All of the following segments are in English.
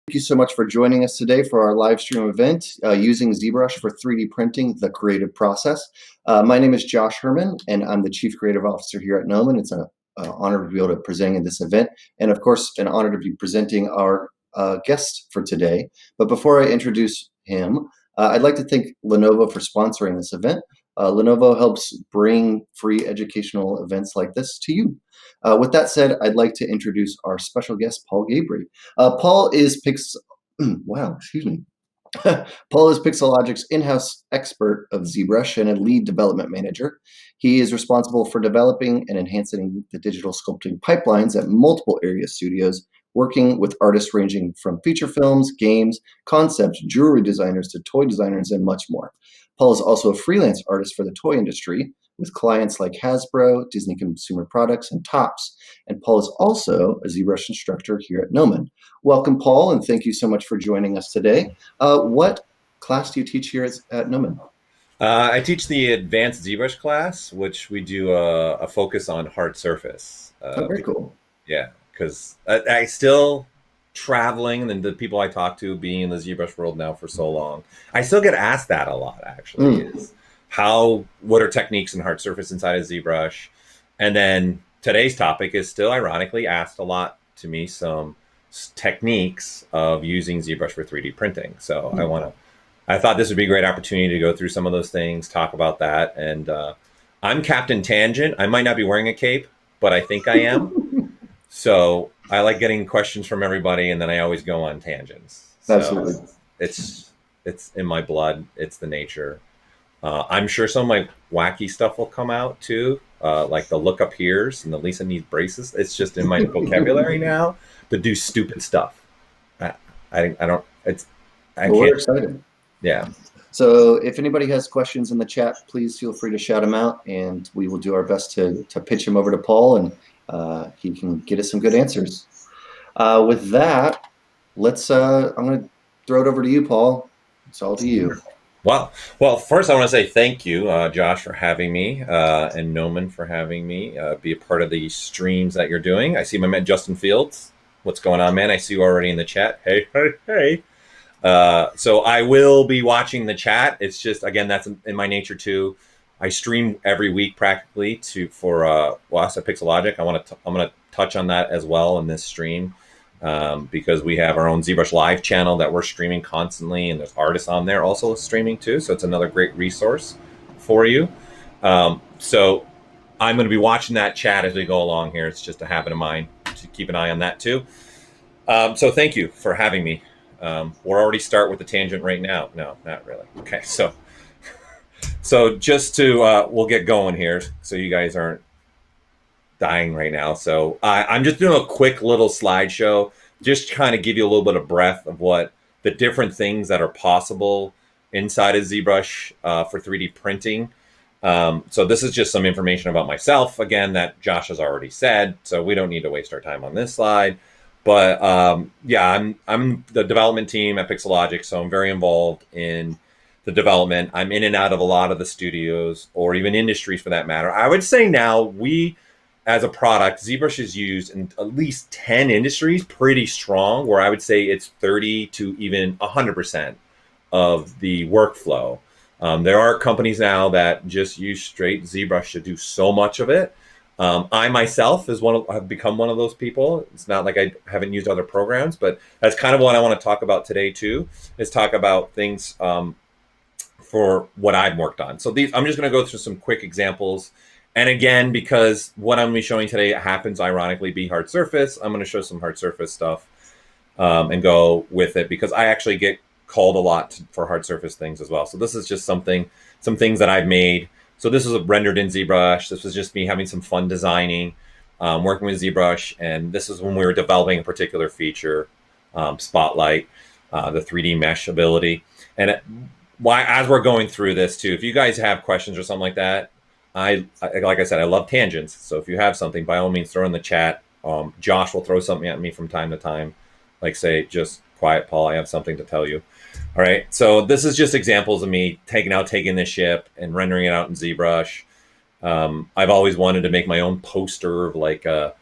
Thank you so much for joining us today for our live stream event using ZBrush for 3D printing, the creative process. My name is Josh Herman, and I'm the Chief Creative Officer here at Gnomon. It's an honor to be able to present in this event, and of course, an honor to be presenting our guest for today. But before I introduce him, I'd like to thank Lenovo for sponsoring this event. Lenovo helps bring free educational events like this to you. With that said, I'd like to introduce our special guest, Paul Gabry. Paul is Paul is Pixelogic's in-house expert of ZBrush and a lead development manager. He is responsible for developing and enhancing the digital sculpting pipelines at multiple area studios, working with artists ranging from feature films, games, concepts, jewelry designers to toy designers, and much more. Paul is also a freelance artist for the toy industry, with clients like Hasbro, Disney Consumer Products, and Topps. And Paul is also a ZBrush instructor here at Gnomon. Welcome, Paul, and thank you so much for joining us today. What class do you teach here at Gnomon? I teach the advanced ZBrush class, which we do a focus on hard surface. Very cool. Yeah, because I still traveling, and the people I talk to being in the ZBrush world now for so long, I still get asked that a lot, actually, is what are techniques in hard surface inside of ZBrush? And then today's topic is still ironically asked a lot to me, some techniques of using ZBrush for 3D printing. So I thought this would be a great opportunity to go through some of those things, talk about that. And I'm Captain Tangent. I might not be wearing a cape, but I think I am. So I like getting questions from everybody, and then I always go on tangents. Absolutely. So it's in my blood. It's the nature. I'm sure some of my wacky stuff will come out too, like the look up here's and the Lisa needs braces. It's just in my vocabulary now to do stupid stuff. We're excited. Yeah. So if anybody has questions in the chat, please feel free to shout them out, and we will do our best to pitch them over to Paul, and he can get us some good answers. With that, I'm going to throw it over to you, Paul. It's all to you. Well, first I want to say thank you, Josh, for having me, and Gnomon for having me be a part of the streams that you're doing. I see my man Justin Fields. What's going on, man? I see you already in the chat. Hey. So I will be watching the chat. It's just, again, that's in my nature too. I stream every week practically for us at Pixelogic. I'm going to touch on that as well in this stream. Because we have our own ZBrush Live channel that we're streaming constantly, and there's artists on there also streaming too, so it's another great resource for you. So I'm going to be watching that chat as we go along here. It's just a habit of mine to keep an eye on that too. So thank you for having me. We'll already start with the tangent right now. No, not really. Okay, so just to we'll get going here so you guys aren't dying right now. So I'm just doing a quick little slideshow, just kind of give you a little bit of breath of what the different things that are possible inside of ZBrush for 3D printing. So this is just some information about myself, again, that Josh has already said, so we don't need to waste our time on this slide. But yeah, I'm the development team at Pixelogic, so I'm very involved in the development. I'm in and out of a lot of the studios, or even industries for that matter. I would say now as a product, ZBrush is used in at least 10 industries, pretty strong, where I would say it's 30 to even 100% of the workflow. There are companies now that just use straight ZBrush to do so much of it. I myself have become one of those people. It's not like I haven't used other programs, but that's kind of what I want to talk about today too, is talk about things for what I've worked on. So I'm just going to go through some quick examples. And again, because what I'm going to be showing today happens ironically be hard surface, I'm going to show some hard surface stuff and go with it, because I actually get called a lot for hard surface things as well. So this is just some things that I've made. So this is rendered in ZBrush. This was just me having some fun designing, working with ZBrush. And this is when we were developing a particular feature, Spotlight, the 3D mesh ability. And as we're going through this too, if you guys have questions or something like that, like I said, I love tangents. So if you have something, by all means, throw in the chat. Josh will throw something at me from time to time, like say, just quiet, Paul, I have something to tell you. All right. So this is just examples of me taking this ship and rendering it out in ZBrush. I've always wanted to make my own poster of like a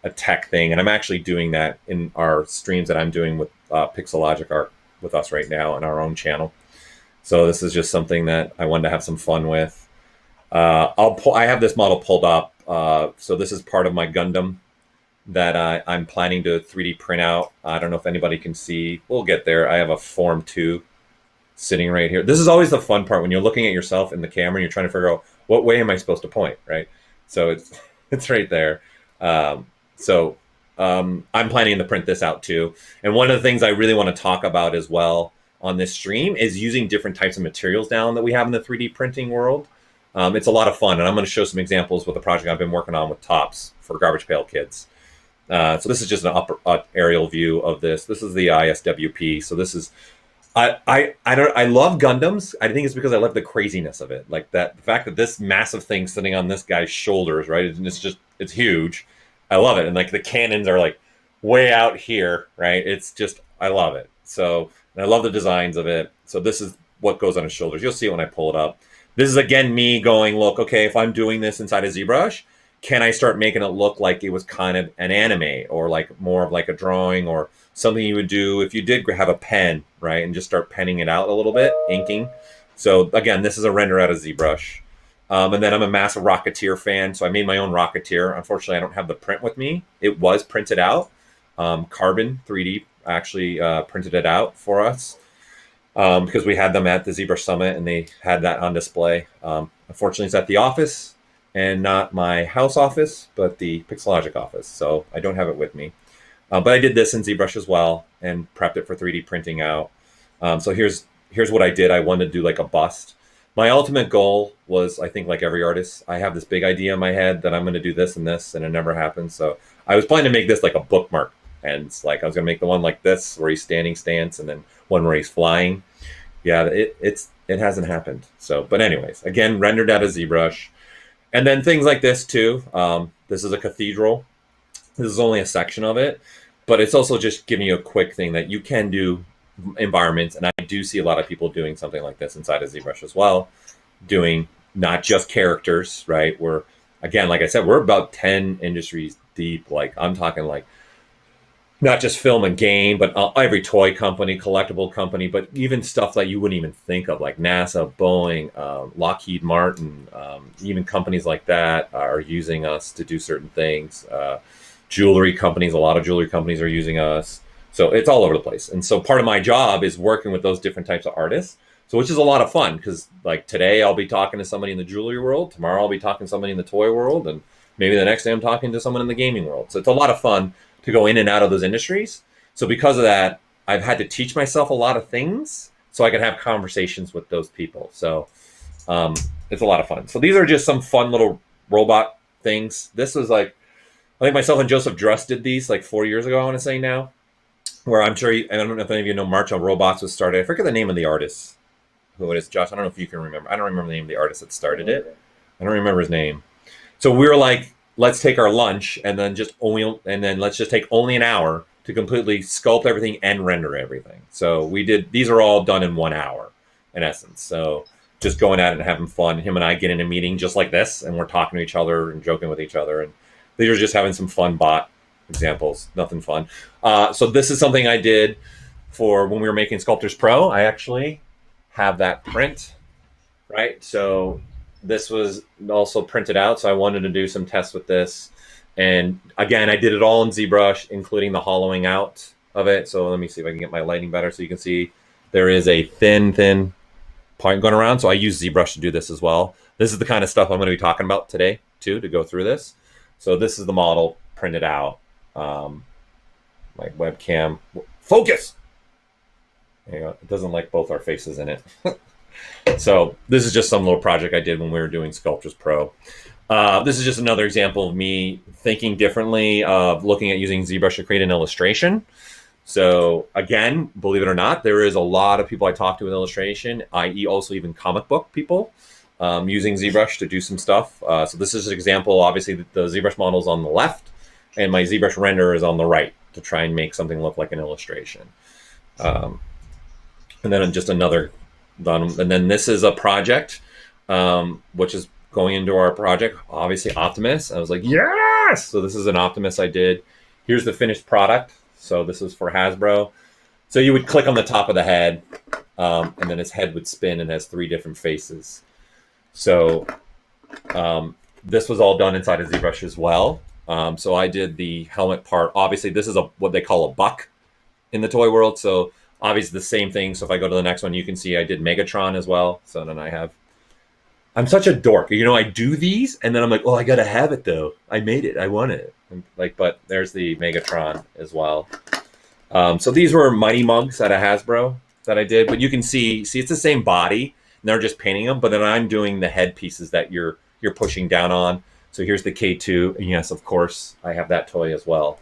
a tech thing. And I'm actually doing that in our streams that I'm doing with Pixelogic Art with us right now on our own channel. So this is just something that I wanted to have some fun with. I have this model pulled up. So this is part of my Gundam that I'm planning to 3D print out. I don't know if anybody can see. We'll get there. I have a Form 2 sitting right here. This is always the fun part when you're looking at yourself in the camera and you're trying to figure out what way am I supposed to point, right? So it's right there. I'm planning to print this out too. And one of the things I really want to talk about as well on this stream is using different types of materials down that we have in the 3D printing world. It's a lot of fun, and I'm going to show some examples with a project I've been working on with Tops for Garbage Pail Kids. So this is just an upper aerial view of this. This is the ISWP. So this is, I love Gundams. I think it's because I love the craziness of it. Like the fact that this massive thing sitting on this guy's shoulders, right? And it's huge. I love it. And like the cannons are like way out here, right? It's just, I love it. So, and I love the designs of it. So this is what goes on his shoulders. You'll see it when I pull it up. This is again, me going, look, okay, if I'm doing this inside of ZBrush, can I start making it look like it was kind of an anime or like more of like a drawing or something you would do if you did have a pen, right? And just start penning it out a little bit, inking. So again, this is a render out of ZBrush. And then I'm a massive Rocketeer fan, so I made my own Rocketeer. Unfortunately, I don't have the print with me. It was printed out. Carbon 3D actually printed it out for us because we had them at the ZBrush Summit and they had that on display. Unfortunately, it's at the office and not my house office, but the Pixelogic office. So I don't have it with me. But I did this in ZBrush as well and prepped it for 3D printing out. So here's what I did. I wanted to do like a bust. My ultimate goal was, I think like every artist, I have this big idea in my head that I'm going to do this, and it never happens. So I was planning to make this like a bookmark. And it's like I was going to make the one like this where he's standing stance and then one where he's flying. Yeah, it hasn't happened. So, but anyways, again, rendered out of ZBrush. And then things like this too. This is a cathedral. This is only a section of it, but it's also just giving you a quick thing that you can do environments. And I do see a lot of people doing something like this inside of ZBrush as well, doing not just characters, right? We're, again, like I said, we're about 10 industries deep. Like I'm talking like not just film and game, but every toy company, collectible company, but even stuff that you wouldn't even think of, like NASA, Boeing, Lockheed Martin, even companies like that are using us to do certain things. Jewelry companies, a lot of jewelry companies are using us. So it's all over the place. And so part of my job is working with those different types of artists. So which is a lot of fun because like today I'll be talking to somebody in the jewelry world. Tomorrow I'll be talking to somebody in the toy world. And maybe the next day I'm talking to someone in the gaming world. So it's a lot of fun to go in and out of those industries. So because of that, I've had to teach myself a lot of things so I can have conversations with those people. So it's a lot of fun. So these are just some fun little robot things. This was like, I think myself and Joseph Druss did these like 4 years ago, I want to say now, where I'm sure, I don't know if any of you know March on Robots was started. I forget the name of the artist, who it is. Josh, I don't know if you can remember. I don't remember the name of the artist that started it. I don't remember his name. So we were like, let's take our lunch and then let's just take only an hour to completely sculpt everything and render everything. So we did, these are all done in 1 hour in essence. So just going at it and having fun. Him and I get in a meeting just like this and we're talking to each other and joking with each other. And these are just having some fun bot examples, nothing fun. So this is something I did for when we were making Sculptris Pro. I actually have that print, right? So this was also printed out. So I wanted to do some tests with this. And again, I did it all in ZBrush, including the hollowing out of it. So let me see if I can get my lighting better. So you can see there is a thin point going around. So I use ZBrush to do this as well. This is the kind of stuff I'm going to be talking about today too, to go through this. So this is the model printed out. My webcam, focus! You know, it doesn't like both our faces in it. So this is just some little project I did when we were doing Sculptris Pro. This is just another example of me thinking differently of looking at using ZBrush to create an illustration. So again, believe it or not, there is a lot of people I talk to in illustration, i.e. also even comic book people, using ZBrush to do some stuff. So this is an example. Obviously, the ZBrush model is on the left, and my ZBrush render is on the right to try and make something look like an illustration. And then just another done. And then this is a project, which is going into our project, obviously Optimus. I was like, yeah! yes! So this is an Optimus I did. Here's the finished product. So this is for Hasbro. So you would click on the top of the head, and then his head would spin and has 3 different faces. So this was all done inside of ZBrush as well. So I did the helmet part. Obviously, this is what they call a buck in the toy world. So obviously the same thing. So if I go to the next one, you can see I did Megatron as well. So then I'm such a dork. You know, I do these and then I'm like, oh, I got to have it though. I made it. I want it. But there's the Megatron as well. So these were Mighty Mugs out of Hasbro that I did. But you can see it's the same body. And they're just painting them. But then I'm doing the head pieces that you're pushing down on. So here's the K2. And yes, of course, I have that toy as well.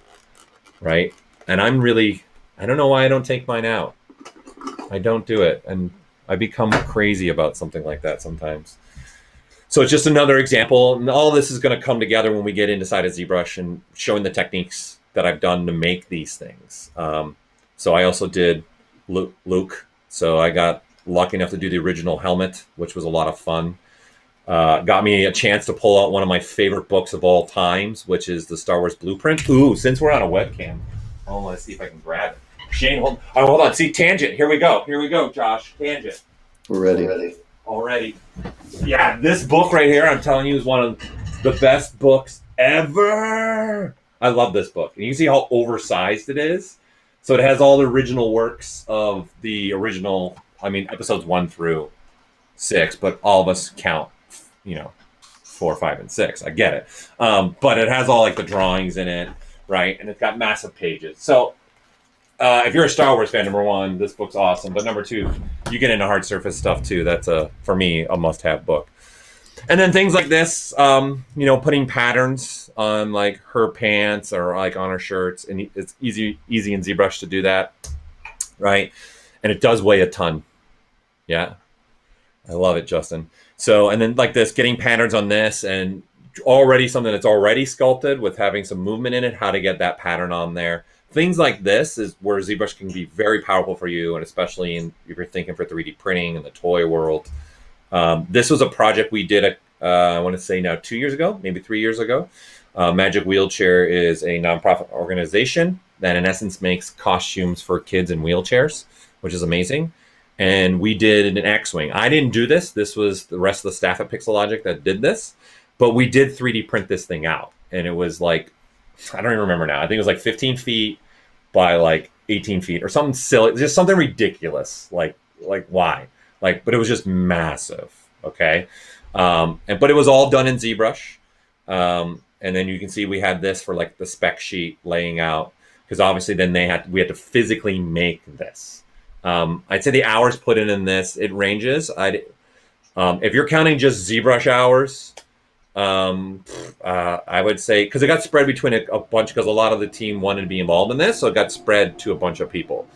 Right? And I don't know why I don't take mine out. I don't do it. And I become crazy about something like that sometimes. So it's just another example. And all this is going to come together when we get inside of ZBrush and showing the techniques that I've done to make these things. So I also did Luke. So I got lucky enough to do the original helmet, which was a lot of fun. Got me a chance to pull out one of my favorite books of all times, which is the Star Wars Blueprint. Ooh, since we're on a webcam, I want to see if I can grab it. Shane, hold on. See, tangent. Here we go, Josh. Tangent. We're ready. Already. Yeah, this book right here, I'm telling you, is one of the best books ever. I love this book. And you can see how oversized it is. So it has all the original works of the original, episodes 1 through 6, but all of us count, 4, 5, and 6. I get it. But it has all like the drawings in it, right? And it's got massive pages. So if you're a Star Wars fan, number 1, this book's awesome. But number 2, you get into hard surface stuff too. That's for me, a must-have book. And then things like this, putting patterns on like her pants or like on her shirts, and it's easy in ZBrush to do that, right? And it does weigh a ton. Yeah, I love it, Justin. So, and then like this, getting patterns on this, and already something that's already sculpted with having some movement in it, how to get that pattern on there. Things like this is where ZBrush can be very powerful for you, and especially if you're thinking for 3D printing in the toy world. This was a project we did, I want to say now 2 years ago, maybe 3 years ago. Magic Wheelchair is a nonprofit organization that in essence makes costumes for kids in wheelchairs, which is amazing. And we did an X-Wing. I didn't do this. This was the rest of the staff at Pixelogic that did this. But we did 3D print this thing out. And it was like, I don't even remember now. I think it was like 15 feet by like 18 feet or something silly. Just something ridiculous. Like why? But it was just massive. Okay. But it was all done in ZBrush. And then you can see we had this for like the spec sheet laying out, because obviously then we had to physically make this. I'd say the hours put in this, it ranges. If you're counting just ZBrush hours, I would say, because it got spread between a bunch, because a lot of the team wanted to be involved in this, so it got spread to a bunch of people.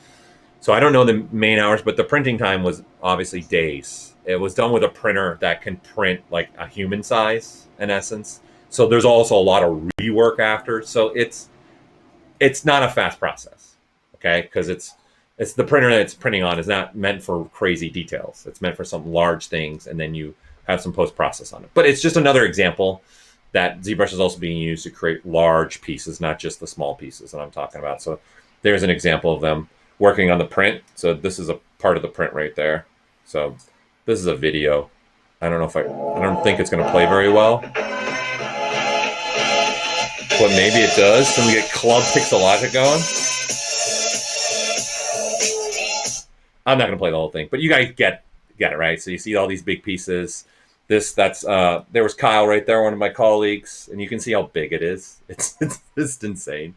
So I don't know the main hours, but the printing time was obviously days. It was done with a printer that can print like a human size in essence. So there's also a lot of rework after. So it's not a fast process, okay? Because it's the printer that it's printing on is not meant for crazy details. It's meant for some large things, and then you have some post-process on it. But it's just another example that ZBrush is also being used to create large pieces, not just the small pieces that I'm talking about. So there's an example of them working on the print. So this is a part of the print right there. So this is a video. I don't think it's going to play very well. But maybe it does. Can we get Club Pixelogic going? I'm not going to play the whole thing, but you guys get it, right? So you see all these big pieces. There was Kyle right there, one of my colleagues, and you can see how big it is. It's insane.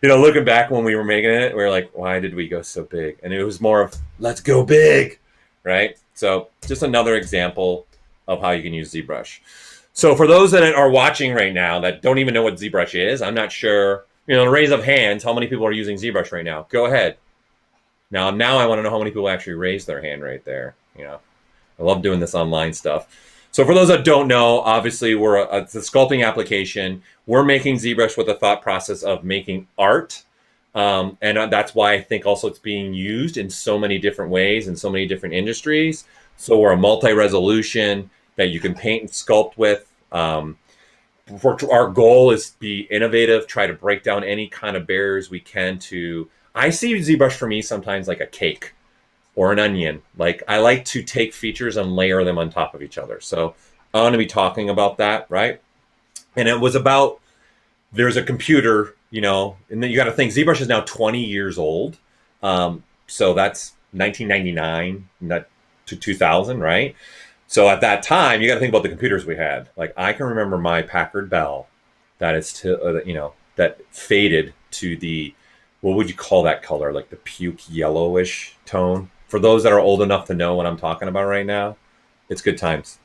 Looking back when we were making it, we were like, why did we go so big? And it was more of, let's go big, right? So just another example of how you can use ZBrush. So for those that are watching right now that don't even know what ZBrush is, I'm not sure, raise of hands, how many people are using ZBrush right now? Go ahead. Now I want to know how many people actually raised their hand right there. I love doing this online stuff. So for those that don't know, obviously it's a sculpting application. We're making ZBrush with the thought process of making art. And that's why I think also it's being used in so many different ways in so many different industries. So we're a multi-resolution that you can paint and sculpt with. our goal is to be innovative, try to break down any kind of barriers we can to. I see ZBrush for me sometimes like a cake or an onion. Like I like to take features and layer them on top of each other. So I want to be talking about that, right? And it was about, there's a computer, and then you got to think ZBrush is now 20 years old. So that's 1999 to 2000, right? So at that time, you got to think about the computers we had. Like I can remember my Packard Bell that that faded to the, what would you call that color? Like the puke yellowish tone. For those that are old enough to know what I'm talking about right now, it's good times.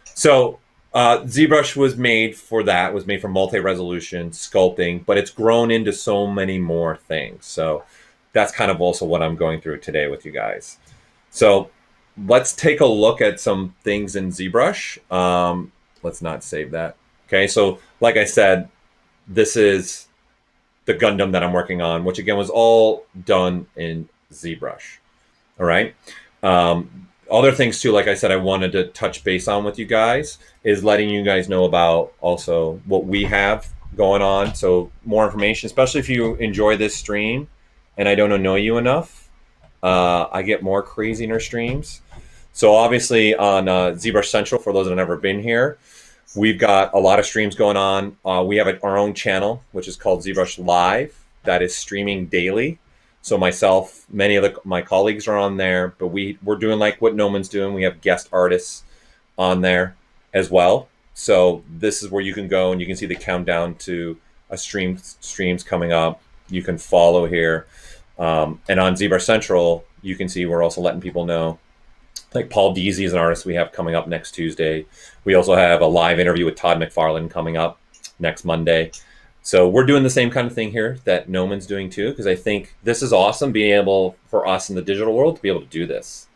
So ZBrush was made for that, was made for multi-resolution sculpting, but it's grown into so many more things. So that's kind of also what I'm going through today with you guys. So let's take a look at some things in ZBrush. Let's not save that. Okay, so like I said, this is the Gundam that I'm working on, which again was all done in ZBrush. All right. Other things too, like I said, I wanted to touch base on with you guys is letting you guys know about also what we have going on. So more information, especially if you enjoy this stream and I don't know you enough. I get more crazy in our streams. So obviously on ZBrush Central, for those that have never been here, we've got a lot of streams going on. We have our own channel, which is called ZBrush Live, that is streaming daily. So myself, many of my colleagues are on there, but we're doing like what Gnomon's doing. We have guest artists on there as well. So this is where you can go and you can see the countdown to a streams coming up. You can follow here. And on ZBrush Central, you can see we're also letting people know. Like Paul Deasy is an artist we have coming up next Tuesday. We also have a live interview with Todd McFarlane coming up next Monday. So we're doing the same kind of thing here that Gnomon's doing too, because I think this is awesome being able for us in the digital world to be able to do this,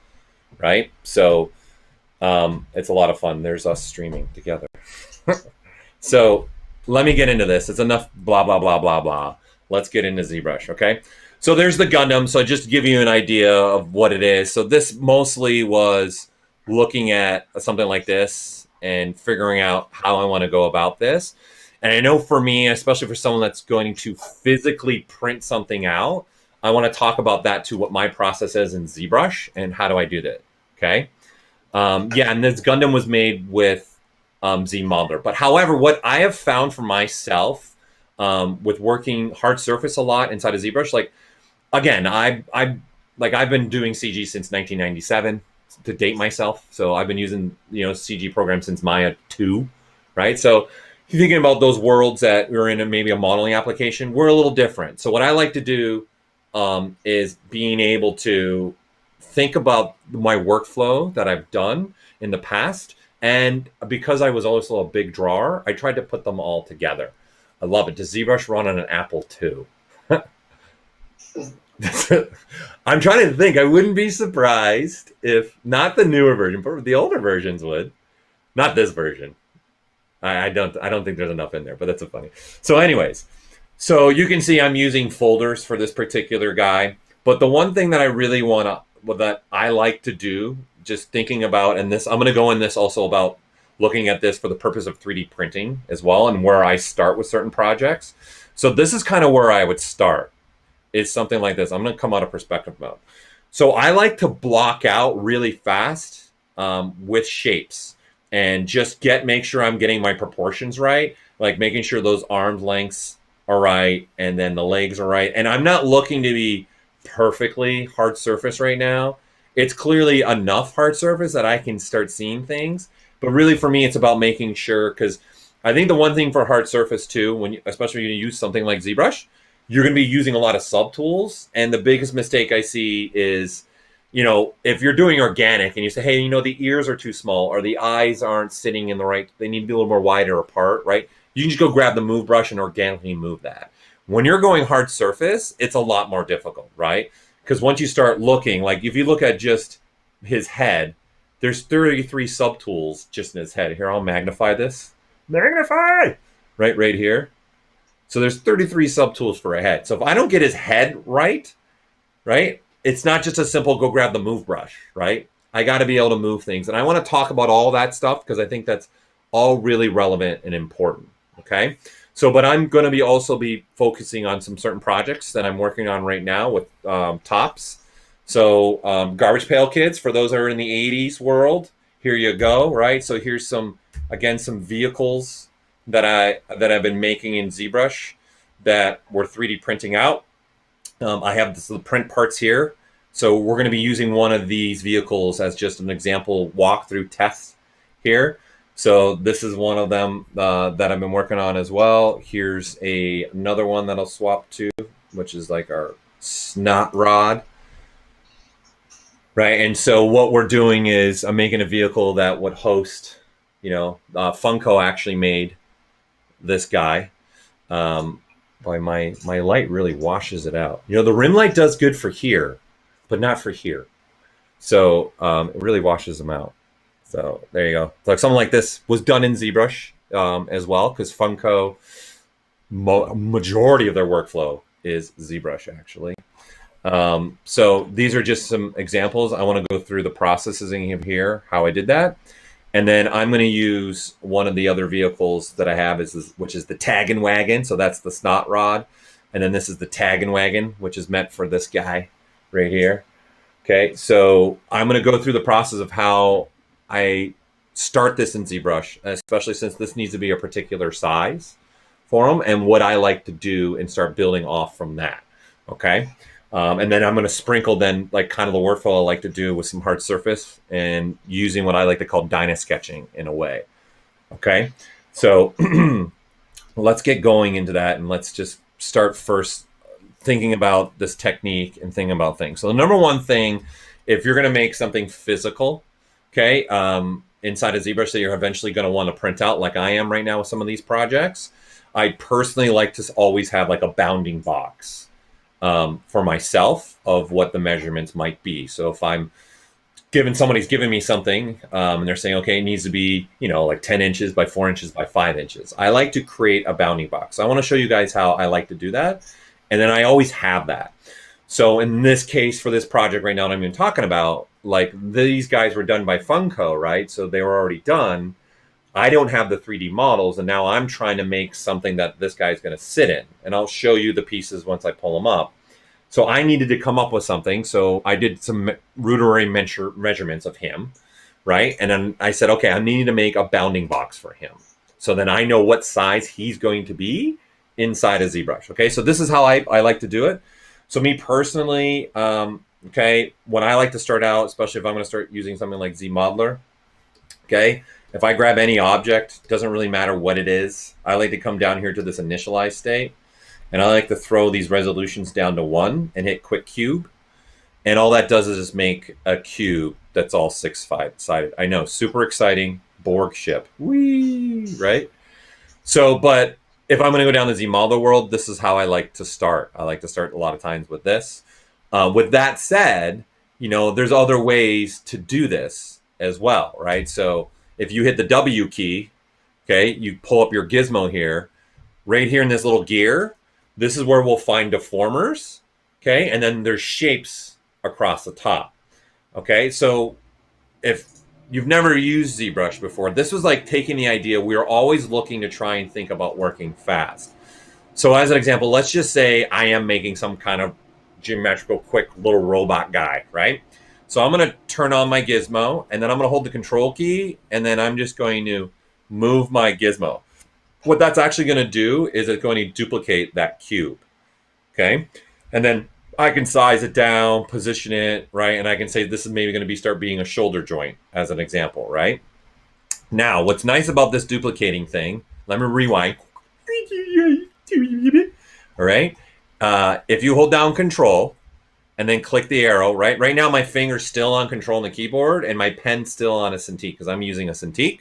right? So it's a lot of fun. There's us streaming together. So let me get into this. It's enough blah, blah, blah, blah, blah. Let's get into ZBrush, okay? So there's the Gundam. So just to give you an idea of what it is. So this mostly was looking at something like this and figuring out how I want to go about this. And I know for me, especially for someone that's going to physically print something out, I want to talk about that too, what my process is in ZBrush and how do I do that, okay? Yeah, and this Gundam was made with ZModeler. But however, what I have found for myself with working hard surface a lot inside of ZBrush, like, again, I've been doing CG since 1997 to date myself. So I've been using, CG programs since Maya 2, right? So if you're thinking about those worlds that we're in maybe a modeling application, we're a little different. So what I like to do is being able to think about my workflow that I've done in the past. And because I was also a big drawer, I tried to put them all together. I love it. Does ZBrush run on an Apple II? I'm trying to think. I wouldn't be surprised if not the newer version, but the older versions would. Not this version. I don't think there's enough in there, but that's funny. So anyways, so you can see I'm using folders for this particular guy. But the one thing that I really that I like to do, just thinking about, and this, I'm going to go in this also about looking at this for the purpose of 3D printing as well, and where I start with certain projects. So this is kind of where I would start. Is something like this. I'm going to come out of perspective mode. So I like to block out really fast with shapes and just make sure I'm getting my proportions right, like making sure those arm lengths are right and then the legs are right. And I'm not looking to be perfectly hard surface right now. It's clearly enough hard surface that I can start seeing things. But really for me, it's about making sure, because I think the one thing for hard surface too, especially when you use something like ZBrush, you're going to be using a lot of subtools. And the biggest mistake I see is, if you're doing organic and you say, hey, the ears are too small or the eyes aren't sitting in the right, they need to be a little more wider apart, right? You can just go grab the move brush and organically move that. When you're going hard surface, it's a lot more difficult, right? Because once you start looking, like if you look at just his head, there's 33 subtools just in his head. Here, I'll magnify this. Magnify! Right here. So there's 33 subtools for a head. So if I don't get his head right, it's not just a simple go grab the move brush, right? I got to be able to move things. And I want to talk about all that stuff because I think that's all really relevant and important, Okay. So, but I'm going to be also be focusing on some certain projects that I'm working on right now with tops. So Garbage Pail Kids, for those that are in the 80s world, here you go, right? So here's some, again, some vehicles that I've been making in ZBrush that we're 3D printing out. I have the print parts here. So we're going to be using one of these vehicles as just an example walkthrough test here. So this is one of them that I've been working on as well. Here's another one that I'll swap to, which is like our snot rod. Right, and so what we're doing is I'm making a vehicle that would host, Funko actually made this guy. Boy, my light really washes it out. The rim light does good for here, but not for here. So it really washes them out. So there you go. So something like this was done in ZBrush as well, because Funko, majority of their workflow is ZBrush actually. So these are just some examples. I want to go through the processing here, how I did that. And then I'm going to use one of the other vehicles that I have, which is the Tag and Wagon. So that's the snot rod. And then this is the Tag and Wagon, which is meant for this guy right here. Okay, so I'm going to go through the process of how I start this in ZBrush, especially since this needs to be a particular size for them, and what I like to do and start building off from that. Okay. And then I'm going to sprinkle then like kind of the workflow I like to do with some hard surface and using what I like to call Dyna sketching in a way. Okay, so let's get going into that, and let's just start first thinking about this technique and thinking about things. So the number one thing, if you're going to make something physical, okay, inside of ZBrush that you're eventually going to want to print out like I am right now with some of these projects, I personally like to always have like a bounding box. For myself of what the measurements might be. So if somebody's giving me something and they're saying, okay, it needs to be, like 10 inches by 4 inches by 5 inches. I like to create a bounding box. So I want to show you guys how I like to do that. And then I always have that. So in this case, for this project right now that I'm even talking about, like these guys were done by Funko, right? So they were already done. I don't have the 3D models, and now I'm trying to make something that this guy's going to sit in. And I'll show you the pieces once I pull them up. So I needed to come up with something. So I did some rudimentary measurements of him, right? And then I said, okay, I need to make a bounding box for him. So then I know what size he's going to be inside of ZBrush. Okay, so this is how I like to do it. So me personally, okay, when I like to start out, especially if I'm going to start using something like ZModeler, okay, if I grab any object, doesn't really matter what it is, I like to come down here to this initialize state, and I like to throw these resolutions down to 1 and hit quick cube. And all that does is just make a cube that's all 6-sided. I know, super exciting, Borg ship. Whee, right? So, but if I'm going to go down the ZModeler world, this is how I like to start. I like to start a lot of times with this. With that said, there's other ways to do this as well, right? So if you hit the W key, okay, you pull up your gizmo here, right here in this little gear, this is where we'll find deformers, okay? And then there's shapes across the top, okay? So if you've never used ZBrush before, this was like taking the idea, we are always looking to try and think about working fast. So as an example, let's just say I am making some kind of geometrical, quick little robot guy, right? So I'm going to turn on my gizmo, and then I'm going to hold the control key, and then I'm just going to move my gizmo. What that's actually going to do is it's going to duplicate that cube, okay? And then I can size it down, position it, right? And I can say this is maybe going to start being a shoulder joint as an example, right? Now, what's nice about this duplicating thing, let me rewind. All right? If you hold down control and then click the arrow, right? Right now, my finger's still on control on the keyboard and my pen's still on a Cintiq because I'm using a Cintiq.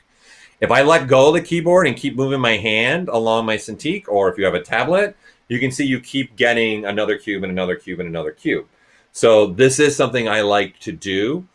If I let go of the keyboard and keep moving my hand along my Cintiq, or if you have a tablet, you can see you keep getting another cube and another cube and another cube. So this is something I like to do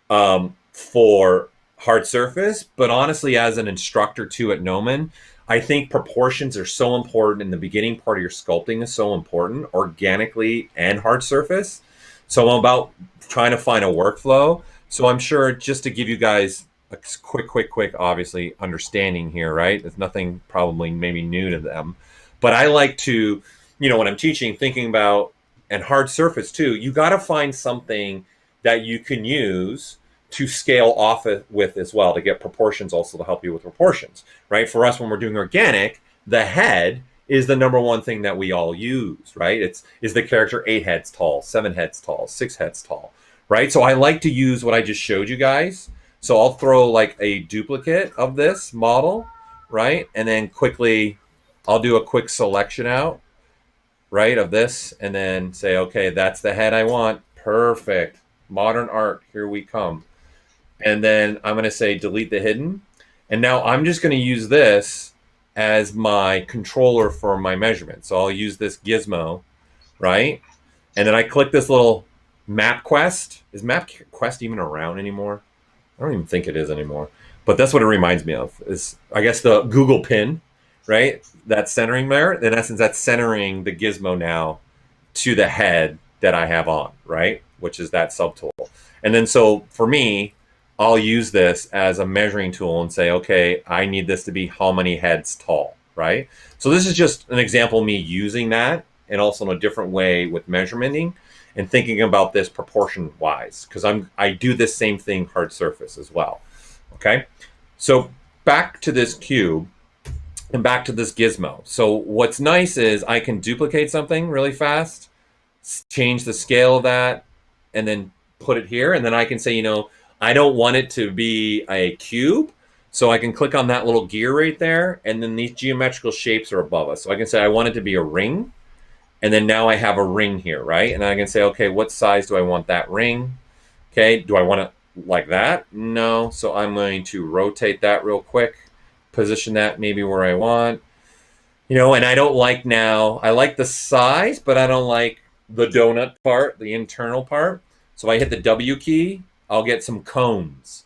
for hard surface, but honestly, as an instructor too at Gnomon, I think proportions are so important in the beginning part of your sculpting is so important, organically and hard surface. So I'm about trying to find a workflow. So I'm sure just to give you guys a quick, obviously, understanding here, right? There's nothing probably maybe new to them. But I like to, when I'm teaching, thinking about, and hard surface too, you got to find something that you can use to scale off with as well, to get proportions also to help you with proportions, right? For us, when we're doing organic, the head is the number one thing that we all use, right? Is the character 8 heads tall, 7 heads tall, 6 heads tall, right? So I like to use what I just showed you guys. So I'll throw like a duplicate of this model, right? And then quickly, I'll do a quick selection out, right, of this, and then say, okay, that's the head I want. Perfect. Modern art, here we come. And then I'm going to say delete the hidden. And now I'm just going to use this as my controller for my measurement. So I'll use this gizmo, right? And then I click this little map quest. Is map quest even around anymore? I don't even think it is anymore. But that's what it reminds me of, is I guess the Google pin, right? That centering there. In essence, that's centering the gizmo now to the head that I have on, right? Which is that subtool. And then so for me, I'll use this as a measuring tool and say, okay, I need this to be how many heads tall, right? So this is just an example of me using that, and also in a different way with measurementing and thinking about this proportion wise, because I do this same thing hard surface as well. Okay, so back to this cube and back to this gizmo. So what's nice is I can duplicate something really fast, change the scale of that, and then put it here. And then I can say, I don't want it to be a cube. So I can click on that little gear right there. And then these geometrical shapes are above us. So I can say I want it to be a ring. And then now I have a ring here, right? And I can say, okay, what size do I want that ring? Okay, do I want it like that? No. So I'm going to rotate that real quick, position that maybe where I want. And I don't like now, I like the size, but I don't like the donut part, the internal part. So I hit the W key, I'll get some cones,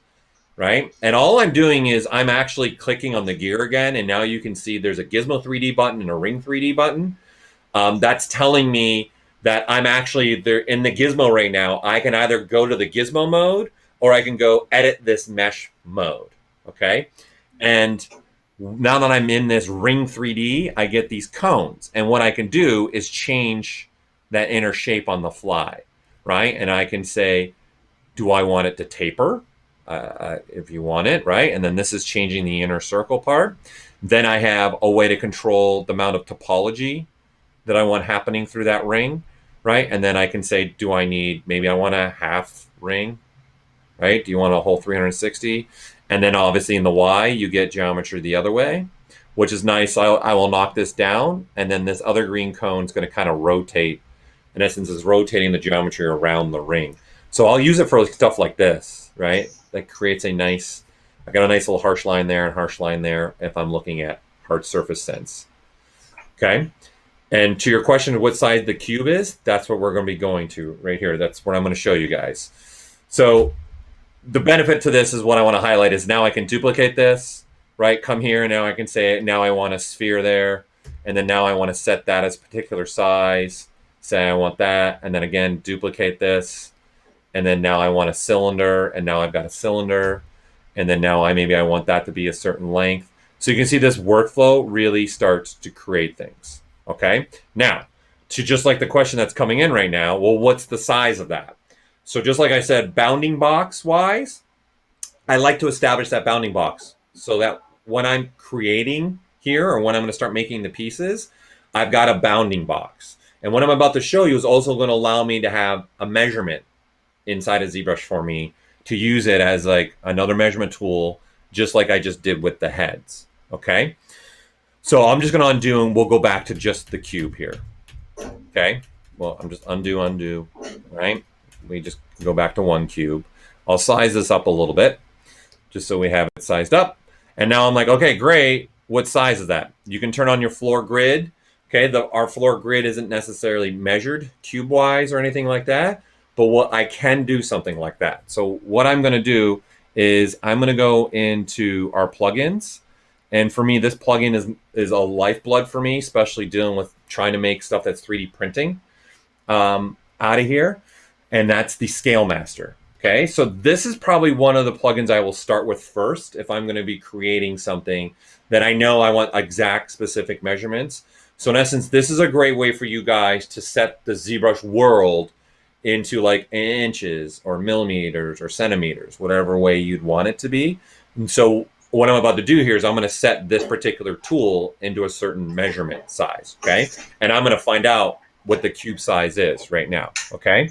right? And all I'm doing is I'm actually clicking on the gear again, and now you can see there's a Gizmo 3D button and a Ring 3D button. That's telling me that I'm actually there in the Gizmo right now. I can either go to the Gizmo mode, or I can go edit this mesh mode, okay? And now that I'm in this Ring 3D, I get these cones. And what I can do is change that inner shape on the fly, right? And I can say, do I want it to taper? If you want it, right? And then this is changing the inner circle part. Then I have a way to control the amount of topology that I want happening through that ring, right? And then I can say, do I need, maybe I want a half ring, right? Do you want a whole 360? And then obviously in the Y, you get geometry the other way, which is nice. I will knock this down, and then this other green cone is going to kind of rotate. In essence, is rotating the geometry around the ring. So I'll use it for stuff like this, right? That creates a nice, I got a nice little harsh line there and harsh line there if I'm looking at hard surface sense. Okay. And to your question of what size the cube is, that's what we're going to be going to right here. That's what I'm going to show you guys. So the benefit to this is what I want to highlight is now I can duplicate this, right? Come here, and now I can say, now I want a sphere there. And then now I want to set that as a particular size. Say I want that, and then again, duplicate this. And then now I want a cylinder, and now I've got a cylinder. And then now maybe I want that to be a certain length. So you can see this workflow really starts to create things. Okay, now to just like the question that's coming in right now, well, what's the size of that? So just like I said, bounding box wise, I like to establish that bounding box so that when I'm creating here, or when I'm going to start making the pieces, I've got a bounding box. And what I'm about to show you is also going to allow me to have a measurement inside of ZBrush for me to use it as like another measurement tool, just like I just did with the heads. Okay. So I'm just going to undo, and we'll go back to just the cube here. Okay. Well, I'm just undo, right? We just go back to one cube. I'll size this up a little bit just so we have it sized up. And now I'm like, okay, great. What size is that? You can turn on your floor grid. Okay. Our floor grid isn't necessarily measured cube wise or anything like that, but what I can do something like that. So what I'm going to do is I'm going to go into our plugins. And for me, this plugin is a lifeblood for me, especially dealing with trying to make stuff that's 3D printing out of here. And that's the Scale Master. Okay, so this is probably one of the plugins I will start with first if I'm going to be creating something that I know I want exact specific measurements. So in essence, this is a great way for you guys to set the ZBrush world into like inches or millimeters or centimeters, whatever way you'd want it to be. And so what I'm about to do here is I'm going to set this particular tool into a certain measurement size, okay? And I'm going to find out what the cube size is right now, okay?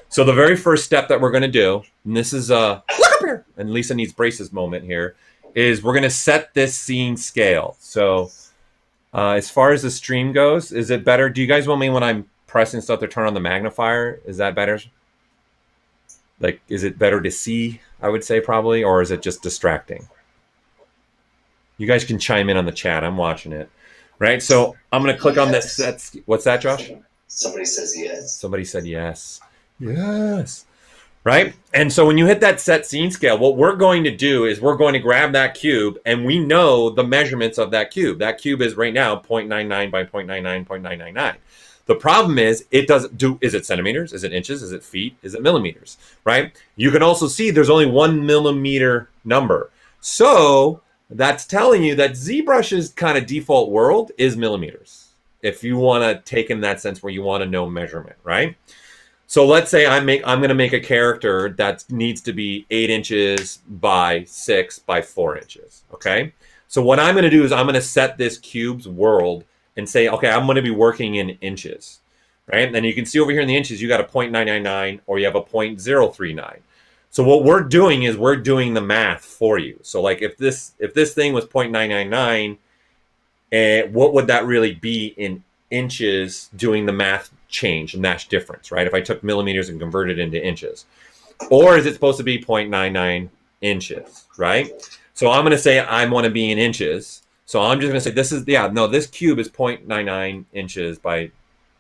So the very first step that we're going to do, and this is look up here, and Lisa needs braces moment here, is we're going to set this scene scale. So as far as the stream goes, is it better? Do you guys want me when I'm pressing stuff to turn on the magnifier? Is that better? Like, is it better to see, I would say probably, or is it just distracting? You guys can chime in on the chat. I'm watching it. Right? So I'm going to click on this set. What's that, Josh? Somebody says yes. Somebody said yes. Yes. Right? And so when you hit that set scene scale, what we're going to do is we're going to grab that cube, and we know the measurements of that cube. That cube is right now 0.99 by 0.99, 0.999. The problem is it doesn't do, is it centimeters? Is it inches? Is it feet? Is it millimeters? Right? You can also see there's only 1 millimeter number. So that's telling you that ZBrush's kind of default world is millimeters. If you want to take in that sense where you want to know measurement, right? So let's say I'm going to make a character that needs to be 8 inches by 6 by 4 inches. Okay. So what I'm going to do is I'm going to set this cube's world and say, okay, I'm going to be working in inches, right? And then you can see over here in the inches, you got a 0.999 or you have a 0.039. So what we're doing is we're doing the math for you. So like if this thing was 0.999, what would that really be in inches doing the math change and that's difference, right? If I took millimeters and converted into inches, or is it supposed to be 0.99 inches, right? So I'm going to say I want to be in inches. So I'm just going to say this is, yeah, no, this cube is 0.99 inches by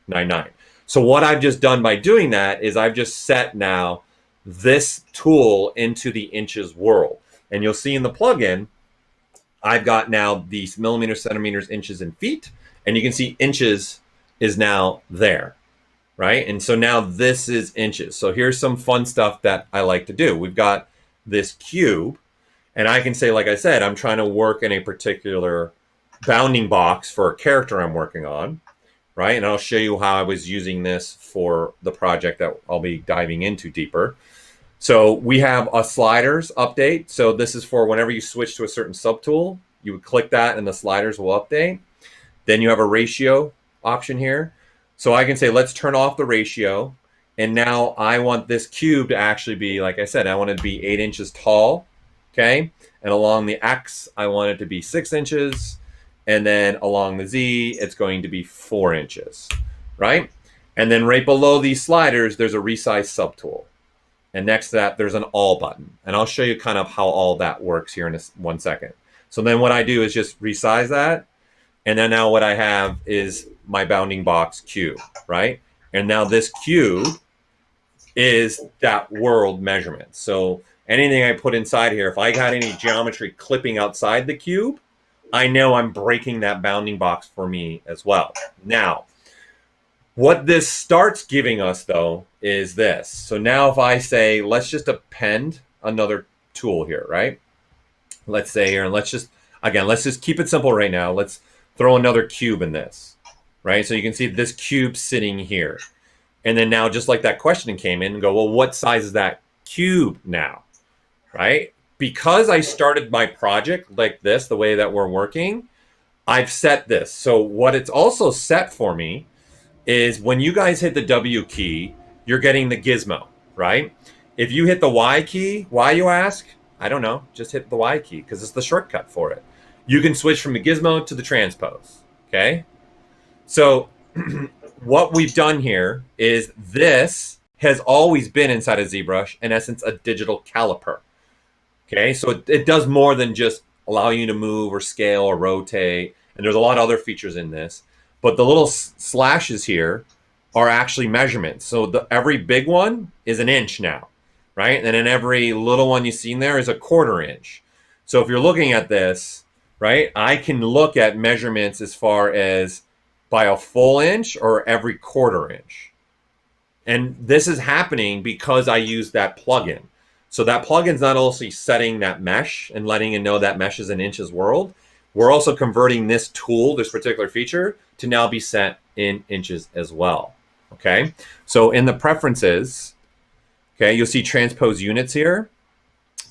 99. So what I've just done by doing that is I've just set now this tool into the inches world. And you'll see in the plugin, I've got now these millimeters, centimeters, inches, and feet. And you can see inches is now there, right? And so now this is inches. So here's some fun stuff that I like to do. We've got this cube, and I can say, like I said, I'm trying to work in a particular bounding box for a character I'm working on, right? And I'll show you how I was using this for the project that I'll be diving into deeper. So we have a sliders update. So this is for whenever you switch to a certain subtool, you would click that and the sliders will update. Then you have a ratio option here. So I can say, let's turn off the ratio. And now I want this cube to actually be, like I said, I want it to be 8 inches tall. Okay. And along the X, I want it to be 6 inches. And then along the Z, it's going to be 4 inches. Right. And then right below these sliders, there's a Resize Sub Tool. And next to that, there's an all button. And I'll show you kind of how all that works here in 1 second. So then what I do is just resize that. And then now what I have is my bounding box cube, right? And now this cube is that world measurement. So anything I put inside here, if I got any geometry clipping outside the cube, I know I'm breaking that bounding box for me as well. Now, what this starts giving us, though, is this. So now if I say, let's just append another tool here, right? Let's say here, and let's just keep it simple right now. Let's throw another cube in this, right? So you can see this cube sitting here. And then now, just like that question came in and go, well, what size is that cube now, right? Because I started my project like this, the way that we're working, I've set this. So what it's also set for me is when you guys hit the W key, you're getting the gizmo, right? If you hit the Y key, why you ask? I don't know, just hit the Y key because it's the shortcut for it. You can switch from the gizmo to the transpose, okay? So what we've done here is this has always been inside of ZBrush, in essence, a digital caliper, okay? So it does more than just allow you to move or scale or rotate, and there's a lot of other features in this, but the little slashes here are actually measurements. So every big one is an inch now, right? And then every little one you see in there is a 1/4 inch. So if you're looking at this, right, I can look at measurements as far as by a full inch or every 1/4 inch. And this is happening because I use that plugin. So that plugin's not only setting that mesh and letting it know that mesh is in inches world, we're also converting this tool, this particular feature, to now be set in inches as well. Okay, so in the preferences, okay, you'll see transpose units here,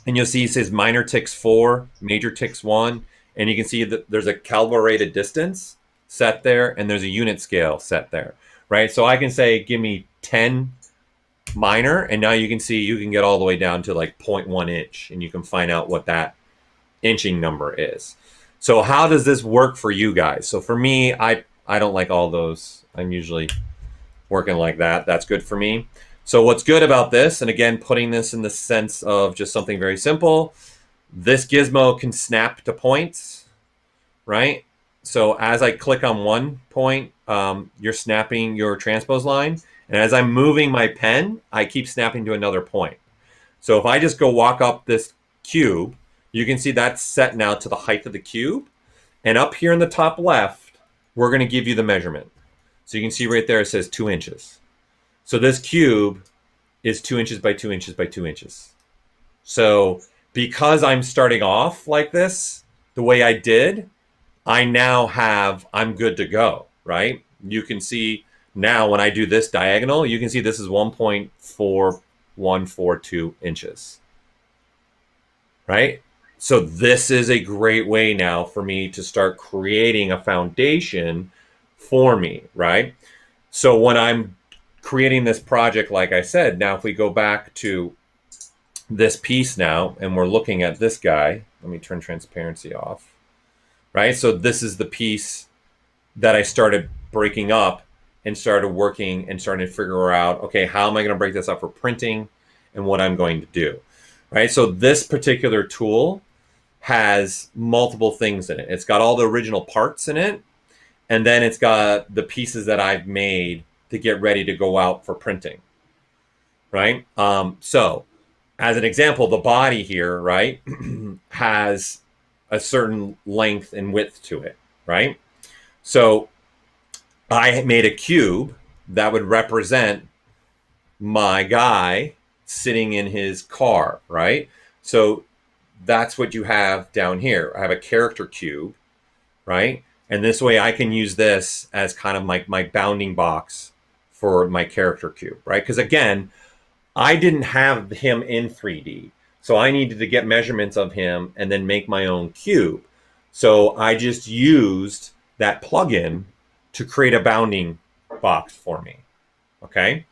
and you'll see it says minor ticks 4, major ticks 1, and you can see that there's a calibrated distance set there, and there's a unit scale set there, right? So I can say, give me 10 minor, and now you can see you can get all the way down to like 0.1 inch, and you can find out what that inching number is. So how does this work for you guys? So for me, I don't like all those. I'm usually working like that. That's good for me. So what's good about this, and again, putting this in the sense of just something very simple, this gizmo can snap to points, right? So as I click on one point, you're snapping your transpose line. And as I'm moving my pen, I keep snapping to another point. So if I just go walk up this cube, you can see that's set now to the height of the cube. And up here in the top left, we're going to give you the measurement. So you can see right there, it says 2 inches. So this cube is 2 inches by 2 inches by 2 inches. So because I'm starting off like this, the way I did, I'm good to go, right? You can see now when I do this diagonal, you can see this is 1.4142 inches, right? So this is a great way now for me to start creating a foundation for me, right? So when I'm creating this project, like I said, now if we go back to this piece now, and we're looking at this guy, let me turn transparency off, right? So this is the piece that I started breaking up and started working and starting to figure out, okay, how am I going to break this up for printing and what I'm going to do, right? So this particular tool has multiple things in it. It's got all the original parts in it, and then it's got the pieces that I've made to get ready to go out for printing, right? So as an example, the body here, right, has a certain length and width to it, right? So I made a cube that would represent my guy sitting in his car, right? So that's what you have down here. I have a character cube, right? And this way I can use this as kind of my bounding box for my character cube, right? Because again, I didn't have him in 3D. So I needed to get measurements of him and then make my own cube. So I just used that plugin to create a bounding box for me, okay?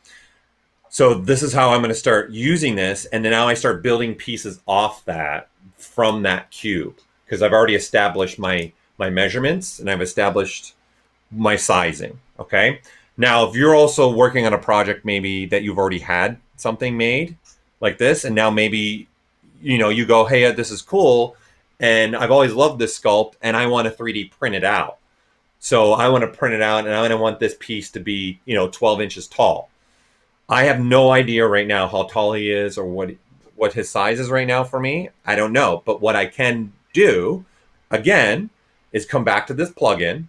So this is how I'm going to start using this, and then now I start building pieces off that from that cube, because I've already established my measurements and I've established my sizing, okay? Now, if you're also working on a project maybe that you've already had something made like this, and now maybe, you know, you go, hey, this is cool, and I've always loved this sculpt, and I want to 3D print it out. So I want to print it out, and I want this piece to be, 12 inches tall. I have no idea right now how tall he is or what his size is right now for me. I don't know. But what I can do, again, is come back to this plugin,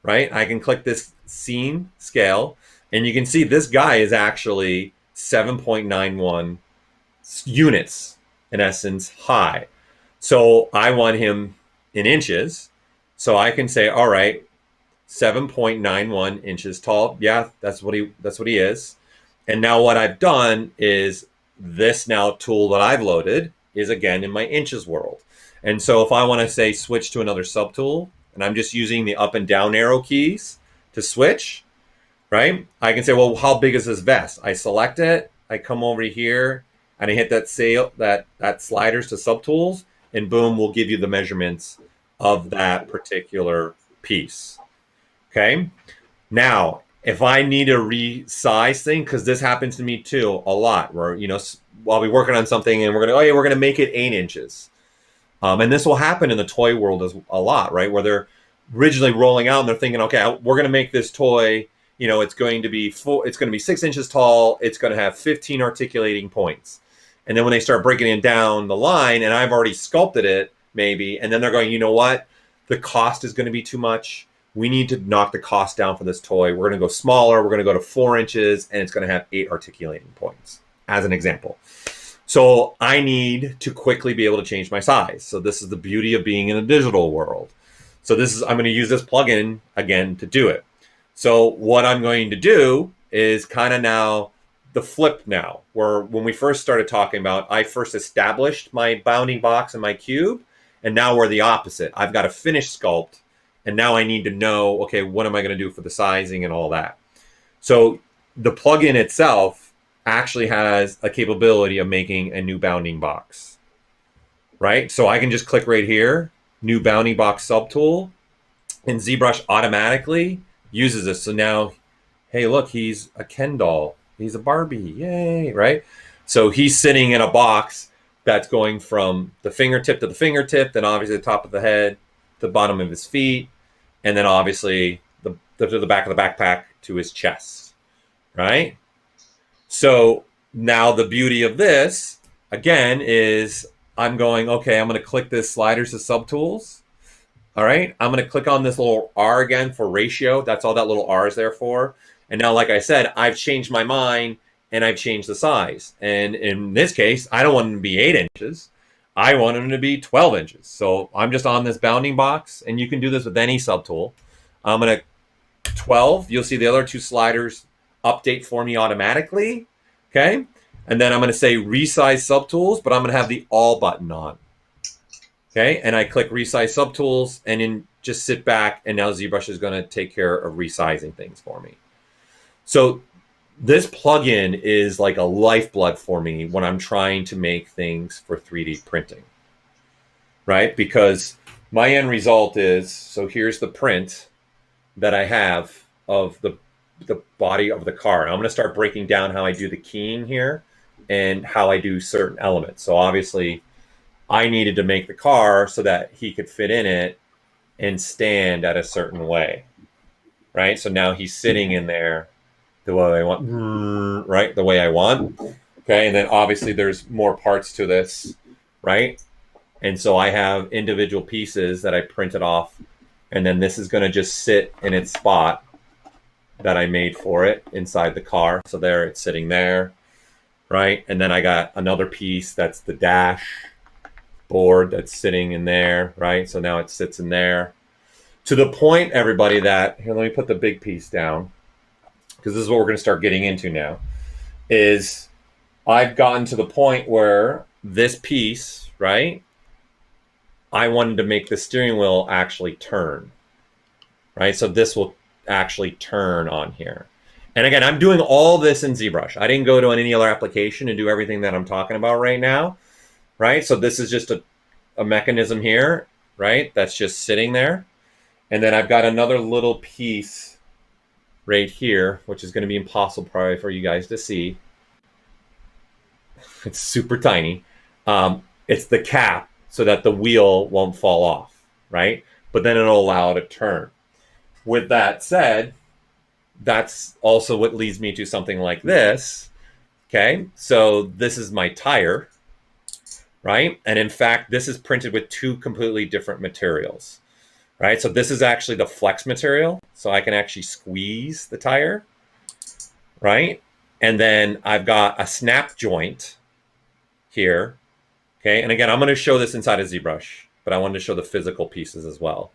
right? I can click this scene scale, and you can see this guy is actually 7.91 units, in essence, high. So I want him in inches. So I can say, all right, 7.91 inches tall. Yeah, that's what he is. And now what I've done is this now tool that I've loaded is again in my inches world. And so if I want to say switch to another subtool, and I'm just using the up and down arrow keys to switch, right? I can say, well, how big is this vest? I select it, I come over here, and I hit that sliders to subtools, and boom, we'll give you the measurements of that particular piece. Okay. Now, if I need a resize thing, because this happens to me too a lot, where, while we're working on something and we're going to make it 8 inches. And this will happen in the toy world a lot, right? Where they're originally rolling out and they're thinking, okay, we're going to make this toy, it's going to be 6 inches tall. It's going to have 15 articulating points. And then when they start breaking it down the line, and I've already sculpted it maybe, and then they're going, you know what? The cost is going to be too much. We need to knock the cost down for this toy. We're going to go smaller. We're going to go to 4 inches, and it's going to have 8 articulating points, as an example. So I need to quickly be able to change my size. So this is the beauty of being in a digital world. So I'm going to use this plugin again to do it. So what I'm going to do is kind of now the flip now, where when we first started talking about, I first established my bounding box and my cube, and now we're the opposite. I've got a finished sculpt, and now I need to know, okay, what am I going to do for the sizing and all that? So the plugin itself actually has a capability of making a new bounding box, right? So I can just click right here, new bounding box subtool, and ZBrush automatically uses this. So now, hey, look, he's a Ken doll. He's a Barbie, yay, right? So he's sitting in a box that's going from the fingertip to the fingertip, then obviously the top of the head, the bottom of his feet, and then obviously to the back of the backpack to his chest, right? So now the beauty of this, again, is I'm going, okay, I'm going to click this sliders to subtools. All right, I'm going to click on this little R again for ratio. That's all that little R is there for. And now, like I said, I've changed my mind and I've changed the size. And in this case, I don't want them to be 8 inches. I want them to be 12 inches. So I'm just on this bounding box, and you can do this with any subtool. I'm going to 12. You'll see the other 2 sliders update for me automatically. Okay. And then I'm going to say resize subtools, but I'm going to have the all button on. Okay. And I click resize subtools and then just sit back. And now ZBrush is going to take care of resizing things for me. So this plugin is like a lifeblood for me when I'm trying to make things for 3D printing, right? Because my end result is, so here's the print that I have of the body of the car. And I'm going to start breaking down how I do the keying here and how I do certain elements. So obviously I needed to make the car so that he could fit in it and stand at a certain way, right? So now he's sitting in there the way I want, right? The way I want. Okay. And then obviously there's more parts to this, right? And so I have individual pieces that I printed off, and then this is going to just sit in its spot that I made for it inside the car. So there it's sitting there, right? And then I got another piece that's the dash board that's sitting in there, right? So now it sits in there. To the point, everybody, that, here, let me put the big piece down, because this is what we're going to start getting into now, is I've gotten to the point where this piece, right, I wanted to make the steering wheel actually turn, right? So this will actually turn on here. And again, I'm doing all this in ZBrush. I didn't go to any other application and do everything that I'm talking about right now, right? So this is just a mechanism here, right? That's just sitting there. And then I've got another little piece right here, which is going to be impossible probably for you guys to see. It's super tiny. It's the cap so that the wheel won't fall off, right? But then it'll allow it to turn. With that said, that's also what leads me to something like this. Okay, so this is my tire, right? And in fact, this is printed with 2 completely different materials, right? So this is actually the flex material. So I can actually squeeze the tire, right? And then I've got a snap joint here. Okay, and again, I'm going to show this inside of ZBrush, but I wanted to show the physical pieces as well.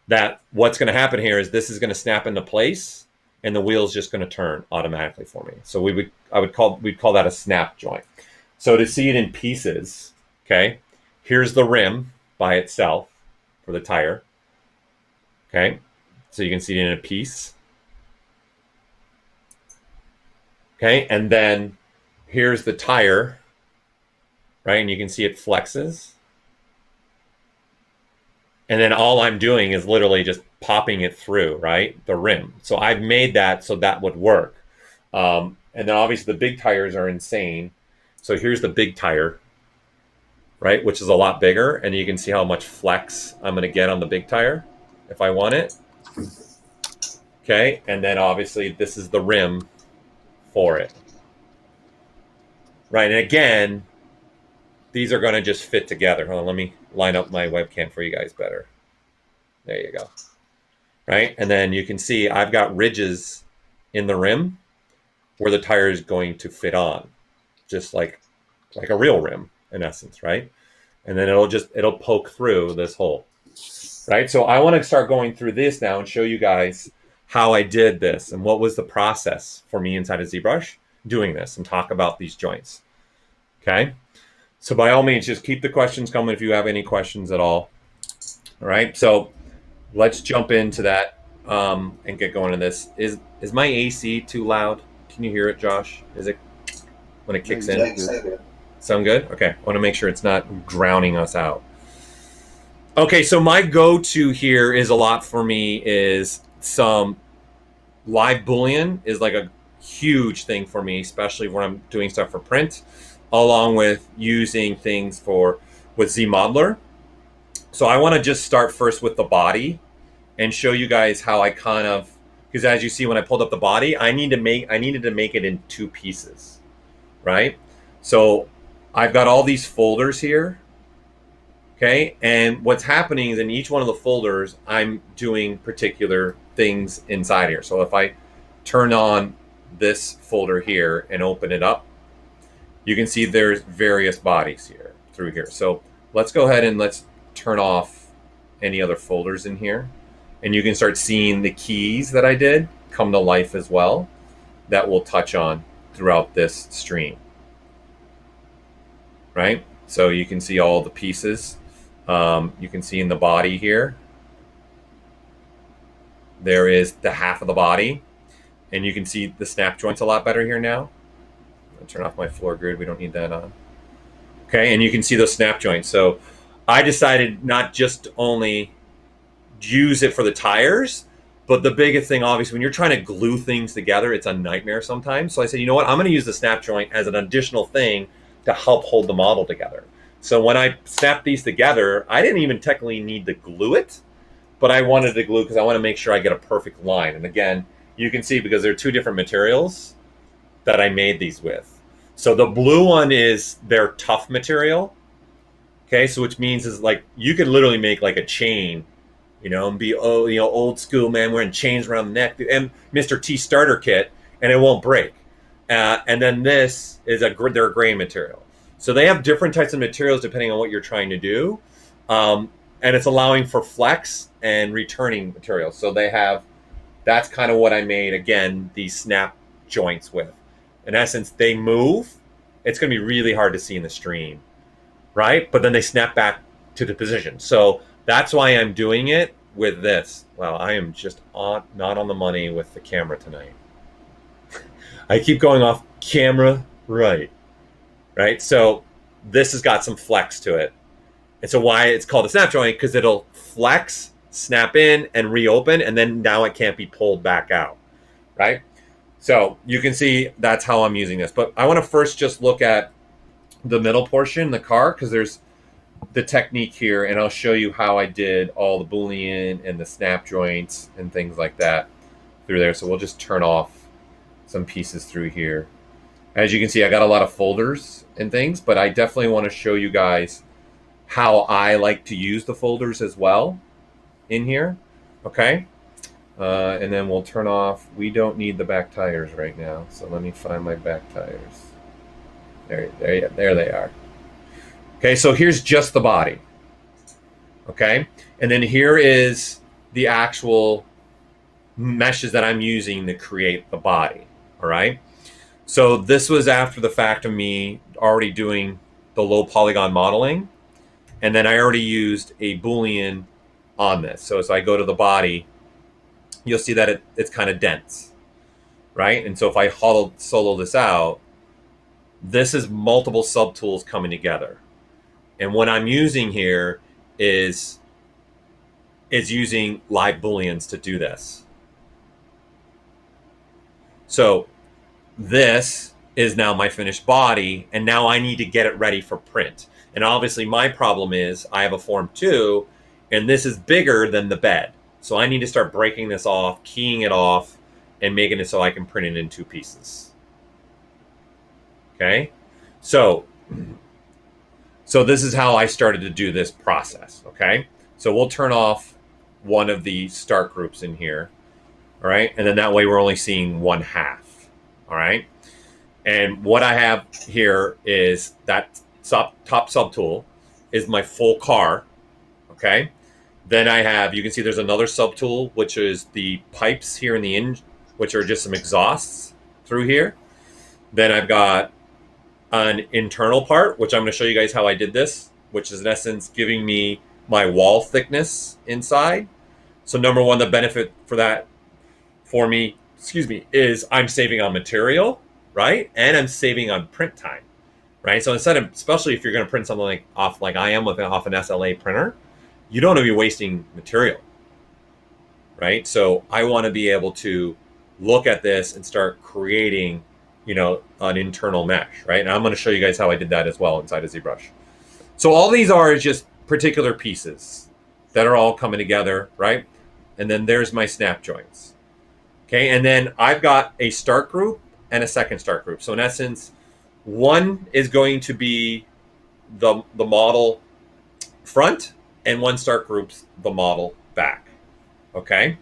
That what's going to happen here is this is going to snap into place, and the wheel's just going to turn automatically for me. So we'd call that a snap joint. So to see it in pieces, okay, here's the rim by itself for the tire. Okay, so you can see it in a piece. Okay, and then here's the tire, right? And you can see it flexes. And then all I'm doing is literally just popping it through, right? The rim. So I've made that so that would work. And then obviously the big tires are insane. So here's the big tire, right? Which is a lot bigger. And you can see how much flex I'm going to get on the big tire if I want it. Okay. And then obviously this is the rim for it. Right. And again, these are going to just fit together. Hold on, let me line up my webcam for you guys better. There you go. Right? And then you can see I've got ridges in the rim where the tire is going to fit on, just like like a real rim in essence, right? And then it'll poke through this hole, right? So I want to start going through this now and show you guys how I did this and what was the process for me inside of ZBrush doing this, and talk about these joints. Okay, so by all means, just keep the questions coming if you have any questions at all. All right, so let's jump into that and get going on this. Is my AC too loud? Can you hear it, Josh? Is it when it kicks in? Sound good? Okay, I want to make sure it's not drowning us out. Okay, so my go-to here is a lot for me is some LiveBoolean is like a huge thing for me, especially when I'm doing stuff for print, along with using things with ZModeler. So I want to just start first with the body and show you guys how I kind of, because as you see when I pulled up the body, I needed to make it in 2 pieces, right? So I've got all these folders here, okay? And what's happening is in each one of the folders, I'm doing particular things inside here. So if I turn on this folder here and open it up, you can see there's various bodies here through here. So let's go ahead and let's turn off any other folders in here, and you can start seeing the keys that I did come to life as well that we'll touch on throughout this stream, right? So you can see all the pieces. You can see in the body here, there is the half of the body, and you can see the snap joints a lot better here now. I'll turn off my floor grid. We don't need that on. Okay, and you can see those snap joints. So I decided not just to only use it for the tires, but the biggest thing, obviously, when you're trying to glue things together, it's a nightmare sometimes. So I said, you know what? I'm going to use the snap joint as an additional thing to help hold the model together. So when I snapped these together, I didn't even technically need to glue it, but I wanted to glue because I want to make sure I get a perfect line. And again, you can see because there are 2 different materials that I made these with. So the blue one is their tough material. Okay, so which means is like you could literally make like a chain, you know, and be old school, man, wearing chains around the neck, and Mr. T starter kit, and it won't break. And then this is their grain material. So they have different types of materials depending on what you're trying to do, and it's allowing for flex and returning materials. So they have, that's kind of what I made again these snap joints with. In essence, they move. It's going to be really hard to see in the stream, right? But then they snap back to the position. So that's why I'm doing it with this. Wow, I am just not on the money with the camera tonight. I keep going off camera right? So this has got some flex to it. And so why it's called a snap joint, because it'll flex, snap in, and reopen, and then now it can't be pulled back out, right? So you can see that's how I'm using this. But I want to first just look at the middle portion, the car, because there's the technique here, and I'll show you how I did all the Boolean and the snap joints and things like that through there. So we'll just turn off some pieces through here. As you can see, I got a lot of folders and things, but I definitely want to show you guys how I like to use the folders as well in here, okay? And then we'll turn off, we don't need the back tires right now, so let me find my back tires. There they are. Okay, so here's just the body, okay? And then here is the actual meshes that I'm using to create the body, all right? So this was after the fact of me already doing the low polygon modeling, and then I already used a Boolean on this. So as I go to the body, you'll see that it's kind of dense, right? And so if I solo this out, this is multiple subtools coming together. And what I'm using here is using LiveBooleans to do this. So this is now my finished body, and now I need to get it ready for print. And obviously my problem is I have a Form 2, and this is bigger than the bed. So I need to start breaking this off, keying it off, and making it so I can print it in 2 pieces. Okay? So this is how I started to do this process, okay? So we'll turn off one of the start groups in here, all right? And then that way we're only seeing 1/2, all right? And what I have here is that top sub tool is my full car, okay? Then I have, you can see there's another sub tool, which is the pipes here in the end, which are just some exhausts through here. Then I've got an internal part, which I'm going to show you guys how I did this, which is in essence giving me my wall thickness inside. So number one, the benefit for that for me, is I'm saving on material, right? And I'm saving on print time, right? So instead of, especially if you're going to print something like off, like I am off an SLA printer, you don't want to be wasting material, right? So I want to be able to look at this and start creating, you know, an internal mesh, right? And I'm going to show you guys how I did that as well inside of ZBrush. So all these are just particular pieces that are all coming together, right? And then there's my snap joints. Okay, and then I've got a start group and a second start group. So in essence, one is going to be the model front, and one start group's the model back. Okay,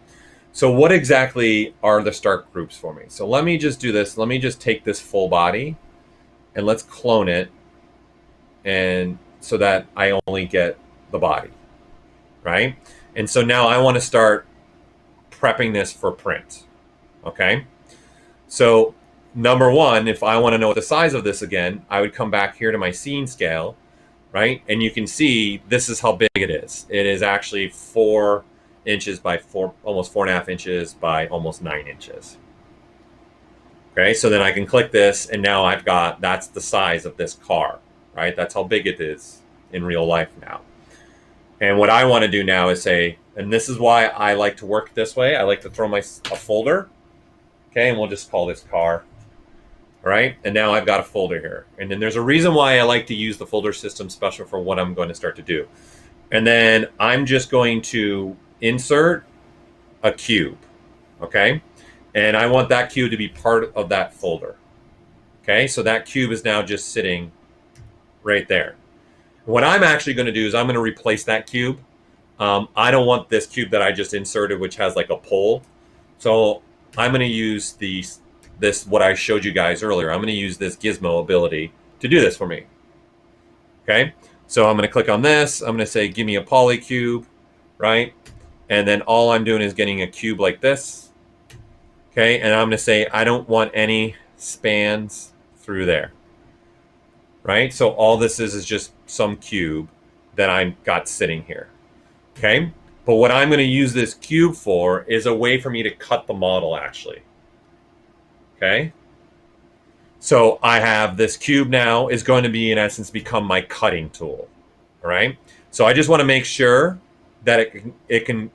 so what exactly are the start groups for me? So let me just do this. Let me just take this full body and let's clone it, and so that I only get the body, right? And so now I want to start prepping this for print. Okay, so number one, if I want to know the size of this again, I would come back here to my scene scale, right? And you can see this is how big it is. It is actually 4 inches by almost 4.5 inches by almost 9 inches. Okay, so then I can click this, and now I've got, that's the size of this car, right? That's how big it is in real life now. And what I want to do now is say, and this is why I like to work this way. I like to throw a folder. Okay, and we'll just call this car. All right, and now I've got a folder here. And then there's a reason why I like to use the folder system special for what I'm going to start to do. And then I'm just going to insert a cube, okay? And I want that cube to be part of that folder. Okay, so that cube is now just sitting right there. What I'm actually going to do is I'm going to replace that cube. I don't want this cube that I just inserted, which has like a pole. So I'm going to use this what I showed you guys earlier. I'm going to use this gizmo ability to do this for me. Okay, so I'm going to click on this. I'm going to say, give me a poly cube, right? And then all I'm doing is getting a cube like this. Okay, and I'm going to say, I don't want any spans through there, right? So all this is just some cube that I've got sitting here. Okay, but what I'm going to use this cube for is a way for me to cut the model actually. Okay, so I have this cube now is going to be in essence become my cutting tool. All right, so I just want to make sure that it can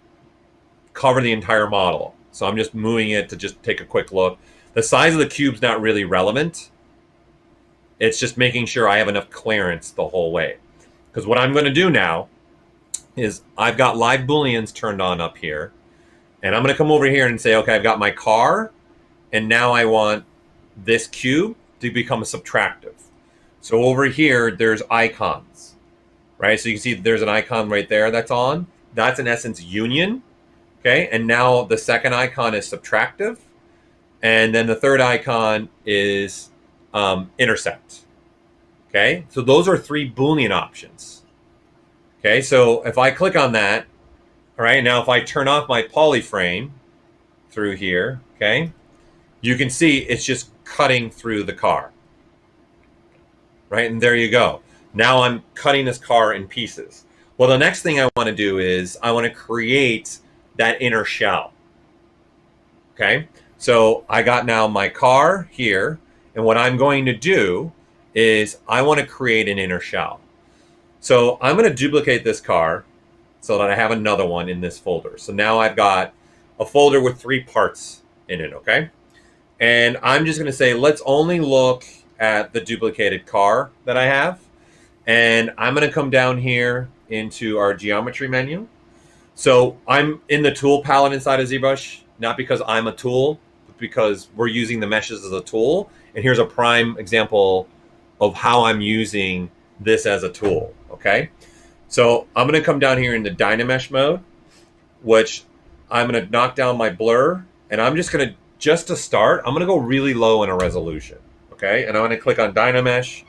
cover the entire model. So I'm just moving it to just take a quick look. The size of the cube's not really relevant. It's just making sure I have enough clearance the whole way. Because what I'm going to do now is I've got LiveBooleans turned on up here. And I'm going to come over here and say, okay, I've got my car. And now I want this cube to become a subtractive. So over here, there's icons, right? So you can see there's an icon right there that's on. That's in essence union. Okay, and now the second icon is subtractive. And then the third icon is intersect. Okay, so those are 3 Boolean options. Okay, so if I click on that, all right, now if I turn off my polyframe through here, okay, you can see it's just cutting through the car. Right, and there you go. Now I'm cutting this car in pieces. Well, the next thing I want to do is I want to create that inner shell. Okay, so I got now my car here, and what I'm going to do is I want to create an inner shell. So I'm going to duplicate this car so that I have another one in this folder. So now I've got a folder with 3 parts in it, okay? And I'm just going to say, let's only look at the duplicated car that I have. And I'm going to come down here into our geometry menu. So I'm in the tool palette inside of ZBrush, not because I'm a tool, but because we're using the meshes as a tool. And here's a prime example of how I'm using this as a tool, okay? So I'm going to come down here into Dynamesh mode, which I'm going to knock down my blur, and I'm just going to, just to start, I'm going to go really low in a resolution, Okay, and I'm going to click on Dynamesh,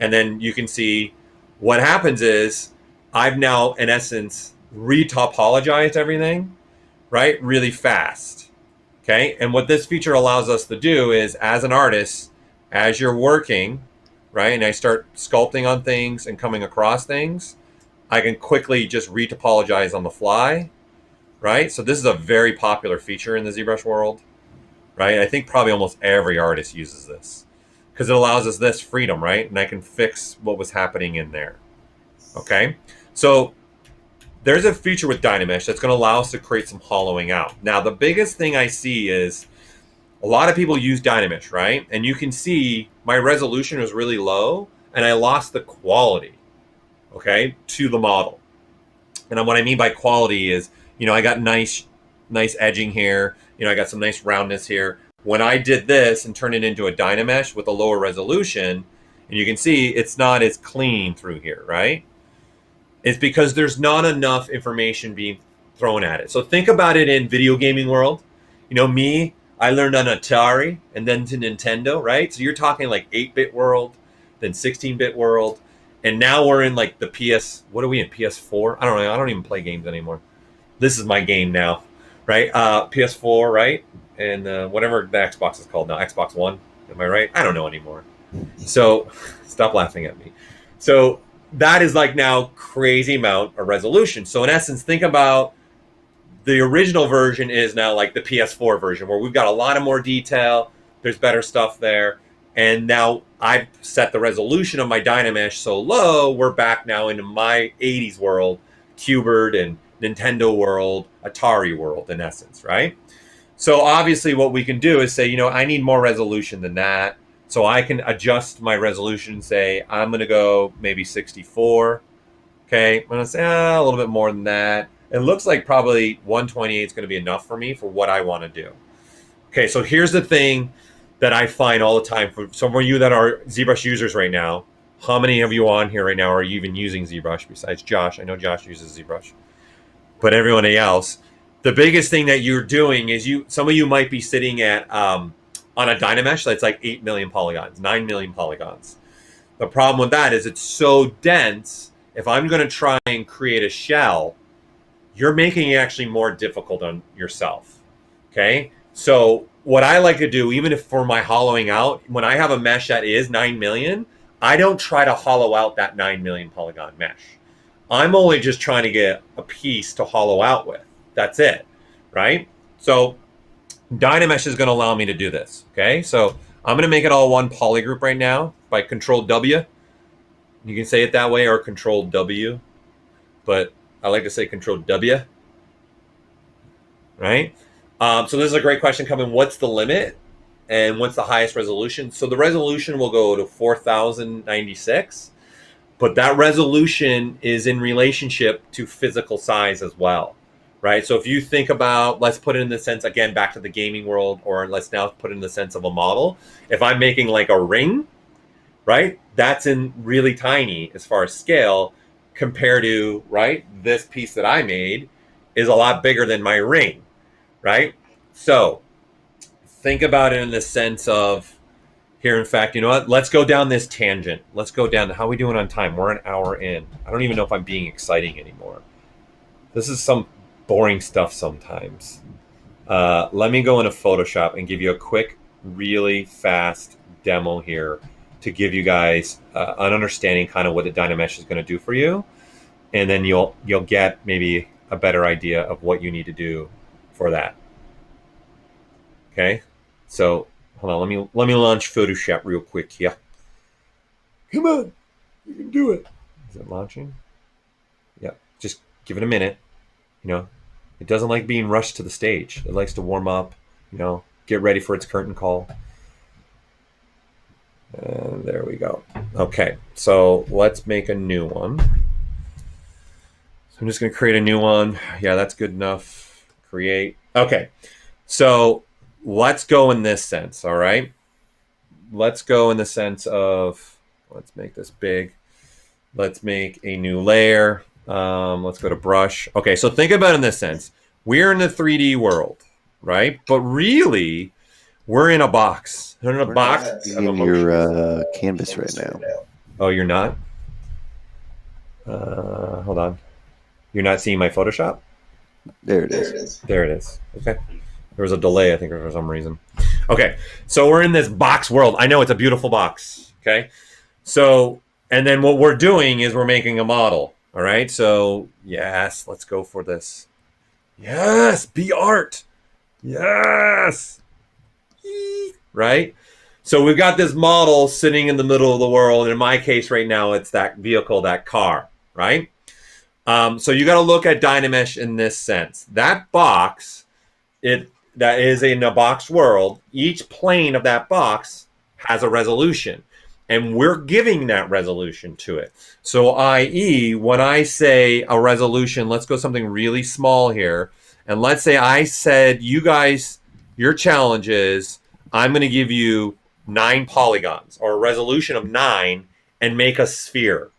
and then you can see what happens is I've now, in essence, retopologized everything, right, really fast. Okay, and what this feature allows us to do is, as an artist, as you're working, right, and I start sculpting on things and coming across things, I can quickly just retopologize on the fly, right? So this is a very popular feature in the ZBrush world, right? I think probably almost every artist uses this because it allows us this freedom, right? And I can fix what was happening in there, okay? So there's a feature with Dynamesh that's going to allow us to create some hollowing out. Now, the biggest thing I see is a lot of people use Dynamesh, right? And you can see my resolution was really low and I lost the quality, okay, to the model. And what I mean by quality is, you know, I got nice edging here. You know, I got some nice roundness here. When I did this and turned it into a Dynamesh with a lower resolution, and you can see it's not as clean through here, right? It's because there's not enough information being thrown at it. So think about it in video gaming world. You know, me, I learned on Atari and then to Nintendo, right? So you're talking like 8-bit world, then 16-bit world. And now we're in like the what are we in, PS4? I don't know. I don't even play games anymore. This is my game now, right? PS4, right? And whatever the Xbox is called now, Xbox One. Am I right? I don't know anymore. So stop laughing at me. So that is like now crazy amount of resolution. So in essence, think about the original version is now like the PS4 version where we've got a lot of more detail. There's better stuff there. And now I've set the resolution of my Dynamesh so low, we're back now into my 80s world, Qbert and Nintendo world, Atari world in essence, right? So obviously what we can do is say, you know, I need more resolution than that. So I can adjust my resolution and say, I'm going to go maybe 64. Okay, I'm going to say a little bit more than that. It looks like probably 128 is going to be enough for me for what I want to do. Okay, so here's the thing that I find all the time for some of you that are ZBrush users right now. How many of you on here right now are even using ZBrush besides Josh? I know Josh uses ZBrush, but everyone else, the biggest thing that you're doing is some of you might be sitting at on a Dynamesh that's like 8 million polygons, 9 million polygons. The problem with that is it's so dense. If I'm going to try and create a shell, you're making it actually more difficult on yourself. Okay, so what I like to do, even if for my hollowing out, when I have a mesh that is 9 million, I don't try to hollow out that 9 million polygon mesh. I'm only just trying to get a piece to hollow out with. That's it, right? So Dynamesh is going to allow me to do this, okay? So I'm going to make it all one poly group right now by Control W. You can say it that way or Control W, but I like to say Control W, right? So this is a great question coming. What's the limit and what's the highest resolution? So the resolution will go to 4096, but that resolution is in relationship to physical size as well, right? So if you think about, let's put it in the sense, again, back to the gaming world, or let's now put it in the sense of a model. If I'm making like a ring, right, that's in really tiny as far as scale compared to, right, this piece that I made is a lot bigger than my ring. Right? So think about it in the sense of here, in fact, you know what? Let's go down this tangent. Let's go down. How are we doing on time? We're an hour in. I don't even know if I'm being exciting anymore. This is some boring stuff sometimes. Let me go into Photoshop and give you a quick, really fast demo here to give you guys an understanding kind of what the Dynamesh is going to do for you. And then you'll get maybe a better idea of what you need to do for that. Okay, so hold on. Let me launch Photoshop real quick here. Come on, you can do it. Is it launching? Yeah, just give it a minute. You know, it doesn't like being rushed to the stage. It likes to warm up. You know, get ready for its curtain call. And there we go. Okay, so let's make a new one. So I'm just going to create a new one. Yeah, that's good enough. Create. Okay, so let's go in this sense, all right? Let's go in the sense of, let's make this big. Let's make a new layer. Let's go to brush. Okay, so think about it in this sense. We're in the 3D world, right? But really, We're in a box. We're in a box. In your canvas right now. Oh, you're not? Hold on. You're not seeing my Photoshop? There it is. There it is. Okay. There was a delay, I think, for some reason. Okay. So we're in this box world. I know it's a beautiful box. Okay. So, and then what we're doing is we're making a model. All right. So, yes, let's go for this. Yes. Be art. Yes. Right. So we've got this model sitting in the middle of the world. And in my case right now, it's that vehicle, that car. Right. So you got to look at Dynamesh in this sense. That box, that is in a box world. Each plane of that box has a resolution, and we're giving that resolution to it. So, i.e., when I say a resolution, let's go something really small here, and let's say I said, you guys, your challenge is I'm going to give you 9 polygons or a resolution of 9 and make a sphere.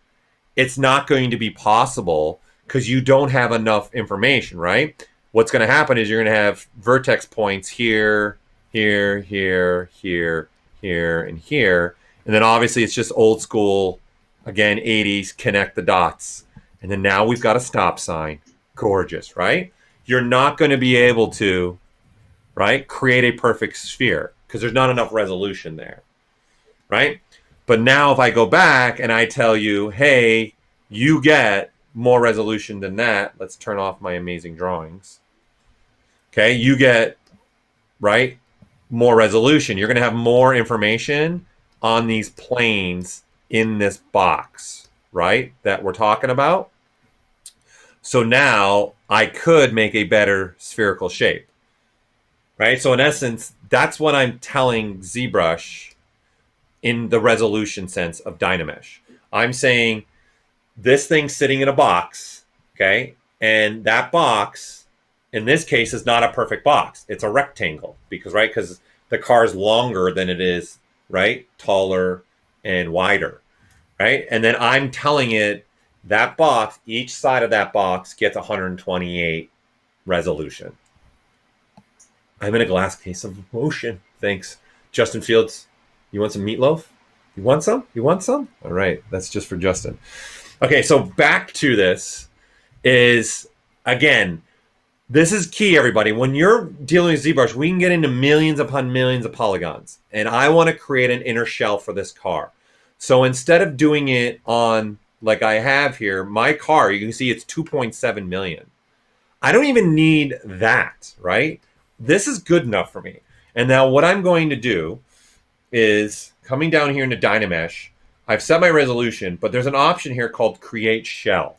It's not going to be possible because you don't have enough information, right? What's going to happen is you're going to have vertex points here, here, here, here, here, and here. And then obviously it's just old school, again, 80s, connect the dots. And then now we've got a stop sign. Gorgeous, right? You're not going to be able to, right, create a perfect sphere because there's not enough resolution there, right? But now if I go back and I tell you, hey, you get more resolution than that. Let's turn off my amazing drawings. Okay, you get, right, more resolution. You're going to have more information on these planes in this box, right, that we're talking about. So now I could make a better spherical shape, right? So in essence, that's what I'm telling ZBrush in the resolution sense of Dynamesh. I'm saying this thing's sitting in a box, okay? And that box, in this case, is not a perfect box. It's a rectangle because, right, because the car is longer than it is, right, taller and wider, right? And then I'm telling it that box, each side of that box gets 128 resolution. I'm in a glass case of motion. Thanks. Justin Fields, you want some meatloaf? You want some? You want some? All right, that's just for Justin. Okay, so back to this is, again, this is key, everybody. When you're dealing with ZBrush, we can get into millions upon millions of polygons. And I want to create an inner shell for this car. So instead of doing it on, like I have here, my car, you can see it's 2.7 million. I don't even need that, right? This is good enough for me. And now what I'm going to do is coming down here into Dynamesh, I've set my resolution, but there's an option here called Create Shell,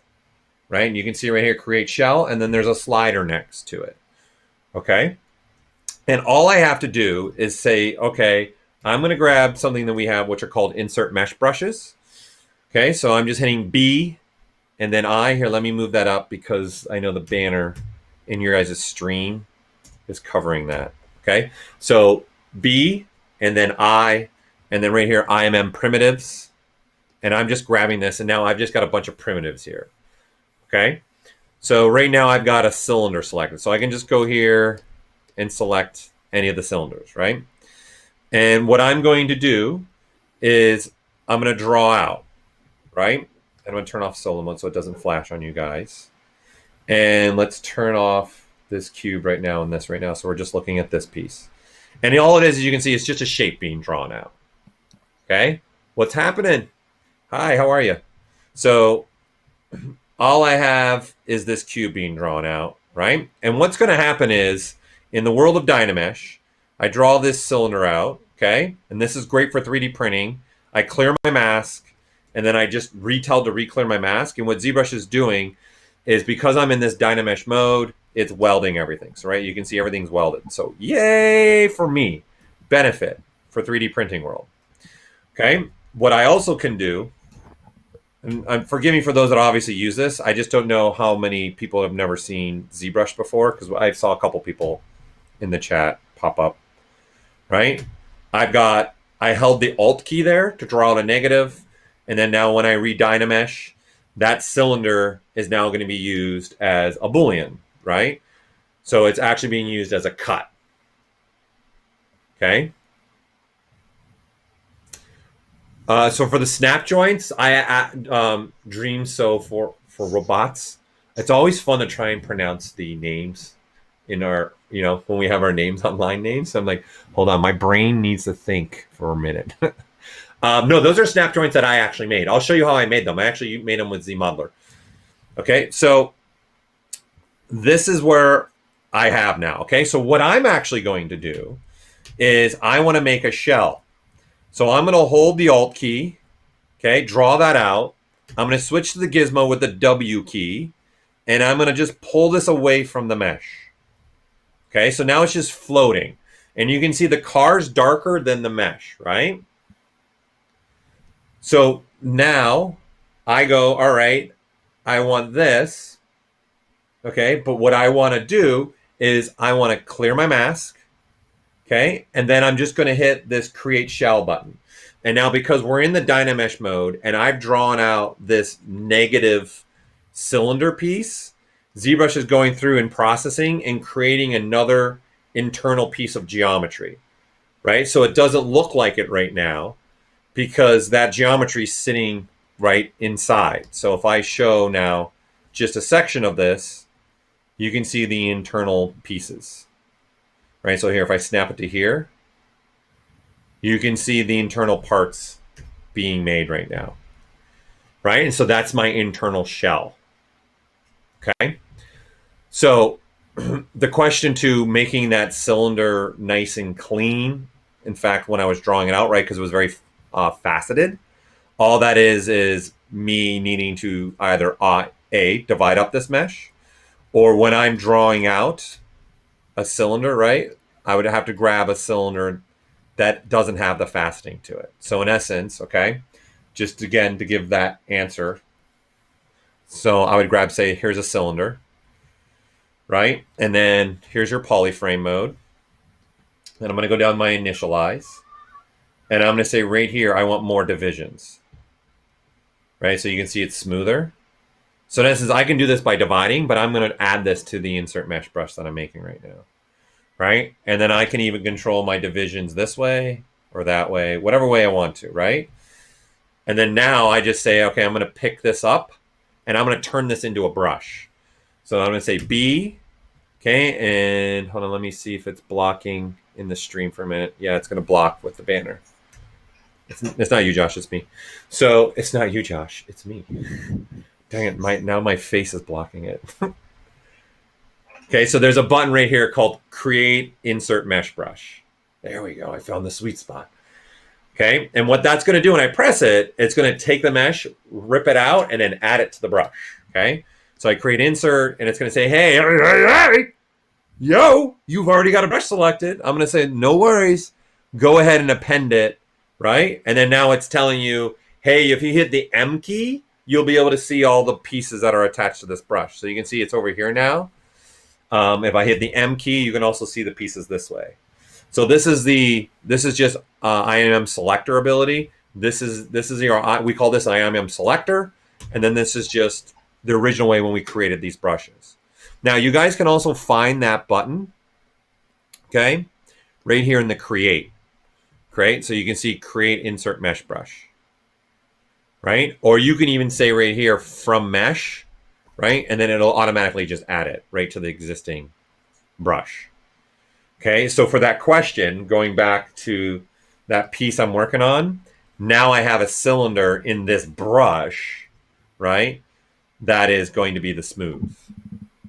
right? And you can see right here, Create Shell, and then there's a slider next to it, okay? And all I have to do is say, okay, I'm going to grab something that we have, which are called Insert Mesh Brushes. Okay, so I'm just hitting B, and then I, here, let me move that up because I know the banner in your guys' stream is covering that, okay? So B, and then I, and then right here, IMM primitives. And I'm just grabbing this, and now I've just got a bunch of primitives here, okay? So right now I've got a cylinder selected. So I can just go here and select any of the cylinders, right? And what I'm going to do is I'm going to draw out, right? And I'm going to turn off solo mode so it doesn't flash on you guys. And let's turn off this cube right now and this right now. So we're just looking at this piece. And all it is, as you can see, it's just a shape being drawn out, okay? What's happening? Hi, how are you? So all I have is this cube being drawn out, right? And what's going to happen is, in the world of Dynamesh, I draw this cylinder out, okay? And this is great for 3D printing. I clear my mask, and then I just tell to re-clear my mask. And what ZBrush is doing is, because I'm in this Dynamesh mode, it's welding everything. So, right, you can see everything's welded. So, yay for me. Benefit for 3D printing world. Okay? What I also can do, and forgive me for those that obviously use this, I just don't know how many people have never seen ZBrush before, because I saw a couple people in the chat pop up, right? I held the Alt key there to draw out a negative, and then now when I read Dynamesh, that cylinder is now going to be used as a Boolean, right? So it's actually being used as a cut. Okay. So for the snap joints, I dream so for robots. It's always fun to try and pronounce the names in our, when we have our names on line names. So I'm like, hold on, my brain needs to think for a minute. No, those are snap joints that I actually made. I'll show you how I made them. I actually made them with ZModeler. Okay, so this is where I have now. Okay, so what I'm actually going to do is I want to make a shell. So I'm going to hold the Alt key, okay, draw that out. I'm going to switch to the gizmo with the W key, and I'm going to just pull this away from the mesh. Okay, so now it's just floating. And you can see the car's darker than the mesh, right? So now I go, all right, I want this, okay, but what I want to do is I want to clear my mask, okay, and then I'm just going to hit this Create Shell button. And now because we're in the Dynamesh mode and I've drawn out this negative cylinder piece, ZBrush is going through and processing and creating another internal piece of geometry, right? So it doesn't look like it right now because that geometry is sitting right inside. So if I show now just a section of this, you can see the internal pieces, right? So here, if I snap it to here, you can see the internal parts being made right now, right? And so that's my internal shell, okay? So the question to making that cylinder nice and clean, in fact, when I was drawing it out, right, because it was very faceted, all that is me needing to either A, divide up this mesh, or when I'm drawing out a cylinder, right, I would have to grab a cylinder that doesn't have the faceting to it. So in essence, okay, just again to give that answer, so I would grab, say, here's a cylinder, right? And then here's your polyframe mode. And I'm going to go down my initialize. And I'm going to say right here, I want more divisions, right? So you can see it's smoother. So in essence, I can do this by dividing, but I'm going to add this to the insert mesh brush that I'm making right now, right? And then I can even control my divisions this way or that way, whatever way I want to, right? And then now I just say, okay, I'm going to pick this up and I'm going to turn this into a brush. So I'm going to say B, okay, and hold on, let me see if it's blocking in the stream for a minute. Yeah, it's going to block with the banner. It's not you, Josh, it's me. So it's not you, Josh, it's me. Dang it, now my face is blocking it. Okay, so there's a button right here called Create Insert Mesh Brush. There we go, I found the sweet spot. Okay, and what that's going to do when I press it, it's going to take the mesh, rip it out, and then add it to the brush. Okay, so I create insert, and it's going to say, hey, yo, you've already got a brush selected. I'm going to say, no worries, go ahead and append it, right? And then now it's telling you, hey, if you hit the M key, you'll be able to see all the pieces that are attached to this brush. So you can see it's over here now. If I hit the M key, you can also see the pieces this way. So this is just IMM selector ability. This is your, we call this IMM selector, and then this is just the original way when we created these brushes. Now you guys can also find that button, okay, right here in the create. So you can see create insert mesh brush, right? Or you can even say right here from mesh, right? And then it'll automatically just add it right to the existing brush. Okay, so for that question, going back to that piece I'm working on, now I have a cylinder in this brush, right? That is going to be the smooth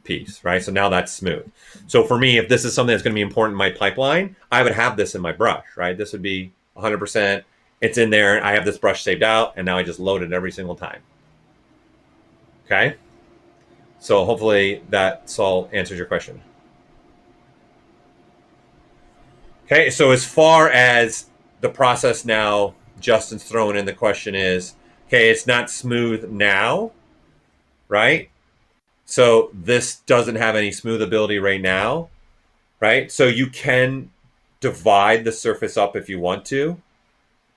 piece, right? So now that's smooth. So for me, if this is something that's going to be important in my pipeline, I would have this in my brush, right? This would be 100%. It's in there. I have this brush saved out, and now I just load it every single time. Okay? So hopefully that all answers your question. Okay, so as far as the process now, Justin's throwing in the question is, okay, it's not smooth now, right? So this doesn't have any smooth ability right now, right? So you can divide the surface up if you want to,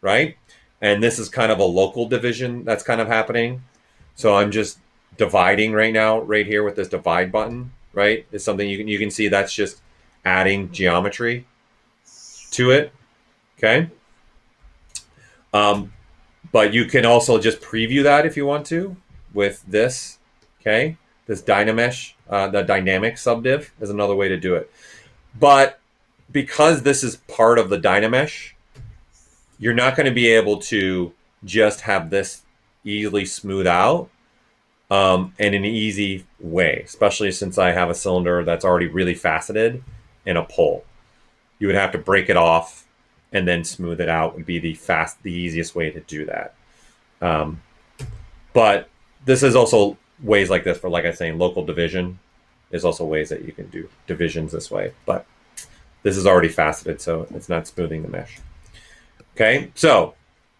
right? And this is kind of a local division that's kind of happening. So I'm just dividing right now, right here with this divide button, right? It's something you can see that's just adding geometry. to it. Okay. But you can also just preview that if you want to with this. Okay. This Dynamesh, the dynamic subdiv is another way to do it. But because this is part of the Dynamesh, you're not going to be able to just have this easily smooth out in an easy way, especially since I have a cylinder that's already really faceted in a pull. You would have to break it off and then smooth it out would be the easiest way to do that. But this is also ways like this for, like I was saying, local division. There's also ways that you can do divisions this way, but this is already faceted, so it's not smoothing the mesh. Okay, so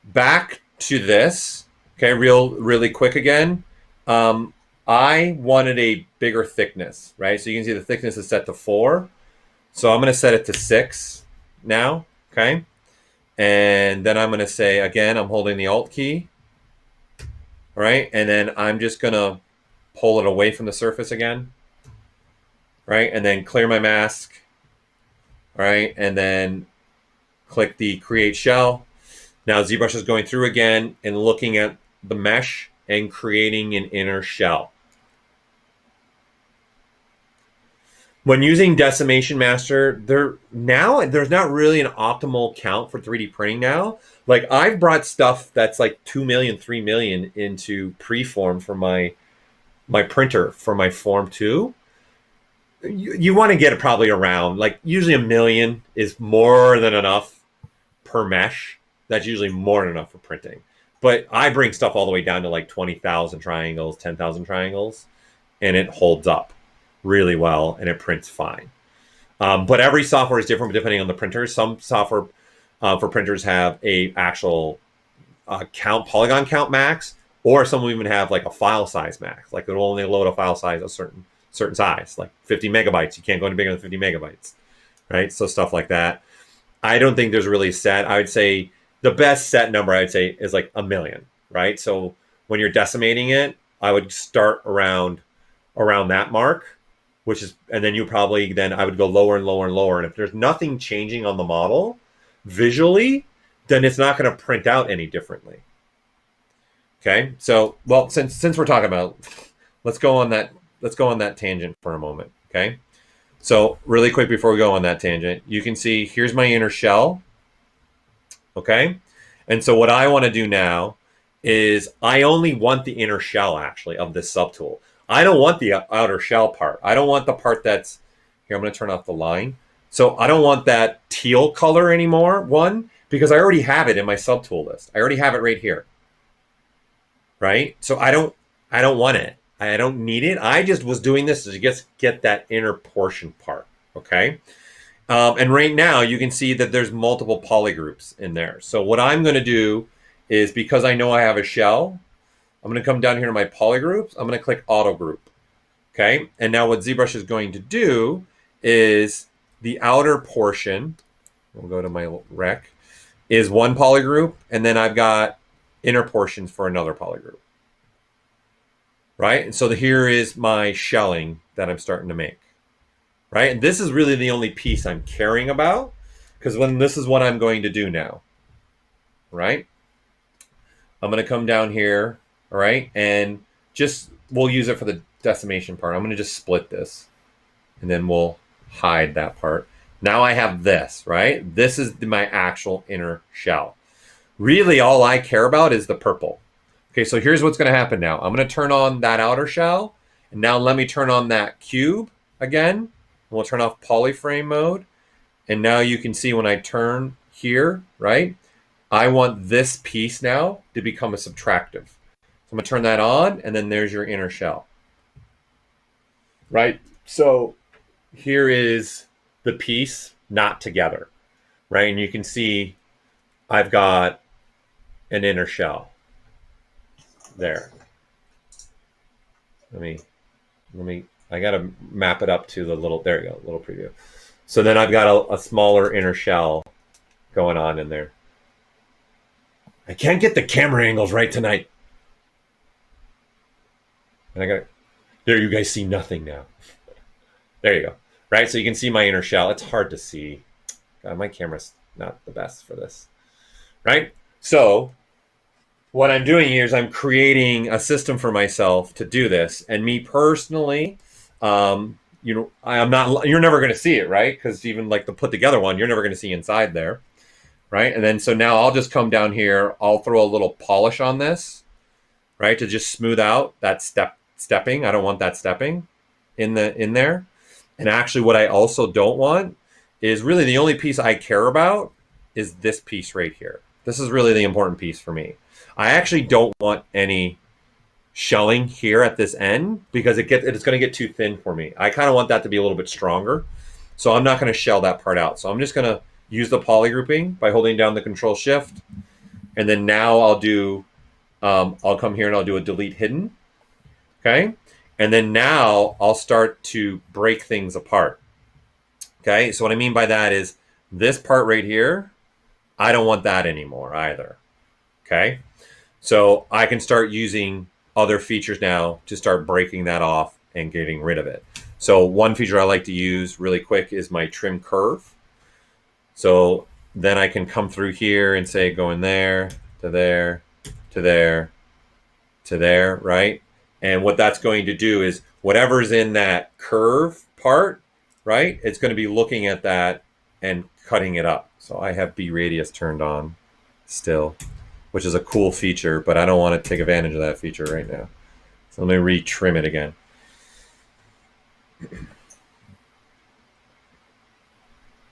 back to this. Okay, really quick again. I wanted a bigger thickness, right? So you can see the thickness is set to 4. So I'm going to set it to 6 now, okay? And then I'm going to say, again, I'm holding the Alt key, all right? And then I'm just going to pull it away from the surface again, right? And then clear my mask, all right? And then click the Create Shell. Now ZBrush is going through again and looking at the mesh and creating an inner shell. When using Decimation Master, there's not really an optimal count for 3D printing now. Like I've brought stuff that's like 2 million, 3 million into preform for my printer for my Form 2. You want to get it probably around, like usually 1 million is more than enough per mesh. That's usually more than enough for printing. But I bring stuff all the way down to like 20,000 triangles, 10,000 triangles, and it holds up really well and it prints fine. But every software is different depending on the printer. Some software for printers have a actual polygon count max, or some will even have like a file size max. Like it'll only load a file size a certain size, like 50 megabytes. You can't go any bigger than 50 megabytes, right? So stuff like that. I don't think there's really a set. I would say the best set number I would say is like 1 million, right? So when you're decimating it, I would start around that mark, and then I would go lower and lower and lower. And if there's nothing changing on the model visually, then it's not going to print out any differently. Okay. So, well, since we're talking about, let's go on that tangent for a moment. Okay. So really quick before we go on that tangent, you can see here's my inner shell. Okay. And so what I want to do now is I only want the inner shell actually of this subtool. I don't want the outer shell part. I don't want the part that's here. I'm going to turn off the line. So I don't want that teal color anymore. Because I already have it in my subtool list. I already have it right here. Right. So I don't want it. I don't need it. I just was doing this to just get that inner portion part. Okay. And right now you can see that there's multiple polygroups in there. So what I'm going to do is, because I know I have a shell, I'm going to come down here to my polygroups. I'm going to click auto group. Okay. And now what ZBrush is going to do is the outer portion, we'll go to my rec, is one polygroup. And then I've got inner portions for another polygroup. Right. And so here is my shelling that I'm starting to make. Right. And this is really the only piece I'm caring about, because this is what I'm going to do now. Right. I'm going to come down here. All right. And we'll use it for the decimation part. I'm going to just split this and then we'll hide that part. Now I have this, right? This is my actual inner shell. Really, all I care about is the purple. Okay, so here's what's going to happen now. I'm going to turn on that outer shell. And now let me turn on that cube again. And we'll turn off polyframe mode. And now you can see when I turn here, right? I want this piece now to become a subtractive. So I'm going to turn that on, and then there's your inner shell. Right? So here is the piece not together, right? And you can see I've got an inner shell there. I got to map it up to the little, there you go, little preview. So then I've got a smaller inner shell going on in there. I can't get the camera angles right tonight. And there you guys see nothing now. There you go. Right, so you can see my inner shell. It's hard to see. God, my camera's not the best for this, right? So what I'm doing here is I'm creating a system for myself to do this. And me personally, you know, I'm not, you're never going to see it, right? Because even like the put together one, you're never going to see inside there, right? And then so now I'll just come down here, I'll throw a little polish on this, right, to just smooth out that stepping. I don't want that stepping in there. And actually what I also don't want is really the only piece I care about is this piece right here. This is really the important piece for me. I actually don't want any shelling here at this end because it's going to get too thin for me. I kind of want that to be a little bit stronger. So I'm not going to shell that part out. So I'm just going to use the poly grouping by holding down the Control Shift. And then now I'll do, I'll come here and I'll do a delete hidden. Okay. And then now I'll start to break things apart. Okay. So what I mean by that is this part right here, I don't want that anymore either. Okay. So I can start using other features now to start breaking that off and getting rid of it. So one feature I like to use really quick is my trim curve. So then I can come through here and say going there, to there, to there, to there, right? And what that's going to do is whatever's in that curve part, right? It's going to be looking at that and cutting it up. So I have B radius turned on still, which is a cool feature, but I don't want to take advantage of that feature right now. So let me re-trim it again.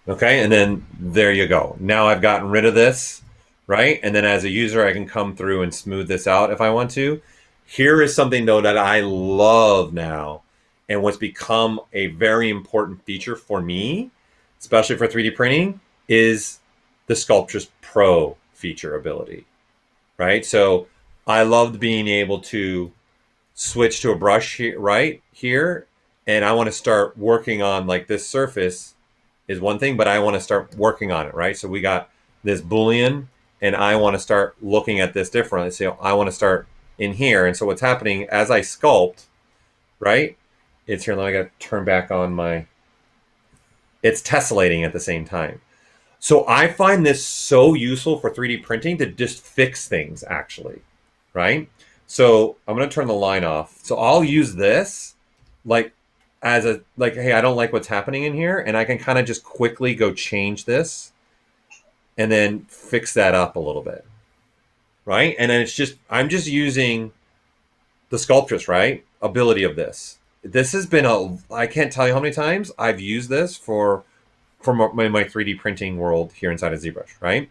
Okay, and then there you go. Now I've gotten rid of this, right? And then as a user, I can come through and smooth this out if I want to. Here is something, though, that I love now, and what's become a very important feature for me, especially for 3D printing, is the Sculptris Pro feature ability, right? So I loved being able to switch to a brush here, right here, and I want to start working on, like, this surface is one thing, but I want to start working on it, right? So we got this Boolean, and I want to start looking at this differently. So I want to start in here. And so what's happening as I sculpt, right? It's here. Now I got to turn back on my, it's tessellating at the same time. So I find this so useful for 3D printing to just fix things actually, right? So I'm going to turn the line off. So I'll use this like as a, like, hey, I don't like what's happening in here. And I can kind of just quickly go change this and then fix that up a little bit. Right? And then it's just, I'm just using the Sculptris, right? Ability of this. This has been I can't tell you how many times I've used this for my 3D printing world here inside of ZBrush, right?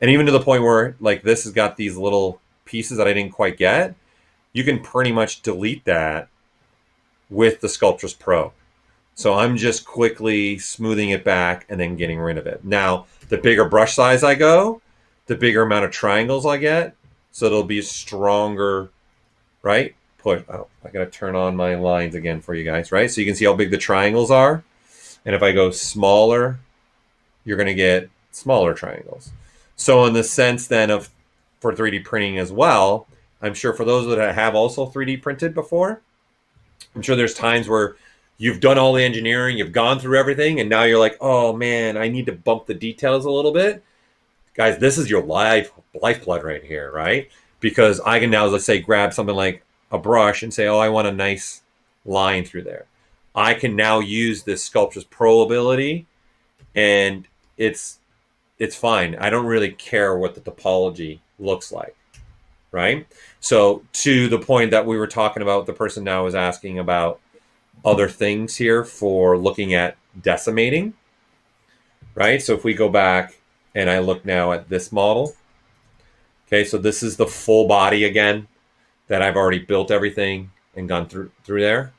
And even to the point where like this has got these little pieces that I didn't quite get, you can pretty much delete that with the Sculptris Pro. So I'm just quickly smoothing it back and then getting rid of it. Now, the bigger brush size I go, the bigger amount of triangles I get, so it'll be stronger, right? Push. Oh, I gotta turn on my lines again for you guys, right? So you can see how big the triangles are. And if I go smaller, you're gonna get smaller triangles. So in the sense then of for 3D printing as well, I'm sure for those that have also 3D printed before, I'm sure there's times where you've done all the engineering, you've gone through everything, and now you're like, oh man, I need to bump the details a little bit. Guys, this is your lifeblood right here, right? Because I can now, let's say, grab something like a brush and say, oh, I want a nice line through there. I can now use this Sculptris Pro ability, and it's fine. I don't really care what the topology looks like, right? So to the point that we were talking about, the person now was asking about other things here for looking at decimating, right? So if we go back, and I look now at this model. Okay, so this is the full body again that I've already built everything and gone through there.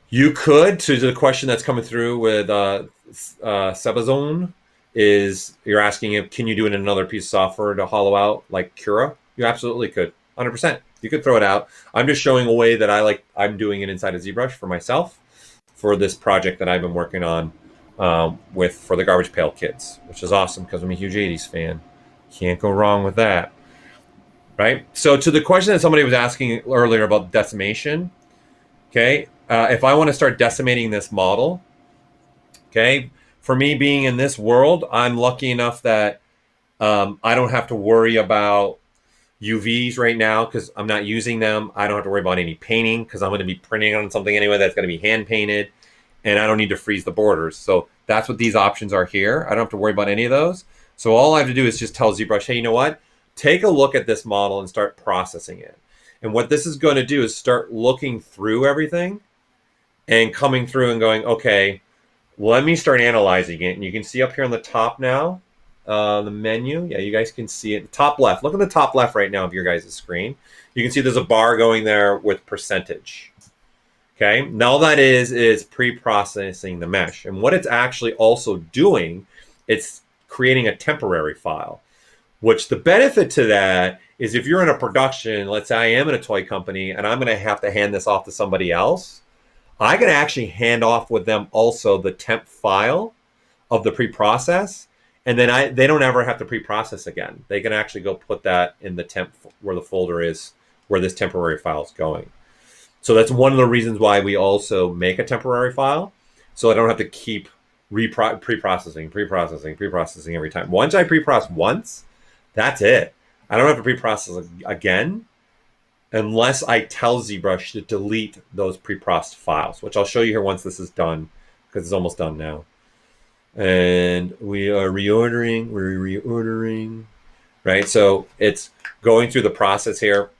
You could, to the question that's coming through with Sebazone, is you're asking if can you do it in another piece of software to hollow out like Cura? You absolutely could, 100%. You could throw it out. I'm just showing a way that I'm doing it inside of ZBrush for myself for this project that I've been working on. For the Garbage Pail Kids, which is awesome because I'm a huge 80s fan. Can't go wrong with that, right? So to the question that somebody was asking earlier about decimation, okay, if I want to start decimating this model, okay, for me being in this world, I'm lucky enough that I don't have to worry about UVs right now because I'm not using them. I don't have to worry about any painting because I'm going to be printing on something anyway that's going to be hand painted, and I don't need to freeze the borders. So that's what these options are here. I don't have to worry about any of those. So all I have to do is just tell ZBrush, hey, you know what? Take a look at this model and start processing it. And what this is going to do is start looking through everything and coming through and going, okay, let me start analyzing it. And you can see up here on the top now, the menu. Yeah, you guys can see it. Top left. Look at the top left right now of your guys' screen. You can see there's a bar going there with percentage. Okay, now that is pre-processing the mesh. And what it's actually also doing, it's creating a temporary file, which the benefit to that is if you're in a production, let's say I am in a toy company and I'm going to have to hand this off to somebody else, I can actually hand off with them also the temp file of the pre-process, and then they don't ever have to pre-process again. They can actually go put that in the temp where the folder is, where this temporary file is going. So that's one of the reasons why we also make a temporary file, so I don't have to keep pre-processing every time. Once I pre-process once, that's it. I don't have to pre-process again unless I tell ZBrush to delete those pre-processed files, which I'll show you here once this is done, because it's almost done now. And we are reordering, we're reordering, right? So it's going through the process here.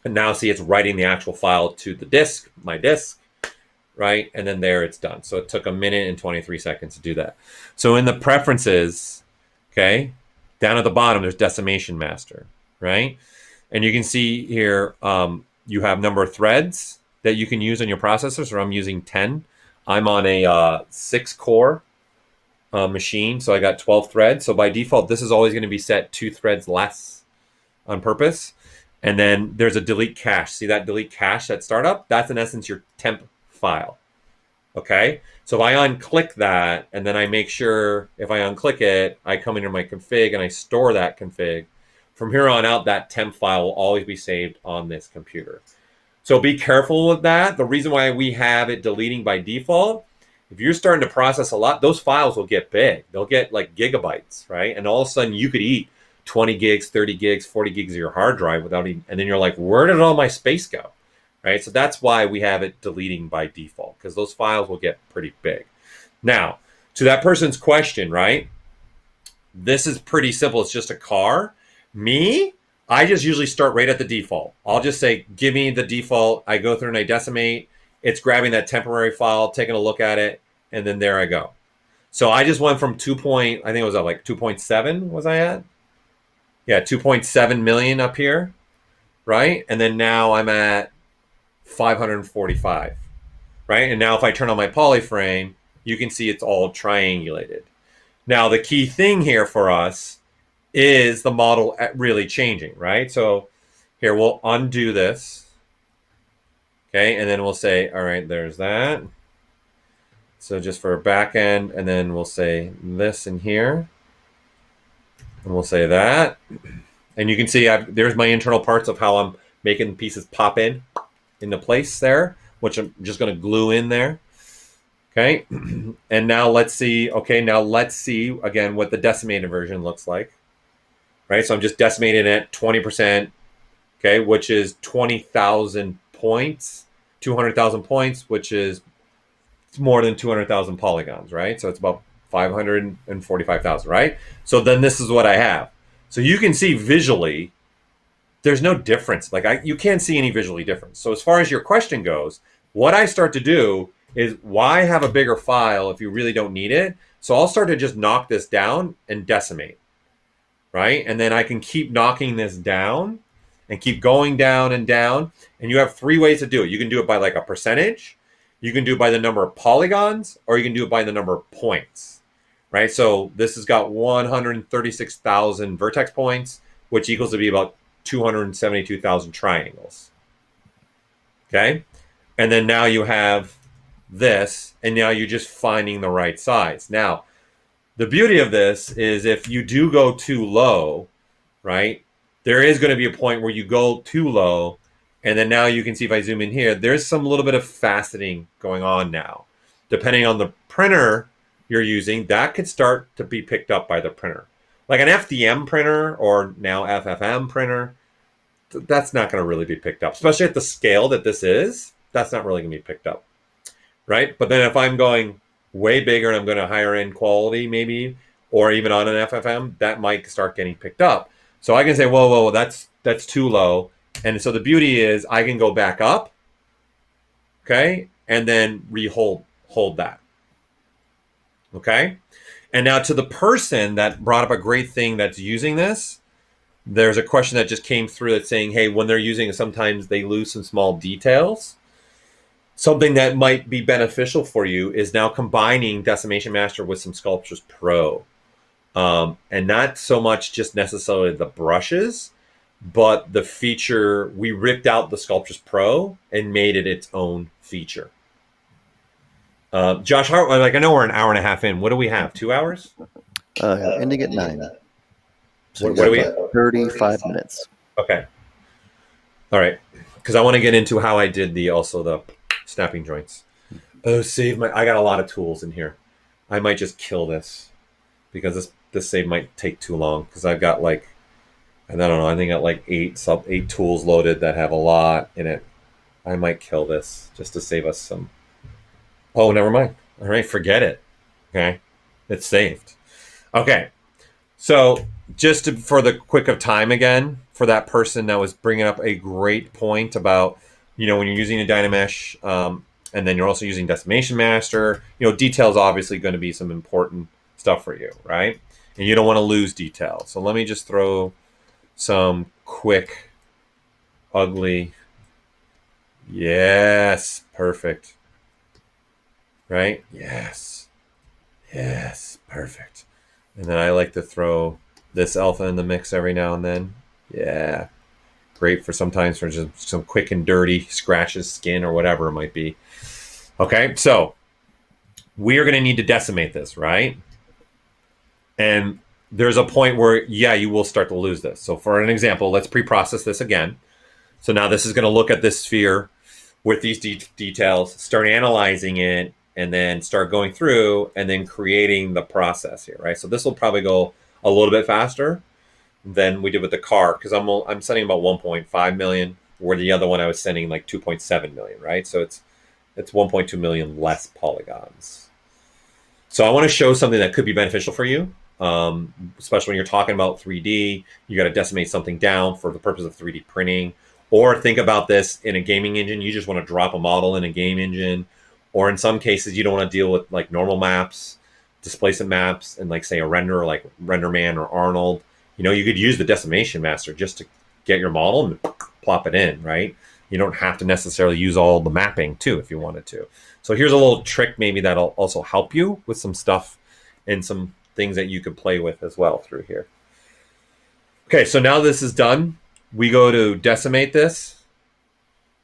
And now see it's writing the actual file to the disk, my disk, right? And then there it's done. So it took 1 minute and 23 seconds to do that. So in the preferences, okay, down at the bottom, there's decimation master, right? And you can see here, you have number of threads that you can use on your processor. So I'm using 10. I'm on a 6-core machine, so I got 12 threads. So by default, this is always going to be set 2 threads less on purpose. And then there's a delete cache. See that delete cache at startup? That's in essence your temp file. Okay, so if I unclick that, and then I make sure if I unclick it, I come into my config and I store that config. From here on out, that temp file will always be saved on this computer. So be careful with that. The reason why we have it deleting by default, if you're starting to process a lot, those files will get big. They'll get like gigabytes, right? And all of a sudden you could eat 20 gigs, 30 gigs, 40 gigs of your hard drive without even, and then you're like, where did all my space go? Right? So that's why we have it deleting by default, because those files will get pretty big. Now, to that person's question, right? This is pretty simple. It's just a car. Me, I just usually start right at the default. I'll just say, give me the default. I go through and I decimate. It's grabbing that temporary file, taking a look at it, and then there I go. So I just went from I think it was like 2.7 was I at? Yeah, 2.7 million up here, right? And then now I'm at 545, right? And now if I turn on my polyframe, you can see it's all triangulated. Now the key thing here for us is the model really changing, right? So here we'll undo this, okay? And then we'll say, all right, there's that. So just for a back end, and then we'll say this in here, and we'll say that. And you can see there's my internal parts of how I'm making pieces pop into place there, which I'm just going to glue in there. Okay. And now let's see. Okay. Now let's see again what the decimated version looks like. Right. So I'm just decimating it 20%. Okay. Which is 20,000 points, 200,000 points, which is more than 200,000 polygons. Right. So it's about 545,000. Right. So then this is what I have. So you can see visually, there's no difference. Like you can't see any visually difference. So as far as your question goes, what I start to do is why have a bigger file if you really don't need it? So I'll start to just knock this down and decimate, right? And then I can keep knocking this down and keep going down and down. And you have 3 ways to do it. You can do it by like a percentage. You can do it by the number of polygons, or you can do it by the number of points, right? So this has got 136,000 vertex points, which equals to be about 272,000 triangles. Okay. And then now you have this, and now you're just finding the right size. Now, the beauty of this is if you do go too low, right, there is going to be a point where you go too low, and then now you can see if I zoom in here, there's some little bit of faceting going on now. Depending on the printer you're using, that could start to be picked up by the printer. Like an FDM printer or now FFM printer, that's not going to really be picked up, especially at the scale that this is. That's not really going to be picked up, right? But then if I'm going way bigger and I'm going to higher end quality maybe, or even on an FFM, that might start getting picked up. So I can say, whoa, that's too low. And so the beauty is I can go back up, okay, and then hold that, okay? And now to the person that brought up a great thing that's using this, there's a question that just came through that's saying, hey, when they're using it, sometimes they lose some small details. Something that might be beneficial for you is now combining Decimation Master with some Sculptris Pro. And not so much just necessarily the brushes, but the feature. We ripped out the Sculptris Pro and made it its own feature. Josh, I know we're an hour and a half in. What do we have? 2 hours? Ending at 9. So What do we have? 35 minutes. Okay. All right. Because I want to get into how I did the snapping joints. Oh, I got a lot of tools in here. I might just kill this because this save might take too long because I've got I don't know, I think I got like 8 tools loaded that have a lot in it. I might kill this just to save us some. Oh, never mind. All right, forget it. Okay, it's saved. Okay, so just for the quick of time again, for that person that was bringing up a great point about, when you're using a Dynamesh, and then you're also using Decimation Master, detail is obviously going to be some important stuff for you, right? And you don't want to lose detail. So let me just throw some quick, ugly. Yes, perfect. Right? Yes, perfect. And then I like to throw this alpha in the mix every now and then. Yeah, great for sometimes for just some quick and dirty scratches, skin, or whatever it might be. Okay, so we are going to need to decimate this, right? And there's a point where, you will start to lose this. So for an example, let's pre-process this again. So now this is going to look at this sphere with these details, start analyzing it, and then start going through and then creating the process here, right? So this will probably go a little bit faster than we did with the car because I'm sending about 1.5 million, where the other one I was sending like 2.7 million, right? So it's 1.2 million less polygons. So I want to show something that could be beneficial for you, especially when you're talking about 3D. You got to decimate something down for the purpose of 3D printing, or think about this in a gaming engine. You just want to drop a model in a game engine. Or in some cases, you don't want to deal with like normal maps, displacement maps, and like say a render like RenderMan or Arnold. You could use the Decimation Master just to get your model and plop it in, right? You don't have to necessarily use all the mapping too if you wanted to. So here's a little trick maybe that'll also help you with some stuff and some things that you could play with as well through here. Okay, so now this is done. We go to decimate this,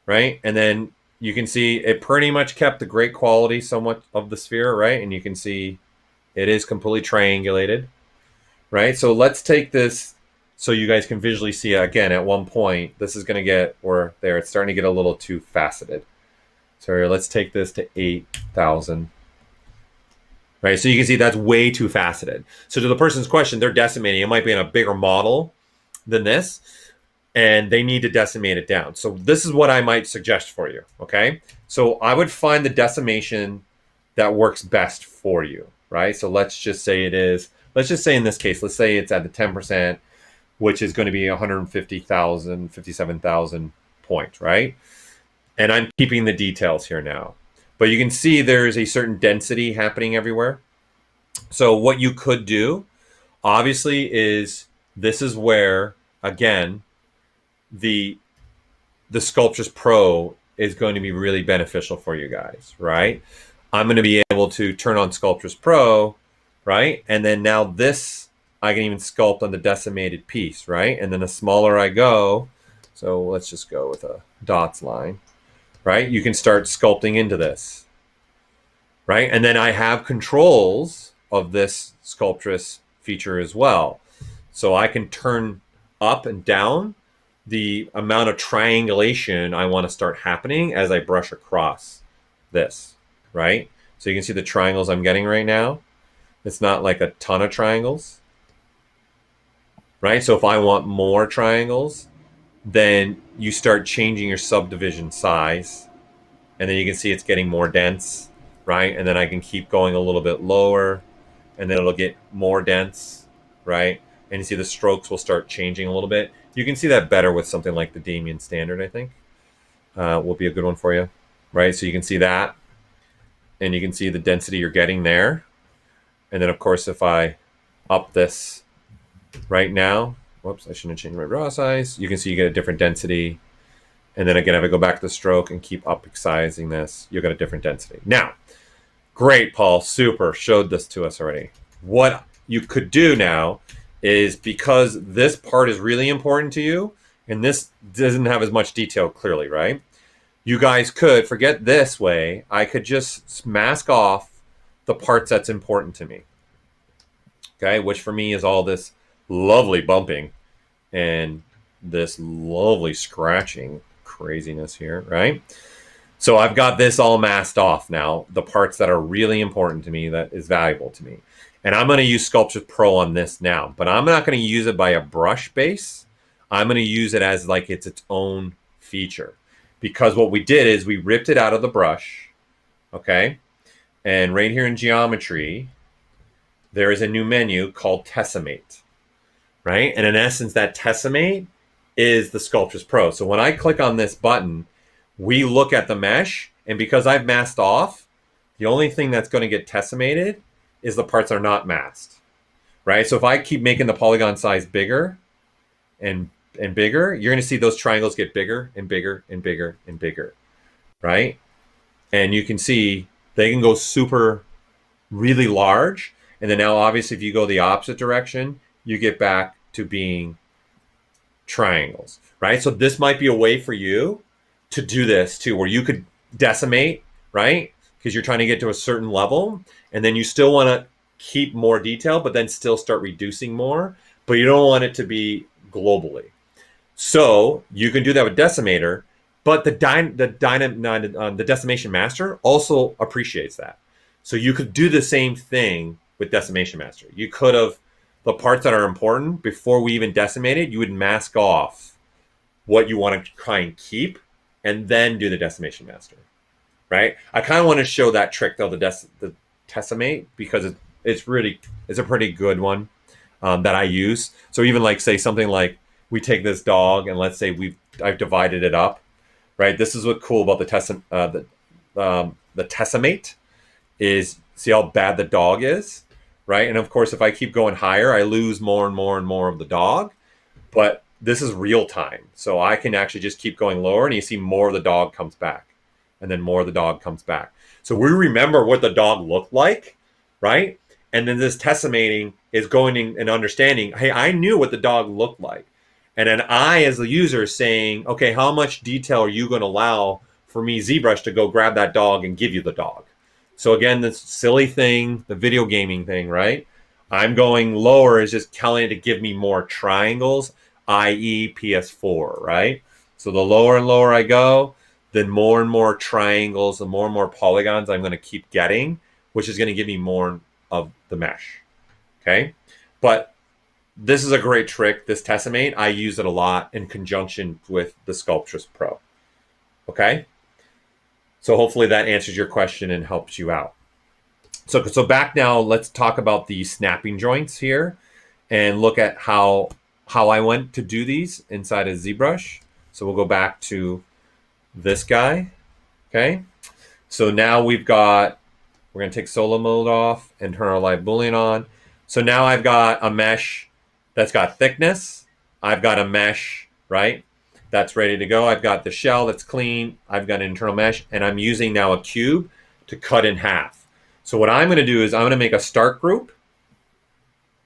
right? And then you can see it pretty much kept the great quality somewhat of the sphere, right? And you can see it is completely triangulated, right? So let's take this so you guys can visually see it. Again, at one point, this is going to get, or there, it's starting to get a little too faceted. So here, let's take this to 8,000, right? So you can see that's way too faceted. So to the person's question, they're decimating. It might be in a bigger model than this, and they need to decimate it down. So this is what I might suggest for you, okay? So I would find the decimation that works best for you, right? So let's just say let's just say in this case, let's say it's at the 10%, which is going to be 150,000, 57,000 points, right? And I'm keeping the details here now. But you can see there's a certain density happening everywhere. So what you could do, obviously, is this is where, again, the Sculptris Pro is going to be really beneficial for you guys, right? I'm going to be able to turn on Sculptris Pro, right? And then now this, I can even sculpt on the decimated piece, right? And then the smaller I go, so let's just go with a dots line, right? You can start sculpting into this, right? And then I have controls of this Sculptris feature as well. So I can turn up and down the amount of triangulation I want to start happening as I brush across this, right? So you can see the triangles I'm getting right now. It's not like a ton of triangles, right? So if I want more triangles, then you start changing your subdivision size, and then you can see it's getting more dense, right? And then I can keep going a little bit lower, and then it'll get more dense, right? And you see the strokes will start changing a little bit. You can see that better with something like the Damien Standard, I think. Will be a good one for you, right? So you can see that, and you can see the density you're getting there. And then, of course, if I up this right now, whoops, I shouldn't have changed my raw size. You can see you get a different density. And then again, if I go back to the stroke and keep up sizing this, you'll get a different density. Now, great, Paul, super, showed this to us already. What you could do now is, because this part is really important to you, and this doesn't have as much detail clearly, right? You guys could, forget this way, I could just mask off the parts that's important to me. Okay, which for me is all this lovely bumping and this lovely scratching craziness here, right? So I've got this all masked off now, the parts that are really important to me, that is valuable to me. And I'm going to use Sculptris Pro on this now, but I'm not going to use it by a brush base. I'm going to use it as like it's its own feature, because what we did is we ripped it out of the brush, okay? And right here in geometry, there is a new menu called Decimate, right? And in essence, that Decimate is the Sculptris Pro. So when I click on this button, we look at the mesh, and because I've masked off, the only thing that's going to get decimated is the parts that are not masked, right? So if I keep making the polygon size bigger and bigger, you're going to see those triangles get bigger and bigger and bigger and bigger, right? And you can see they can go super really large. And then now, obviously, if you go the opposite direction, you get back to being triangles, right? So this might be a way for you to do this too, where you could decimate, right? Because you're trying to get to a certain level, and then you still want to keep more detail, but then still start reducing more, but you don't want it to be globally. So you can do that with Decimator, but the Decimation Master also appreciates that. So you could do the same thing with Decimation Master. You could have, the parts that are important, before we even decimated, you would mask off what you want to try and keep, and then do the Decimation Master, right? I kind of want to show that trick though, the Decimate, because it's a pretty good one that I use. So even like, say something like, we take this dog and let's say I've divided it up, right? This is what's cool about the Decimate is, see how bad the dog is, right? And of course, if I keep going higher, I lose more and more and more of the dog, but this is real time. So I can actually just keep going lower, and you see more of the dog comes back, and then more of the dog comes back. So we remember what the dog looked like, right? And then this decimating is going in and understanding, hey, I knew what the dog looked like. And then I, as the user, is saying, okay, how much detail are you going to allow for me, ZBrush, to go grab that dog and give you the dog? So again, this silly thing, the video gaming thing, right? I'm going lower is just telling it to give me more triangles, i.e. PS4, right? So the lower and lower I go, then more and more triangles, the more and more polygons I'm going to keep getting, which is going to give me more of the mesh, okay? But this is a great trick, this Decimate. I use it a lot in conjunction with the Sculptris Pro, okay? So hopefully that answers your question and helps you out. So back now, let's talk about the snapping joints here and look at how I went to do these inside of ZBrush. So we'll go back to this guy, okay? So now we're gonna take solo mode off and turn our LiveBoolean on. So now I've got a mesh that's got thickness. I've got a mesh, right? That's ready to go. I've got the shell that's clean. I've got an internal mesh, and I'm using now a cube to cut in half. So what I'm going to do is I'm going to make a start group,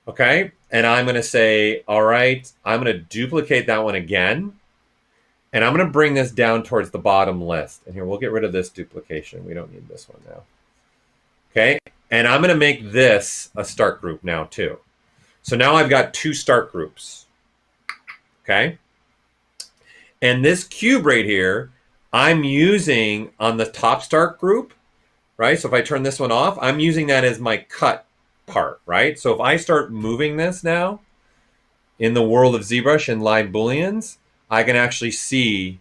okay? And I'm going to say, all right, I'm going to duplicate that one again, and I'm going to bring this down towards the bottom list. And here, we'll get rid of this duplication. We don't need this one now, okay? And I'm going to make this a start group now too. So now I've got two start groups, okay? And this cube right here, I'm using on the top start group, right? So if I turn this one off, I'm using that as my cut part, right? So if I start moving this now in the world of ZBrush and LiveBooleans, I can actually see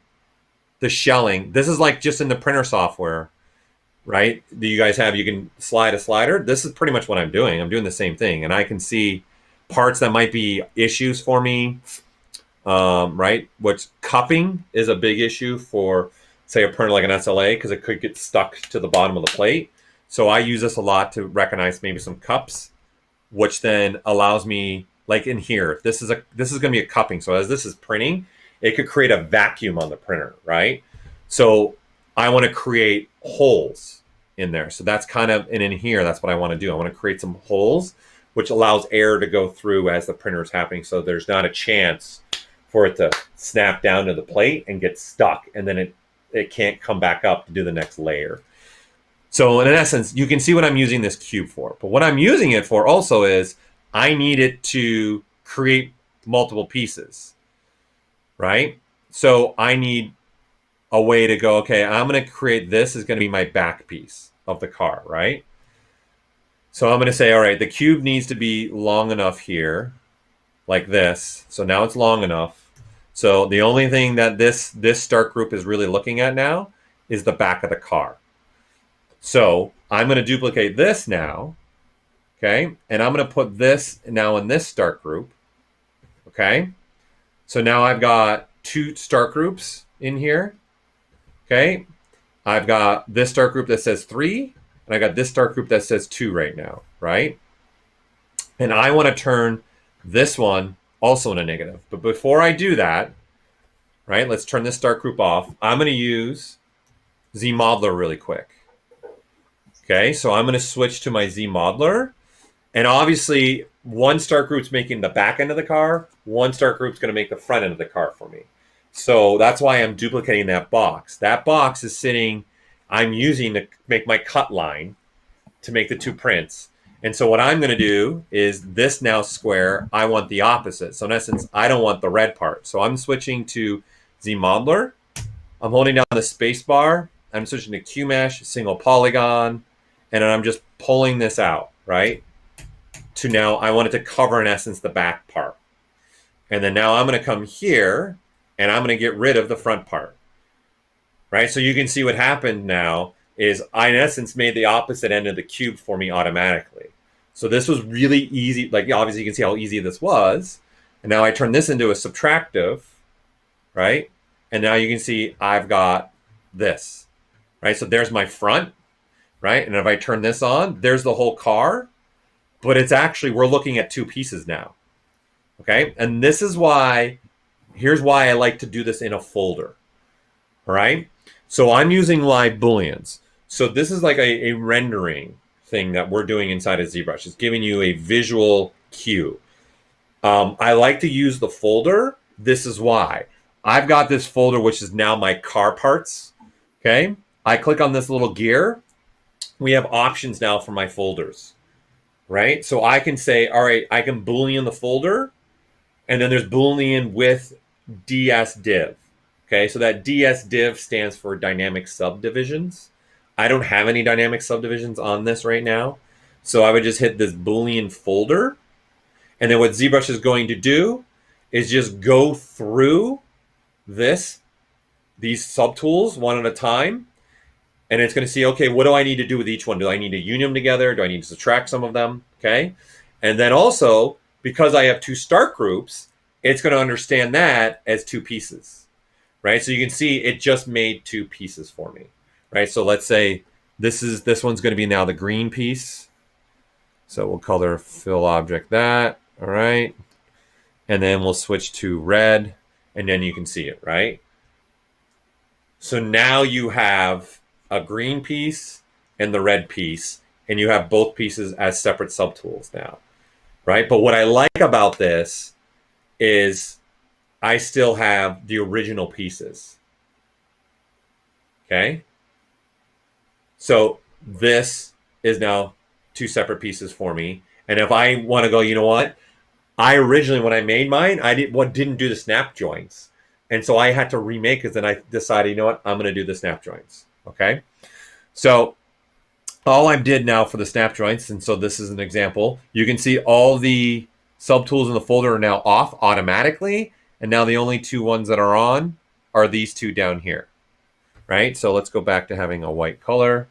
the shelling. This is like just in the printer software, right? That you guys have, you can slide a slider. This is pretty much what I'm doing. I'm doing the same thing. And I can see parts that might be issues for me, right? Which cupping is a big issue for, say, a printer like an SLA, because it could get stuck to the bottom of the plate. So I use this a lot to recognize maybe some cups, which then allows me, like in here, this is going to be a cupping. So as this is printing, it could create a vacuum on the printer, right? So I want to create holes in there. So that's kind of, and in here, that's what I want to do. I want to create some holes, which allows air to go through as the printer is happening. So there's not a chance for it to snap down to the plate and get stuck. And then it can't come back up to do the next layer. So in essence, you can see what I'm using this cube for. But what I'm using it for also is I need it to create multiple pieces, right? So I need a way to go, okay, I'm going to create this is going to be my back piece of the car, right? So I'm going to say, all right, the cube needs to be long enough here, like this. So now it's long enough. So the only thing that this start group is really looking at now is the back of the car. So I'm going to duplicate this now, okay? And I'm going to put this now in this start group, okay? So now I've got two start groups in here, okay? I've got this start group that says 3, and I got this start group that says 2 right now, right? And I want to turn this one also into negative. But before I do that, right, let's turn this start group off. I'm going to use ZModeler really quick. Okay, so I'm going to switch to my ZModeler. And obviously, one start group's making the back end of the car. One start group's going to make the front end of the car for me. So that's why I'm duplicating that box. That box is sitting, I'm using to make my cut line to make the two prints. And so what I'm going to do is this now square, I want the opposite. So in essence, I don't want the red part. So I'm switching to ZModeler. I'm holding down the space bar. I'm switching to QMesh, single polygon. And then I'm just pulling this out, right? To now, I want it to cover, in essence, the back part. And then now I'm going to come here, and I'm going to get rid of the front part, right? So you can see what happened now is I, in essence, made the opposite end of the cube for me automatically. So this was really easy. Like, obviously, you can see how easy this was. And now I turn this into a subtractive, right? And now you can see I've got this, right? So there's my front. Right? And if I turn this on, there's the whole car, but it's actually, we're looking at two pieces now. Okay. And this is why, here's why I like to do this in a folder. All right. So I'm using LiveBooleans. So this is like a rendering thing that we're doing inside of ZBrush. It's giving you a visual cue. I like to use the folder. This is why. I've got this folder, which is now my car parts. Okay. I click on this little gear. We have options now for my folders, right? So I can say, all right, I can Boolean the folder, and then there's Boolean with dsdiv. Okay, so that dsdiv stands for dynamic subdivisions. I don't have any dynamic subdivisions on this right now. So I would just hit this Boolean folder. And then what ZBrush is going to do is just go through these subtools one at a time. And it's going to see, okay, what do I need to do with each one? Do I need to union them together? Do I need to subtract some of them? Okay. And then also, because I have two start groups, it's going to understand that as two pieces, right? So you can see it just made two pieces for me, right? So let's say this one's going to be now the green piece. So we'll color fill object that, all right? And then we'll switch to red, and then you can see it, right? So now you have a green piece and the red piece, and you have both pieces as separate subtools now, right? But what I like about this is I still have the original pieces, okay? So this is now two separate pieces for me. And if I want to go, you know what? I originally, when I made mine, I didn't do the snap joints. And so I had to remake it, and I decided, you know what? I'm going to do the snap joints. Okay. So all I did now for the snap joints, and so this is an example, you can see all the subtools in the folder are now off automatically, and now the only two ones that are on are these two down here, right? So let's go back to having a white color.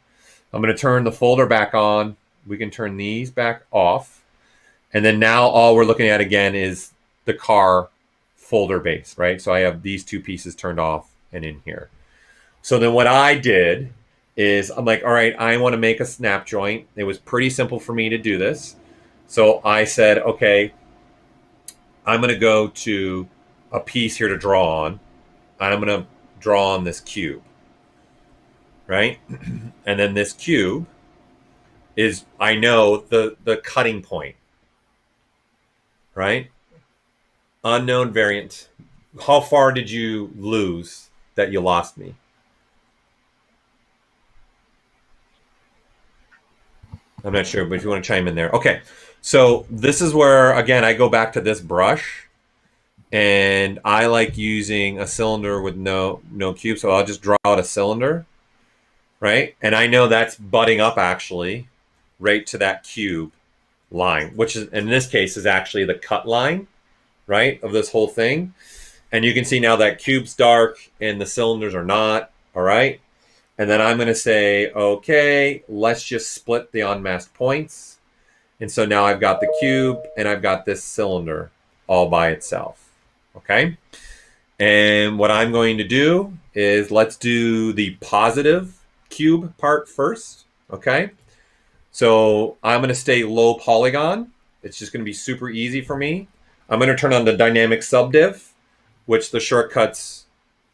I'm going to turn the folder back on. We can turn these back off, and then now all we're looking at again is the car folder base, right? So I have these two pieces turned off and in here. So then what I did is I'm like, all right, I want to make a snap joint. It was pretty simple for me to do this. So I said, okay, I'm going to go to a piece here to draw on, and I'm going to draw on this cube, right? And then this cube is, I know, the cutting point, right? Unknown variant. How far did you lose that you lost me? I'm not sure, but if you want to chime in there. Okay, so this is where, again, I go back to this brush, and I like using a cylinder with no cube, so I'll just draw out a cylinder, right? And I know that's butting up, actually, right to that cube line, which is, in this case, is actually the cut line, right, of this whole thing. And you can see now that cube's dark and the cylinders are not, all right? And then I'm going to say, okay, let's just split the unmasked points. And so now I've got the cube and I've got this cylinder all by itself, okay? And what I'm going to do is let's do the positive cube part first, okay? So I'm going to stay low polygon. It's just going to be super easy for me. I'm going to turn on the dynamic subdiv, which the shortcuts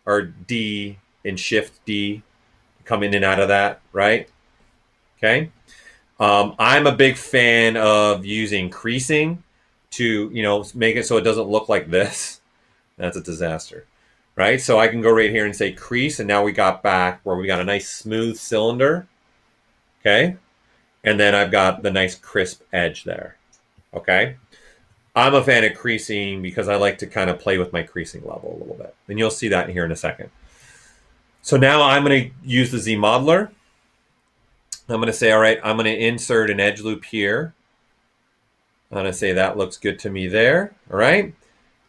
are D and Shift D. Come in and out of that, right? Okay. I'm a big fan of using creasing to, make it so it doesn't look like this. That's a disaster, right? So I can go right here and say crease, and now we got back where we got a nice smooth cylinder, okay? And then I've got the nice crisp edge there, okay? I'm a fan of creasing because I like to kind of play with my creasing level a little bit. And you'll see that here in a second. So now I'm going to use the Z modeler. I'm going to say, all right, I'm going to insert an edge loop here. I'm going to say that looks good to me there. All right.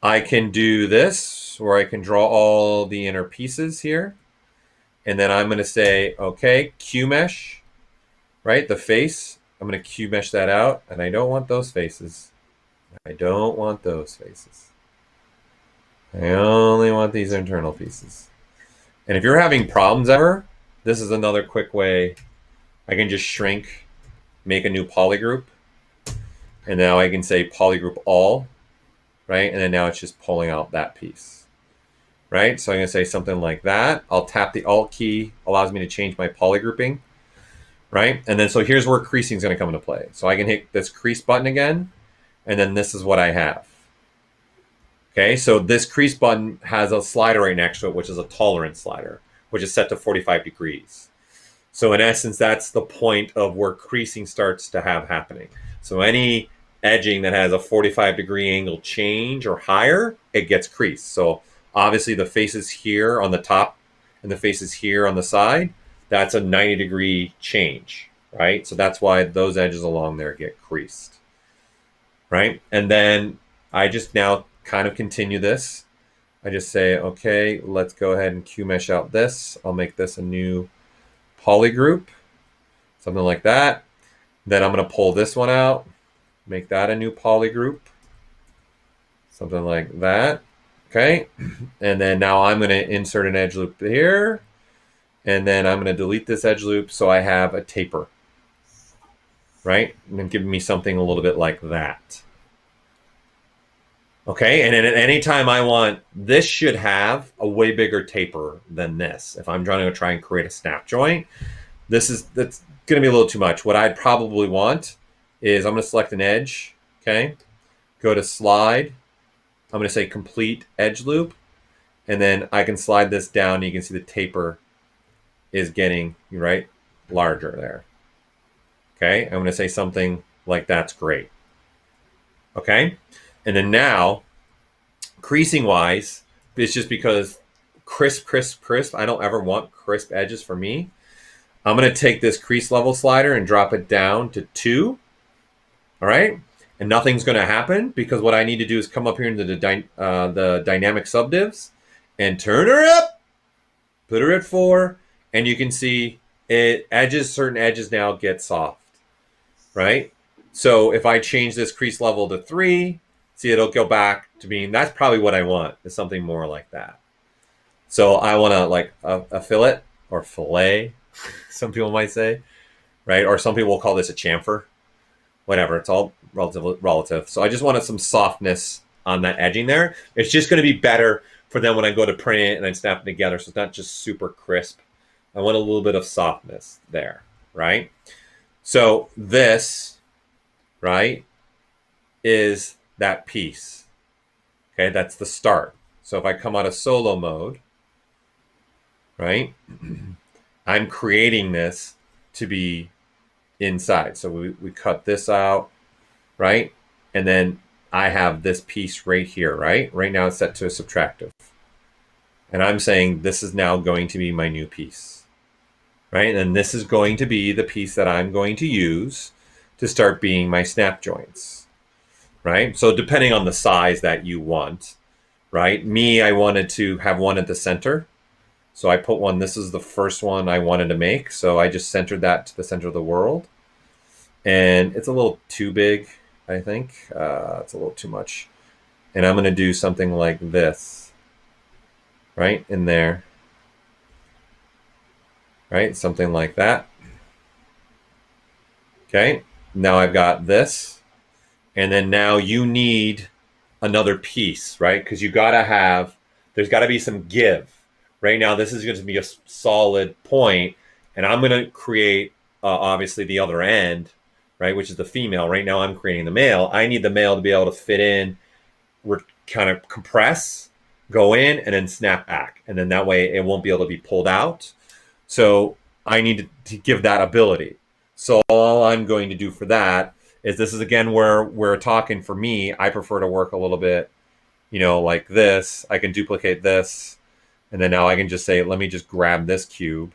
I can do this, or I can draw all the inner pieces here. And then I'm going to say, okay, Q mesh, right? The face. I'm going to Q mesh that out. And I don't want those faces. I don't want those faces. I only want these internal pieces. And if you're having problems ever, this is another quick way. I can just shrink, make a new polygroup, and now I can say polygroup all, right? And then now it's just pulling out that piece, right? So I'm going to say something like that. I'll tap the Alt key, allows me to change my polygrouping, right? And then so here's where creasing is going to come into play. So I can hit this crease button again, and then this is what I have. Okay, so this crease button has a slider right next to it, which is a tolerance slider, which is set to 45 degrees. So in essence, that's the point of where creasing starts to have happening. So any edging that has a 45-degree angle change or higher, it gets creased. So obviously the faces here on the top and the faces here on the side, that's a 90-degree change, right? So that's why those edges along there get creased, right? And then I just now kind of continue this. I just say, okay, let's go ahead and Q mesh out this. I'll make this a new polygroup, something like that. Then I'm going to pull this one out, make that a new polygroup, something like that. Okay. And then now I'm going to insert an edge loop here. And then I'm going to delete this edge loop so I have a taper, right? And then give me something a little bit like that. Okay, and then at any time I want, this should have a way bigger taper than this. If I'm trying to try and create a snap joint, that's going to be a little too much. What I'd probably want is I'm going to select an edge, okay? Go to slide. I'm going to say complete edge loop, and then I can slide this down. And you can see the taper is getting, right, larger there. Okay, I'm going to say something like that's great. Okay. And then now, creasing wise, it's just because crisp, I don't ever want crisp edges for me. I'm going to take this crease level slider and drop it down to 2. All right. And nothing's going to happen because what I need to do is come up here into the dynamic subdivs and turn her up, put her at 4. And you can see certain edges now get soft, right? So if I change this crease level to 3, see, it'll go back to being, that's probably what I want, is something more like that. So I want to like a fillet or fillet, some people might say, right? Or some people will call this a chamfer, whatever. It's all relative. So I just wanted some softness on that edging there. It's just going to be better for them when I go to print it and I snap it together. So it's not just super crisp. I want a little bit of softness there, right? So this, right, is that piece. Okay, that's the start. So if I come out of solo mode, right, I'm creating this to be inside. So we cut this out, right? And then I have this piece right here, right? Right now it's set to a subtractive. And I'm saying this is now going to be my new piece, right? And this is going to be the piece that I'm going to use to start being my snap joints, right? So depending on the size that you want, right? Me, I wanted to have one at the center. So I put one, this is the first one I wanted to make. So I just centered that to the center of the world. And it's a little too big, I think. It's a little too much. And I'm going to do something like this, right? In there. Right? Something like that. Okay. Now I've got this. And then now you need another piece, right? Because you got to have, there's got to be some give. Right now, this is going to be a solid point. And I'm going to create, obviously, the other end, right? Which is the female. Right now, I'm creating the male. I need the male to be able to fit in, kind of compress, go in, and then snap back. And then that way, it won't be able to be pulled out. So I need to give that ability. So all I'm going to do for that is this is, again, where we're talking for me. I prefer to work a little bit, you know, like this. I can duplicate this. And then now I can just say, let me just grab this cube,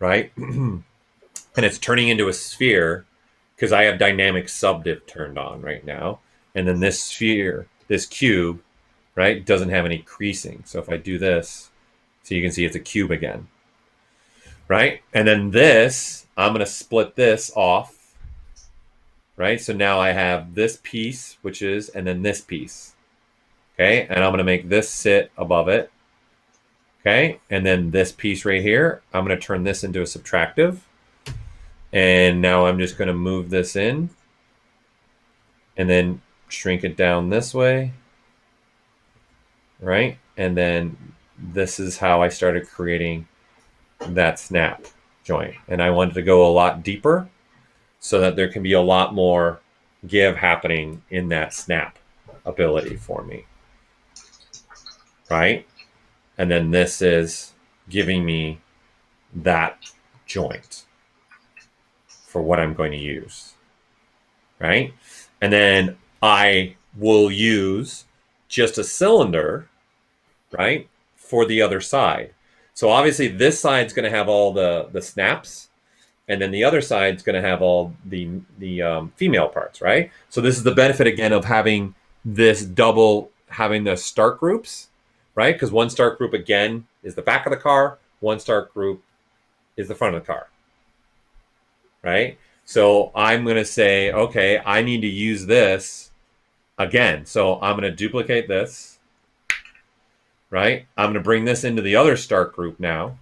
right? And it's turning into a sphere because I have dynamic subdiv turned on right now. And then this sphere, this cube, right, doesn't have any creasing. So if I do this, so you can see it's a cube again, right? And then this, I'm going to split this off, right? So now I have this piece, which is, and then this piece, okay? And I'm going to make this sit above it. Okay, and then this piece right here, I'm going to turn this into a subtractive. And now I'm just going to move this in and then shrink it down this way, right? And then this is how I started creating that snap joint. And I wanted to go a lot deeper so that there can be a lot more give happening in that snap ability for me, right? And then this is giving me that joint for what I'm going to use, right? And then I will use just a cylinder, right, for the other side. So obviously this side's going to have all the snaps, and then the other side's going to have all the female parts, right? So this is the benefit, again, of having this double, having the start groups, right? Because one start group, again, is the back of the car. One start group is the front of the car, right? So I'm going to say, okay, I need to use this again. So I'm going to duplicate this, right? I'm going to bring this into the other start group now,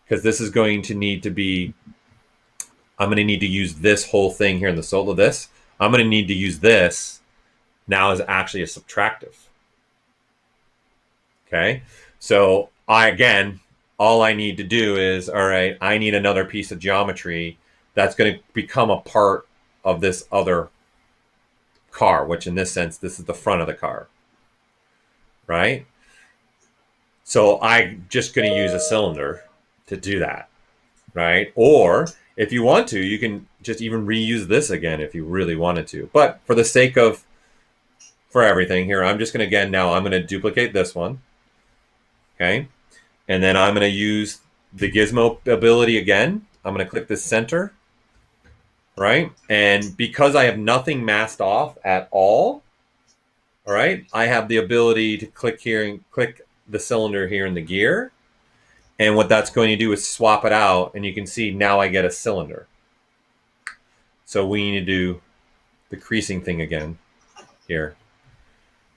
because this is going to need to be, I'm going to need to use this whole thing here in the sole of this. I'm going to need to use this now as actually a subtractive. Okay, so again, all I need to do is, all right, I need another piece of geometry that's going to become a part of this other car, which in this sense, this is the front of the car, right? So I'm just going to use a cylinder to do that, right? Or if you want to, you can just even reuse this again if you really wanted to. But for the sake of, for everything here, I'm just going to, again, now I'm going to duplicate this one. Okay, and then I'm going to use the gizmo ability again. I'm going to click this center, right? And because I have nothing masked off at all right, I have the ability to click here and click the cylinder here in the gear. And what that's going to do is swap it out, and you can see now I get a cylinder. So we need to do the creasing thing again here,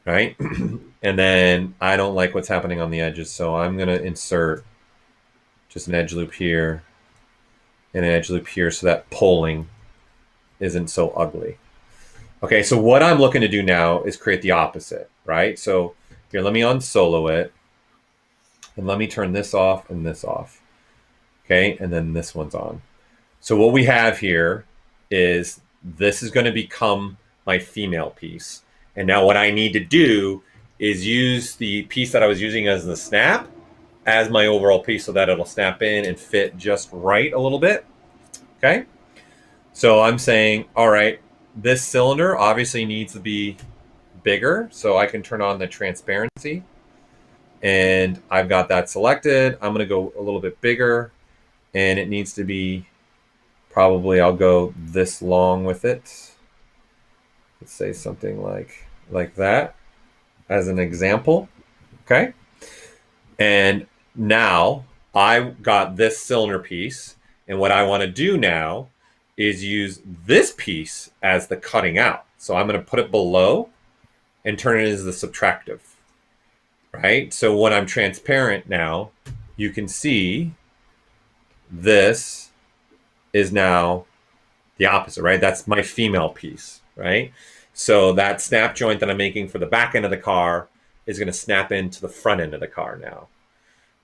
right? And then I don't like what's happening on the edges, so I'm going to insert just an edge loop here and an edge loop here so that pulling isn't so ugly. Okay, so what I'm looking to do now is create the opposite, right? So here, let me unsolo it. And let me turn this off and this off. Okay, and then this one's on. So what we have here is this is going to become my female piece. And now what I need to do is use the piece that I was using as the snap as my overall piece so that it'll snap in and fit just right a little bit. Okay, so I'm saying, all right, this cylinder obviously needs to be bigger, so I can turn on the transparency. And I've got that selected. I'm going to go a little bit bigger, and it needs to be probably, I'll go this long with it. Let's say something like that as an example. Okay. And now I've got this cylinder piece, and what I want to do now is use this piece as the cutting out. So I'm going to put it below and turn it as the subtractive. Right? So when I'm transparent now, you can see this is now the opposite, right? That's my female piece, right? So that snap joint that I'm making for the back end of the car is going to snap into the front end of the car now,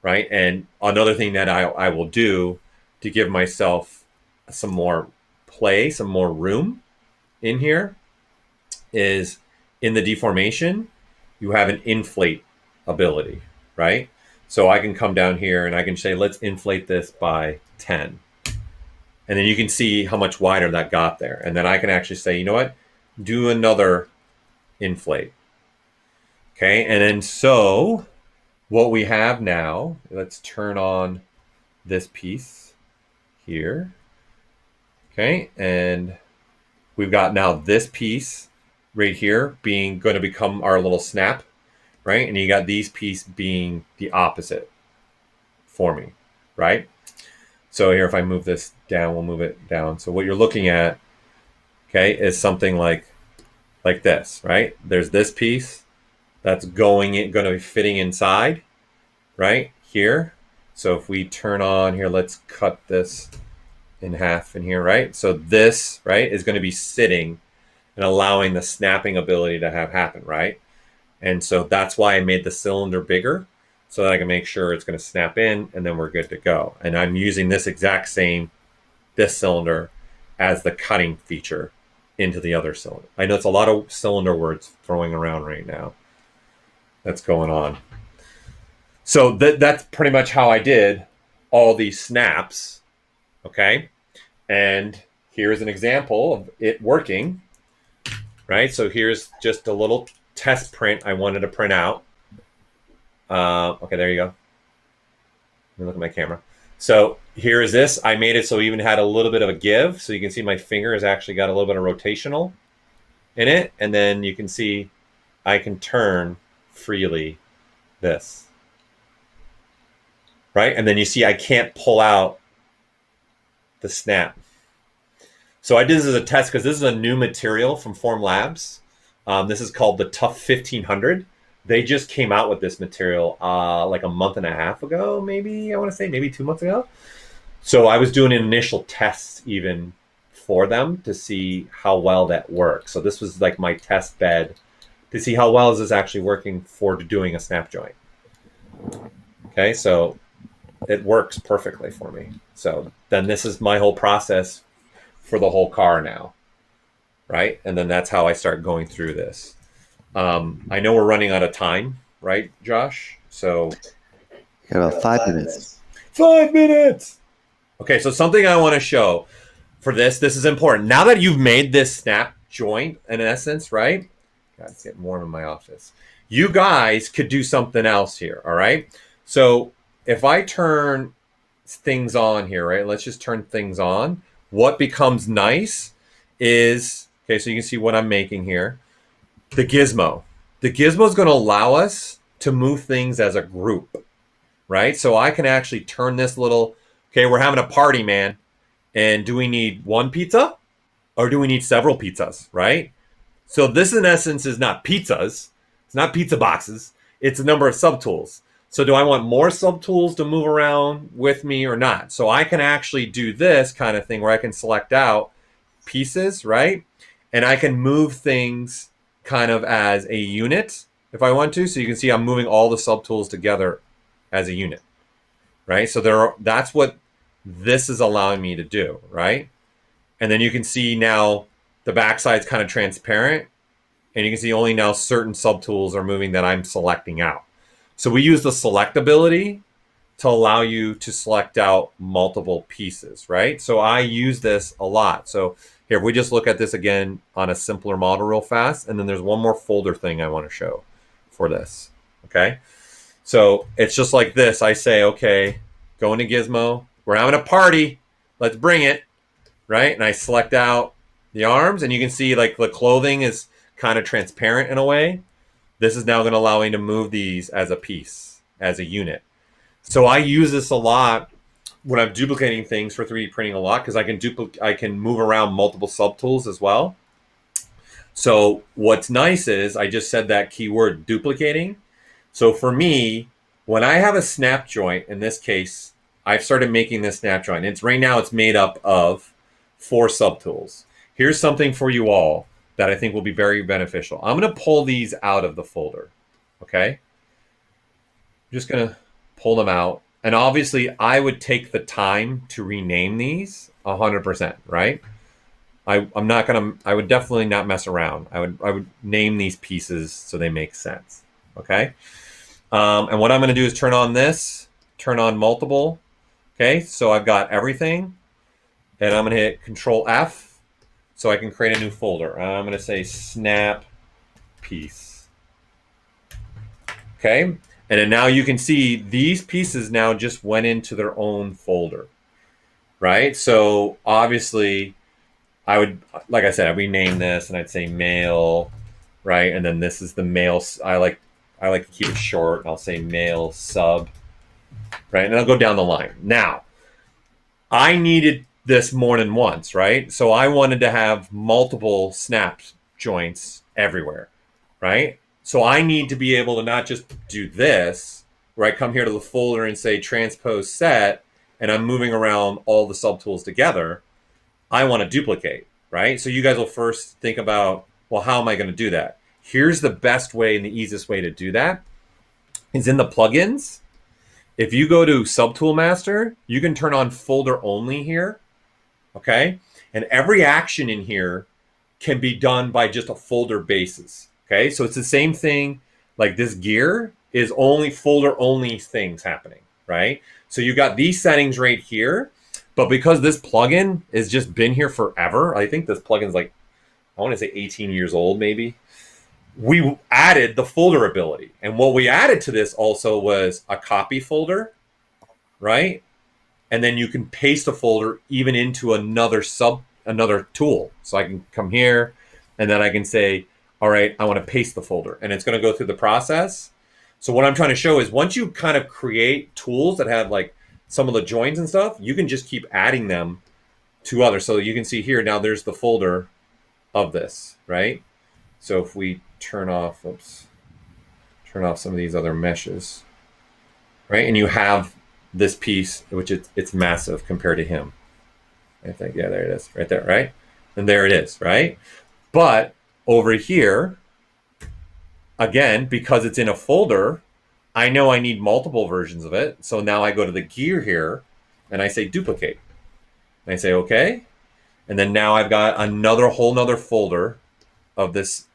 right? And another thing that I will do to give myself some more play, some more room in here is in the deformation, you have an inflate ability, right? So I can come down here and I can say, let's inflate this by 10. And then you can see how much wider that got there. And then I can actually say, you know what? Do another inflate. Okay, and then so what we have now, let's turn on this piece here. Okay, and we've got now this piece right here being going to become our little snap. Right, and you got these pieces being the opposite for me, right? So here, if I move this down, we'll move it down. So what you're looking at, okay, is something like this, right? There's this piece that's going to be fitting inside, right here. So if we turn on here, let's cut this in half in here, right? So this, right, is going to be sitting and allowing the snapping ability to happen, right? And so that's why I made the cylinder bigger so that I can make sure it's going to snap in and then we're good to go. And I'm using this exact same, this cylinder as the cutting feature into the other cylinder. I know it's a lot of cylinder words throwing around right now. That's going on. So that's pretty much how I did all these snaps. Okay. And here's an example of it working, right? So here's just a little test print I wanted to print out. Okay, there you go. Let me look at my camera. So here is this. I made it so it even had a little bit of a give. So you can see my finger has actually got a little bit of rotational in it. And then you can see I can turn freely this. Right? And then you see I can't pull out the snap. So I did this as a test because this is a new material from Form Labs. This is called the Tough 1500. They just came out with this material like a month and a half ago, maybe, I want to say, maybe 2 months ago. So I was doing an initial test even for them to see how well that works. So this was like my test bed to see how well is this actually working for doing a snap joint. Okay, so it works perfectly for me. So then this is my whole process for the whole car now. Right? And then that's how I start going through this. I know we're running out of time, right, Josh? So You got about 5 minutes. 5 minutes. Okay, so something I want to show for this is important. Now that you've made this snap joint, in essence, right? God, it's getting warm in my office. You guys could do something else here, all right? So if I turn things on here, right? Let's just turn things on. What becomes nice is, okay, so you can see what I'm making here. The gizmo. The gizmo is going to allow us to move things as a group, right? So I can actually turn this little, okay, we're having a party, man. And do we need one pizza or do we need several pizzas, right? So this in essence is not pizzas. It's not pizza boxes. It's a number of subtools. So do I want more subtools to move around with me or not? So I can actually do this kind of thing where I can select out pieces, right? And I can move things kind of as a unit if I want to. So you can see I'm moving all the subtools together as a unit, right? So that's what this is allowing me to do, right? And then you can see now the backside's kind of transparent, and you can see only now certain subtools are moving that I'm selecting out. So we use the select ability to allow you to select out multiple pieces, right? So I use this a lot. So here, if we just look at this again on a simpler model real fast, and then there's one more folder thing I want to show for this, okay? So it's just like this. I say, okay, go into Gizmo. We're having a party. Let's bring it, right? And I select out the arms, and you can see like the clothing is kind of transparent in a way. This is now going to allow me to move these as a piece, as a unit. So I use this a lot when I'm duplicating things for 3D printing a lot, because I can move around multiple subtools as well. So what's nice is I just said that keyword duplicating. So for me, when I have a snap joint, in this case, I've started making this snap joint. Right now it's made up of 4 subtools. Here's something for you all that I think will be very beneficial. I'm going to pull these out of the folder, okay? I'm just going to pull them out. And obviously, I would take the time to rename these 100%, right? I would definitely not mess around. I would name these pieces so they make sense, okay? And what I'm going to do is turn on this, turn on multiple, okay? So I've got everything, and I'm going to hit Control F, so I can create a new folder. I'm going to say snap piece. Okay. And then now you can see these pieces now just went into their own folder. Right. So obviously I would, like I said, I'd rename this and I'd say mail. Right. And then this is the mail. I like to keep it short. And I'll say mail sub. Right. And I'll go down the line. Now, I needed this more than once, right? So I wanted to have multiple snap joints everywhere, right? So I need to be able to not just do this, where I come here to the folder and say transpose set, and I'm moving around all the subtools together. I want to duplicate, right? So you guys will first think about, well, how am I going to do that? Here's the best way and the easiest way to do that is in the plugins. If you go to Subtool Master, you can turn on folder only here. Okay, and every action in here can be done by just a folder basis. Okay, so it's the same thing. Like this gear is only folder only things happening, right? So you got these settings right here, but because this plugin has just been here forever, I think this plugin's like, I want to say 18 years old maybe. We added the folder ability, and what we added to this also was a copy folder, right? And then you can paste a folder even into another tool. So I can come here and then I can say, all right, I want to paste the folder, and it's going to go through the process. So what I'm trying to show is once you kind of create tools that have like some of the joins and stuff, you can just keep adding them to others. So you can see here, now there's the folder of this, right? So if we turn off some of these other meshes, right? And you have this piece, which it's massive compared to him. I think, yeah, there it is, right there, right? And there it is, right? But over here, again, because it's in a folder, I know I need multiple versions of it. So now I go to the gear here and I say duplicate. And I say, okay. And then now I've got whole nother folder of this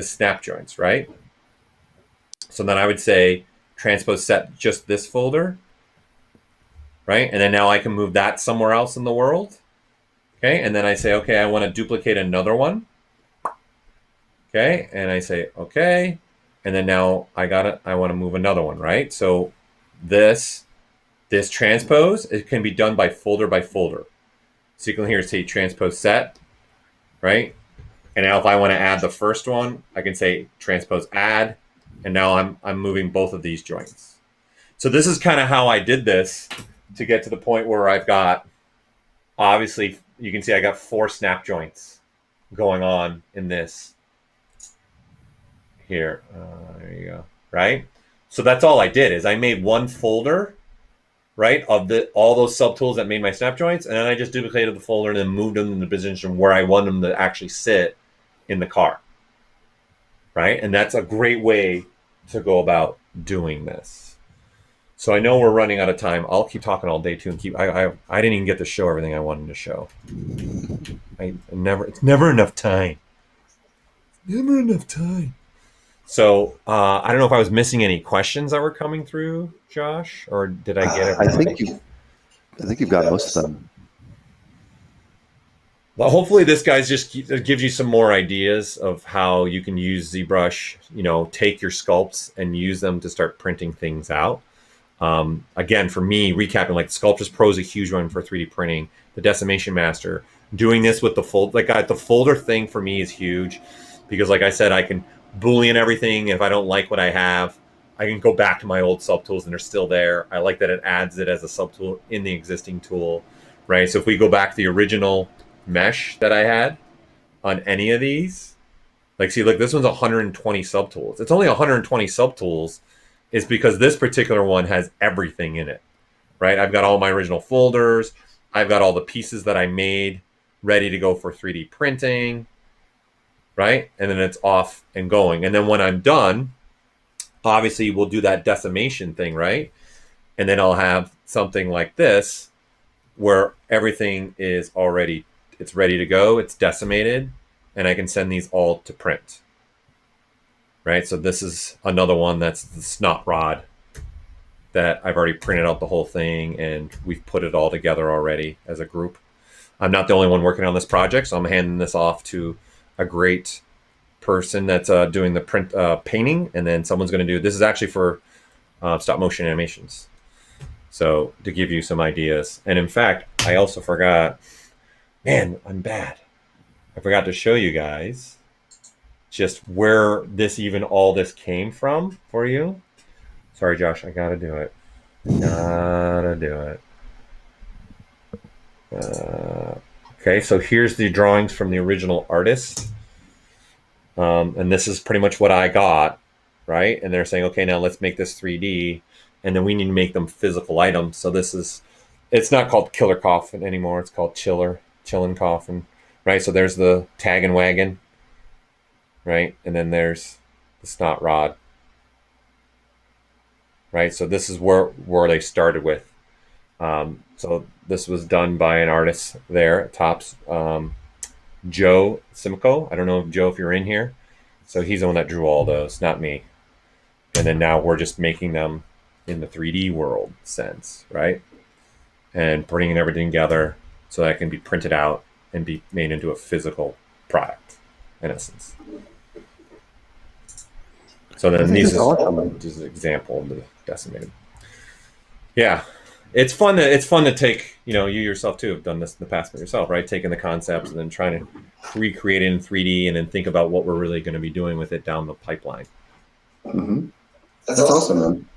snap joints, right? So then I would say transpose set just this folder. Right? And then now I can move that somewhere else in the world. Okay. And then I say, okay, I want to duplicate another one. Okay. And I say, okay. And then now I want to move another one, right? So this This transpose, it can be done by folder. So you can here see transpose set, right? And now if I want to add the first one, I can say transpose add, and now I'm moving both of these joints. So this is kind of how I did this to get to the point where I've got, obviously, you can see I got 4 snap joints going on in this here. There you go, right? So that's all I did is I made one folder, right, of all those subtools that made my snap joints, and then I just duplicated the folder and then moved them in the position where I want them to actually sit in the car, right? And that's a great way to go about doing this. So I know we're running out of time. I'll keep talking all day too, and I didn't even get to show everything I wanted to show. It's never enough time. Never enough time. So I don't know if I was missing any questions that were coming through, Josh, or did I get everything? I think you've got most of them. Well, hopefully this guys just gives you some more ideas of how you can use ZBrush, you know, take your sculpts and use them to start printing things out. Again, for me, recapping, like Sculptris Pro is a huge one for 3D printing. The Decimation Master, doing this with the the folder thing for me is huge because, like I said, I can Boolean everything. If I don't like what I have, I can go back to my old subtools and they're still there. I like that it adds it as a subtool in the existing tool, right? So if we go back to the original mesh that I had on any of these, like, see, look, this one's 120 subtools. It's only 120 subtools is because this particular one has everything in it, right? I've got all my original folders. I've got all the pieces that I made ready to go for 3D printing, right? And then it's off and going. And then when I'm done, obviously we'll do that decimation thing, right? And then I'll have something like this where everything is already, it's ready to go, it's decimated, and I can send these all to print, right? So this is another one that's the snot rod that I've already printed out the whole thing and we've put it all together already as a group. I'm not the only one working on this project, so I'm handing this off to a great person that's doing the print painting, and then someone's going to do, this is actually for stop motion animations. So to give you some ideas. And in fact, I also forgot, man, I'm bad. I forgot to show you guys just where all this came from for you. Sorry, Josh, I gotta do it. Gotta do it. Okay, so here's the drawings from the original artist. And this is pretty much what I got, right? And they're saying, okay, now let's make this 3D. And then we need to make them physical items. So this is, it's not called Killer Coffin anymore. It's called Chillin' Coffin, right? So there's the tag and wagon, right? And then there's the snot rod, right? So this is where they started with. So this was done by an artist there at Tops, Joe Simcoe. I don't know, Joe, if you're in here. So he's the one that drew all those, not me. And then now we're just making them in the 3D world sense, right? And bringing everything together so that it can be printed out and be made into a physical product, in essence. So then these is an example of the decimated. Yeah, it's fun to take, you know, you yourself too have done this in the past for yourself, right? Taking the concepts and then trying to recreate it in 3D and then think about what we're really going to be doing with it down the pipeline. Mm-hmm. That's awesome, man.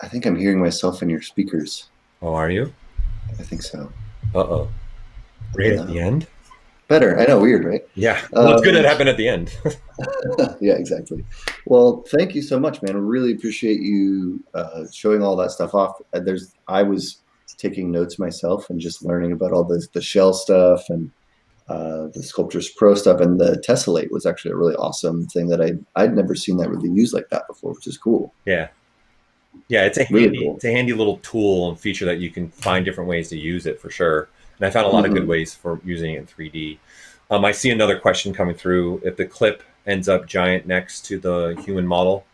I think I'm hearing myself in your speakers. Oh, are you? I think so. Uh-oh. Right at the end? Better. I know, weird, right? Yeah. Well, it's good it happened at the end. Yeah, exactly. Well, thank you so much, man. I really appreciate you showing all that stuff off. I was taking notes myself and just learning about all the shell stuff and the Sculptris Pro stuff, and the tessellate was actually a really awesome thing that I'd never seen that really used like that before, which is cool. Yeah. Yeah, it's a handy little tool and feature that you can find different ways to use it for sure. And I found a lot of good ways for using it in 3D. I see another question coming through. If the clip ends up giant next to the human model,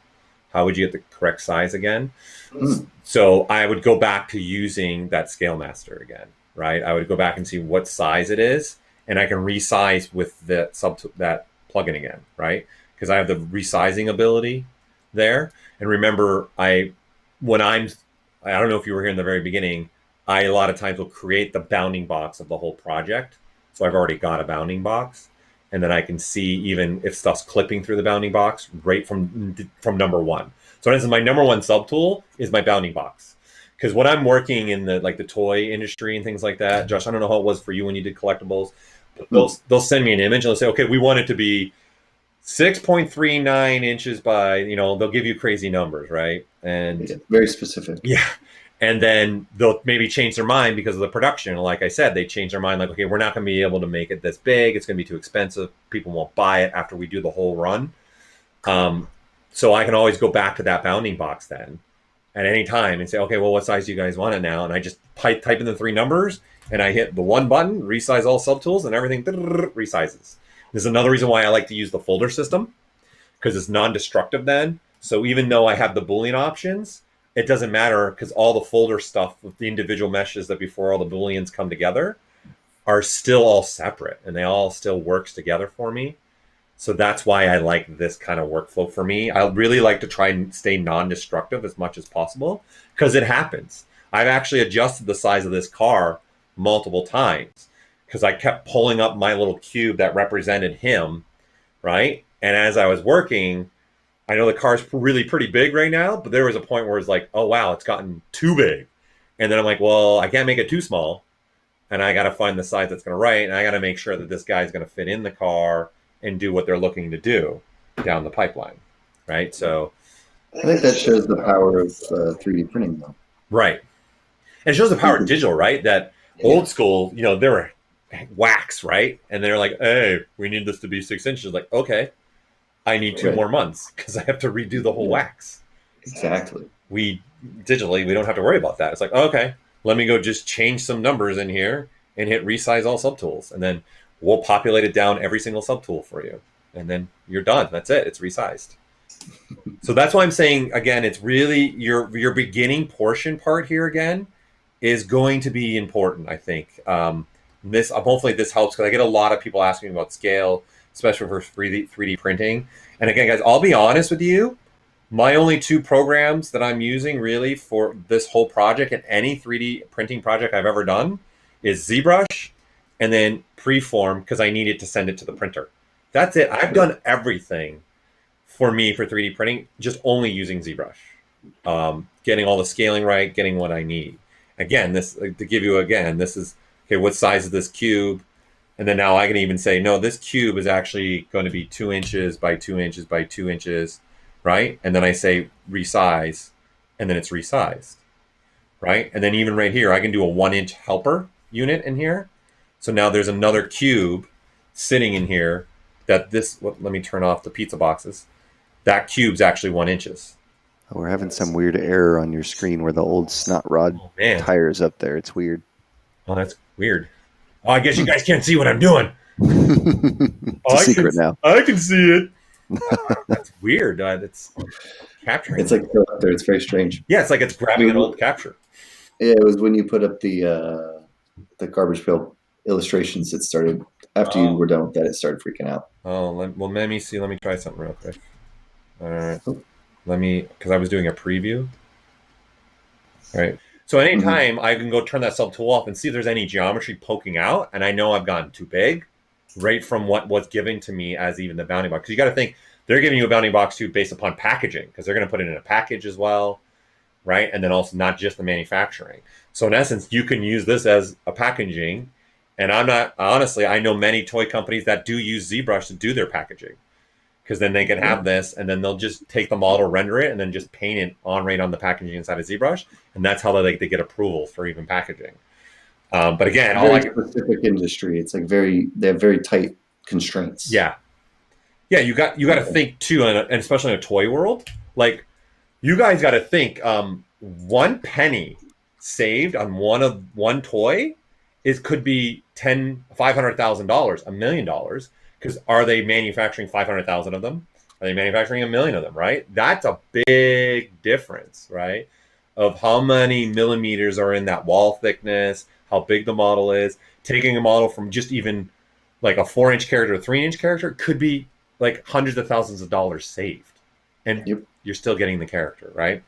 how would you get the correct size again? So I would go back to using that Scale Master again, right? I would go back and see what size it is, and I can resize with that plugin again, right? Because I have the resizing ability there. And remember, I when I don't know if you were here in the very beginning, I a lot of times will create the bounding box of the whole project. So I've already got a bounding box, and then I can see even if stuff's clipping through the bounding box right from number one. So this is my number one subtool is my bounding box. Because when I'm working in the toy industry and things like that, Josh, I don't know how it was for you when you did collectibles, but they'll send me an image and they'll say, okay, we want it to be 6.39 inches by, they'll give you crazy numbers, right? And yeah, very specific. Yeah. And then they'll maybe change their mind because of the production. Like I said, they change their mind like, okay, we're not going to be able to make it this big. It's going to be too expensive. People won't buy it after we do the whole run. So I can always go back to that bounding box then at any time and say, okay, well, what size do you guys want it now? And I just type in the 3 numbers and I hit the 1 button, resize all subtools, and everything resizes. This is another reason why I like to use the folder system, because it's non-destructive then. So even though I have the Boolean options, it doesn't matter because all the folder stuff with the individual meshes that before all the Booleans come together are still all separate and they all still works together for me. So that's why I like this kind of workflow for me. I really like to try and stay non-destructive as much as possible because it happens. I've actually adjusted the size of this car multiple times because I kept pulling up my little cube that represented him, right? And as I was working, I know the car's really pretty big right now, but there was a point where it's like, oh, wow, it's gotten too big. And then I'm like, well, I can't make it too small. And I got to find the size that's going to right. And I got to make sure that this guy's going to fit in the car and do what they're looking to do down the pipeline, right? So I think that shows the power of 3D printing, though. Right. And it shows the power of digital, right? That old school, they were wax, right? And they're like, hey, we need this to be 6 inches. Like, okay, I need 2 more months because I have to redo the whole wax. Exactly. We don't have to worry about that. It's like, okay, let me go just change some numbers in here and hit resize all subtools. And then we'll populate it down every single subtool for you. And then you're done. That's it. It's resized. So that's why I'm saying, again, it's really your beginning portion part here again is going to be important, I think. Hopefully this helps because I get a lot of people asking me about scale, especially for 3D printing. And again, guys, I'll be honest with you. My only 2 programs that I'm using really for this whole project and any 3D printing project I've ever done is ZBrush and then Preform because I needed to send it to the printer. That's it. I've done everything for me for 3D printing, just only using ZBrush. Getting all the scaling right, getting what I need. Again, this is, okay, what size is this cube? And then now I can even say, no, this cube is actually going to be 2 inches by 2 inches by 2 inches, right? And then I say resize, and then it's resized, right? And then even right here, I can do a 1-inch helper unit in here. So now there's another cube sitting in here that let me turn off the pizza boxes. That cube's actually 1 inches. Oh, we're having some weird error on your screen where the old snot rod tire is up there. It's weird. Oh, that's weird. Oh, I guess you guys can't see what I'm doing. It's a secret now. I can see it. That's weird. It's capturing. It's like up there. It's very strange. Yeah, it's like it's grabbing an old capture. Yeah, it was when you put up the garbage pail illustrations. It started after you were done with that. It started freaking out. Oh, let me see. Let me try something real quick. All right. Because I was doing a preview. All right. So anytime I can go turn that subtool off and see if there's any geometry poking out, and I know I've gotten too big, right from what was given to me as even the bounding box. Because you got to think they're giving you a bounding box too based upon packaging, because they're going to put it in a package as well, right? And then also not just the manufacturing. So in essence, you can use this as a packaging. And I know many toy companies that do use ZBrush to do their packaging. Because then they can have this, and then they'll just take the model, render it, and then just paint it right on the packaging inside of ZBrush, and that's how they get approval for even packaging. But again, specific industry. It's like they have very tight constraints. Yeah, you got to think too, and especially in a toy world, like you guys got to think 1 penny saved on one toy could be $500,000, $1 million. Because are they manufacturing 500,000 of them? Are they manufacturing 1 million of them, right? That's a big difference, right? Of how many millimeters are in that wall thickness, how big the model is. Taking a model from just even like a 4-inch character, a 3-inch character could be like hundreds of thousands of dollars saved. And you're still getting the character, right?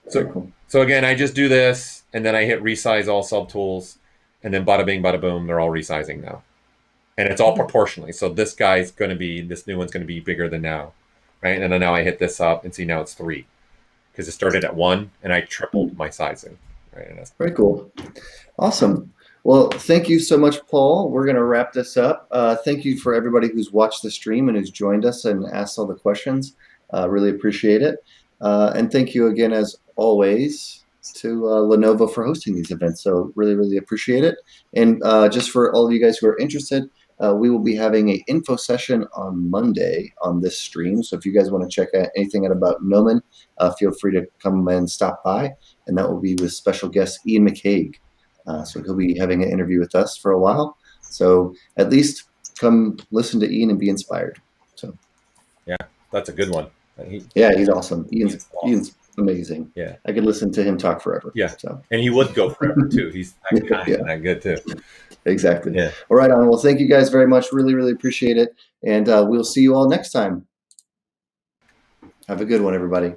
So again, I just do this, and then I hit resize all subtools, and then bada bing, bada boom, they're all resizing now. And it's all proportionally. So this guy's going to be, this new one's going to be bigger than now, right? And then now I hit this up and see now it's 3. Because it started at 1, and I tripled my sizing. Right? And that's very cool. Awesome. Well, thank you so much, Paul. We're going to wrap this up. Thank you for everybody who's watched the stream and who's joined us and asked all the questions. Really appreciate it. And thank you again, as always, to Lenovo for hosting these events. So really, really appreciate it. And just for all of you guys who are interested, we will be having an info session on Monday on this stream. So if you guys want to check out anything out about Gnomon, feel free to come and stop by. And that will be with special guest Ian McCaig. So he'll be having an interview with us for a while. So at least come listen to Ian and be inspired. So yeah, that's a good one. He's awesome. Ian's amazing. Yeah, I could listen to him talk forever. Yeah, so and he would go forever too. He's that kind and that good too. Exactly. Yeah. All right, on. Well, thank you guys very much. Really, really appreciate it. And we'll see you all next time. Have a good one, everybody.